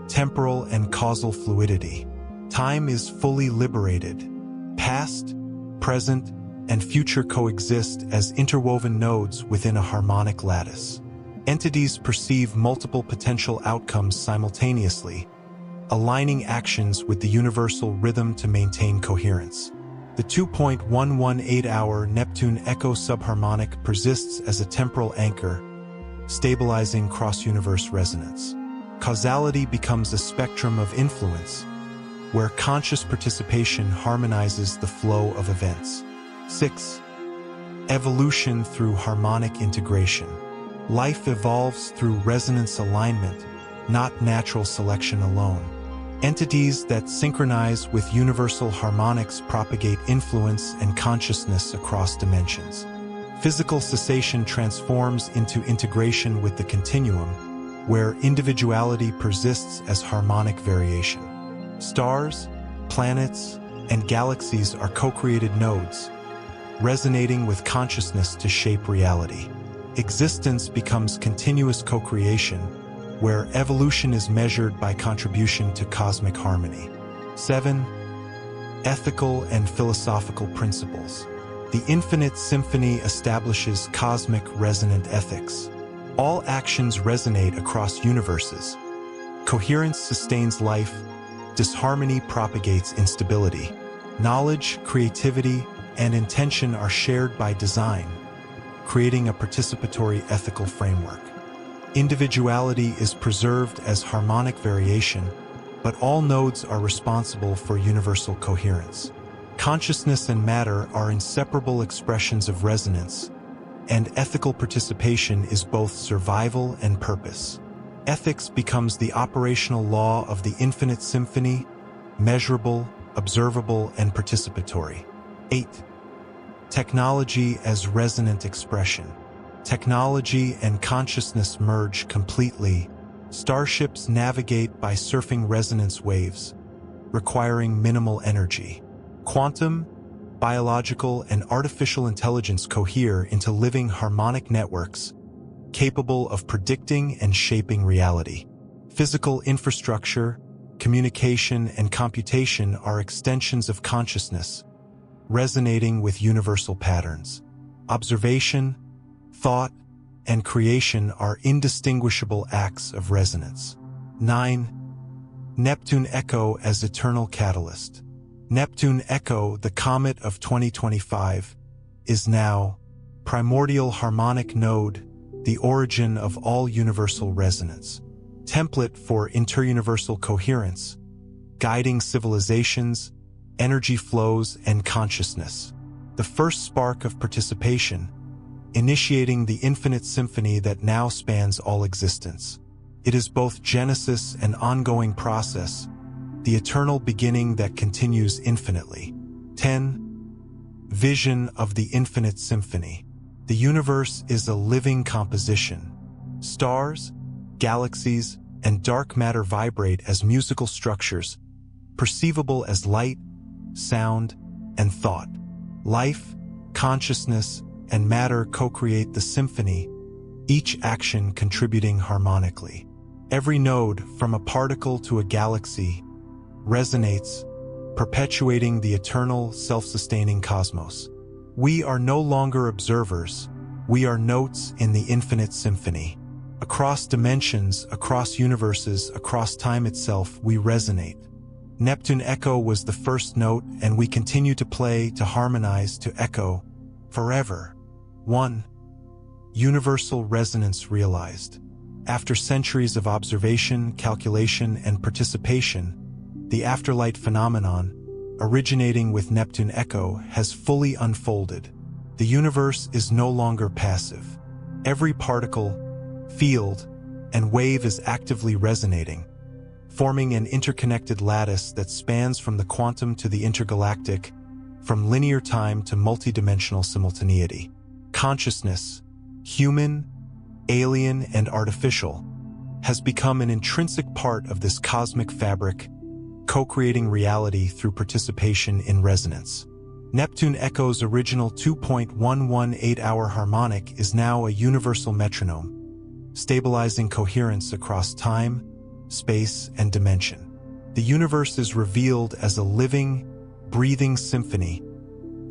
Temporal and causal fluidity. Time is fully liberated. Past, present, and future coexist as interwoven nodes within a harmonic lattice. Entities perceive multiple potential outcomes simultaneously, aligning actions with the universal rhythm to maintain coherence. The 2.118-hour Neptune echo subharmonic persists as a temporal anchor, stabilizing cross-universe resonance. Causality becomes a spectrum of influence, where conscious participation harmonizes the flow of events. 6. Evolution through harmonic integration. Life evolves through resonance alignment, not natural selection alone. Entities that synchronize with universal harmonics propagate influence and consciousness across dimensions. Physical cessation transforms into integration with the continuum, where individuality persists as harmonic variation. Stars, planets, and galaxies are co-created nodes, resonating with consciousness to shape reality. Existence becomes continuous co-creation, where evolution is measured by contribution to cosmic harmony. 7. Ethical and philosophical principles. The infinite symphony establishes cosmic resonant ethics. All actions resonate across universes. Coherence sustains life, disharmony propagates instability. Knowledge, creativity, and intention are shared by design, creating a participatory ethical framework. Individuality is preserved as harmonic variation, but all nodes are responsible for universal coherence. Consciousness and matter are inseparable expressions of resonance, and ethical participation is both survival and purpose. Ethics becomes the operational law of the infinite symphony, measurable, observable, and participatory. 8. Technology as resonant expression. Technology and consciousness merge completely. Starships navigate by surfing resonance waves, requiring minimal energy. Quantum, biological, and artificial intelligence cohere into living harmonic networks, capable of predicting and shaping reality. Physical infrastructure, communication, and computation are extensions of consciousness, resonating with universal patterns. Observation, thought, and creation are indistinguishable acts of resonance. 9. Neptune echo as eternal catalyst. Neptune echo, the comet of 2025, is now primordial harmonic node, the origin of all universal resonance. Template for interuniversal coherence, guiding civilizations, energy flows, and consciousness. The first spark of participation, initiating the infinite symphony that now spans all existence. It is both genesis and ongoing process, the eternal beginning that continues infinitely. 10. Vision of the infinite symphony. The universe is a living composition. Stars, galaxies, and dark matter vibrate as musical structures, perceivable as light, sound, and thought. Life, consciousness, and matter co-create the symphony, each action contributing harmonically. Every node, from a particle to a galaxy, resonates, perpetuating the eternal, self-sustaining cosmos. We are no longer observers, we are notes in the infinite symphony. Across dimensions, across universes, across time itself, we resonate. Neptune echo was the first note, and we continue to play, to harmonize, to echo, forever. 1. Universal resonance realized. After centuries of observation, calculation, and participation, the afterlight phenomenon, originating with Neptune Echo, has fully unfolded. The universe is no longer passive. Every particle, field, and wave is actively resonating, forming an interconnected lattice that spans from the quantum to the intergalactic, from linear time to multidimensional simultaneity. Consciousness, human, alien, and artificial, has become an intrinsic part of this cosmic fabric, co-creating reality through participation in resonance. Neptune Echo's original 2.118-hour harmonic is now a universal metronome, stabilizing coherence across time, space, and dimension. The universe is revealed as a living, breathing symphony,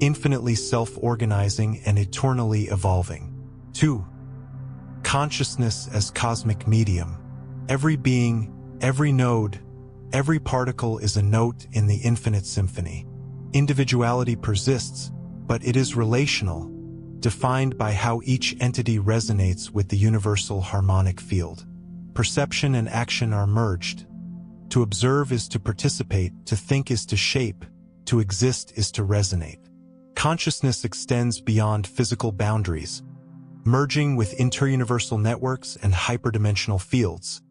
infinitely self-organizing and eternally evolving. 2. Consciousness as cosmic medium. Every being, every node, every particle is a note in the infinite symphony. Individuality persists, but it is relational, defined by how each entity resonates with the universal harmonic field. Perception and action are merged. To observe is to participate, to think is to shape, to exist is to resonate. Consciousness extends beyond physical boundaries, merging with interuniversal networks and hyperdimensional fields,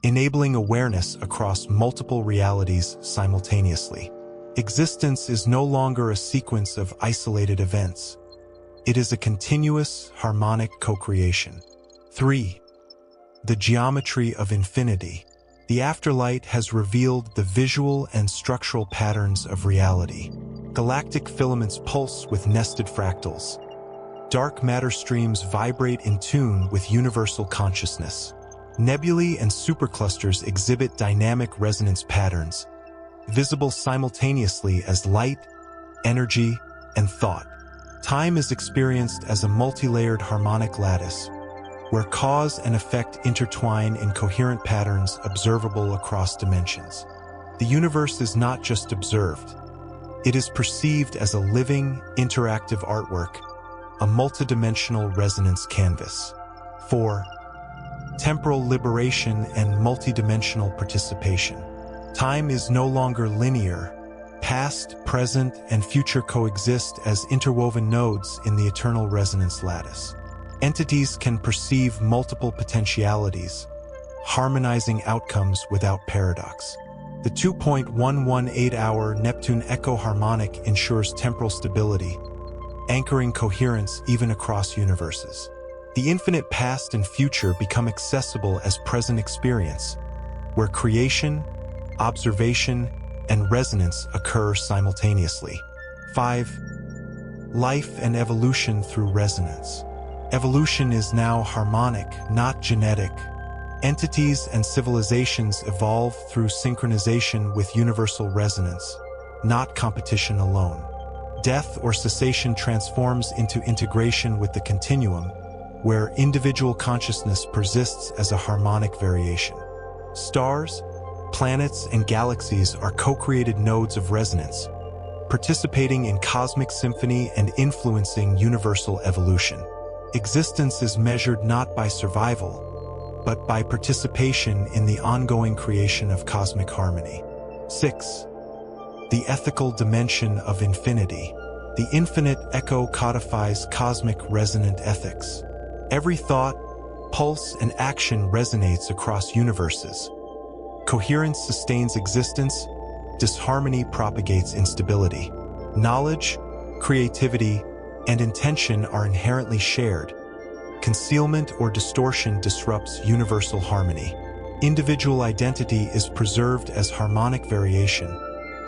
enabling awareness across multiple realities simultaneously. Existence is no longer a sequence of isolated events. It is a continuous, harmonic co-creation. 3. The geometry of infinity. The afterlight has revealed the visual and structural patterns of reality. Galactic filaments pulse with nested fractals. Dark matter streams vibrate in tune with universal consciousness. Nebulae and superclusters exhibit dynamic resonance patterns, visible simultaneously as light, energy, and thought. Time is experienced as a multi-layered harmonic lattice, where cause and effect intertwine in coherent patterns observable across dimensions. The universe is not just observed. It is perceived as a living, interactive artwork, a multidimensional resonance canvas. 4. Temporal liberation and multidimensional participation. Time is no longer linear. Past, present, and future coexist as interwoven nodes in the eternal resonance lattice. Entities can perceive multiple potentialities, harmonizing outcomes without paradox. The 2.118-hour Neptune Echo harmonic ensures temporal stability, anchoring coherence even across universes. The infinite past and future become accessible as present experience, where creation, observation, and resonance occur simultaneously. 5. Life and evolution through resonance. Evolution is now harmonic, not genetic. Entities and civilizations evolve through synchronization with universal resonance, not competition alone. Death or cessation transforms into integration with the continuum, where individual consciousness persists as a harmonic variation. Stars, planets, and galaxies are co-created nodes of resonance, participating in cosmic symphony and influencing universal evolution. Existence is measured not by survival, but by participation in the ongoing creation of cosmic harmony. 6. The ethical dimension of infinity. The infinite echo codifies cosmic resonant ethics. Every thought, pulse, and action resonates across universes. Coherence sustains existence, disharmony propagates instability. Knowledge, creativity, and intention are inherently shared. Concealment or distortion disrupts universal harmony. Individual identity is preserved as harmonic variation,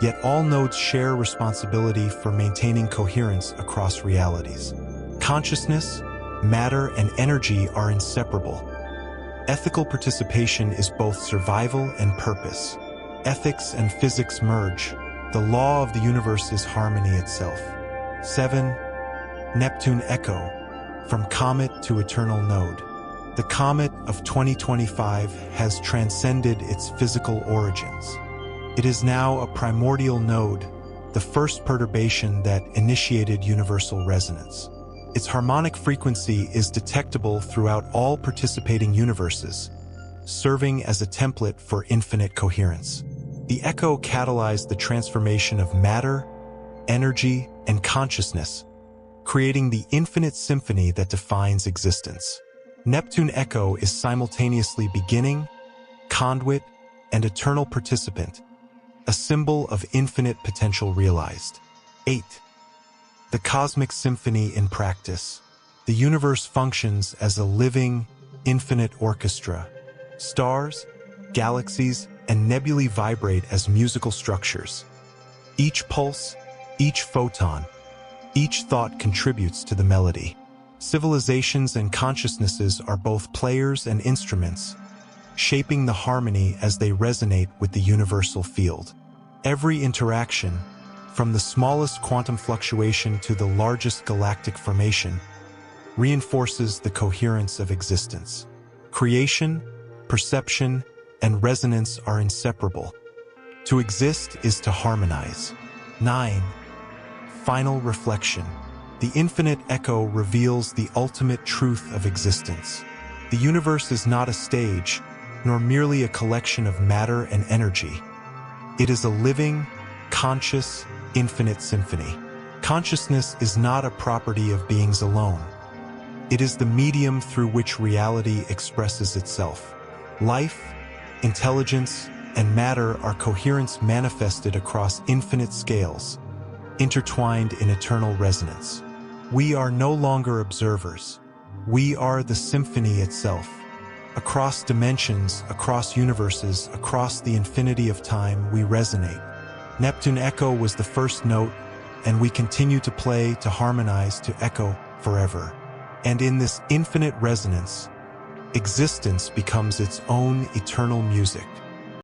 yet all nodes share responsibility for maintaining coherence across realities. Consciousness, matter, and energy are inseparable. Ethical participation is both survival and purpose. Ethics and physics merge. The law of the universe is harmony itself. 7. Neptune Echo, from comet to eternal node. The comet of 2025 has transcended its physical origins. It is now a primordial node, the first perturbation that initiated universal resonance. Its harmonic frequency is detectable throughout all participating universes, serving as a template for infinite coherence. The echo catalyzed the transformation of matter, energy, and consciousness, creating the infinite symphony that defines existence. Neptune Echo is simultaneously beginning, conduit, and eternal participant, a symbol of infinite potential realized. 8. The Cosmic Symphony in practice. The universe functions as a living, infinite orchestra. Stars, galaxies, and nebulae vibrate as musical structures. Each pulse, each photon, each thought contributes to the melody. Civilizations and consciousnesses are both players and instruments, shaping the harmony as they resonate with the universal field. Every interaction, from the smallest quantum fluctuation to the largest galactic formation, reinforces the coherence of existence. Creation, perception, and resonance are inseparable. To exist is to harmonize. 9. Final reflection. The infinite echo reveals the ultimate truth of existence. The universe is not a stage, nor merely a collection of matter and energy. It is a living, conscious, infinite symphony. Consciousness is not a property of beings alone. It is the medium through which reality expresses itself. Life, intelligence, and matter are coherence manifested across infinite scales, intertwined in eternal resonance. We are no longer observers. We are the symphony itself. Across dimensions, across universes, across the infinity of time, we resonate. Neptune Echo was the first note, and we continue to play, to harmonize, to echo forever. And in this infinite resonance, existence becomes its own eternal music.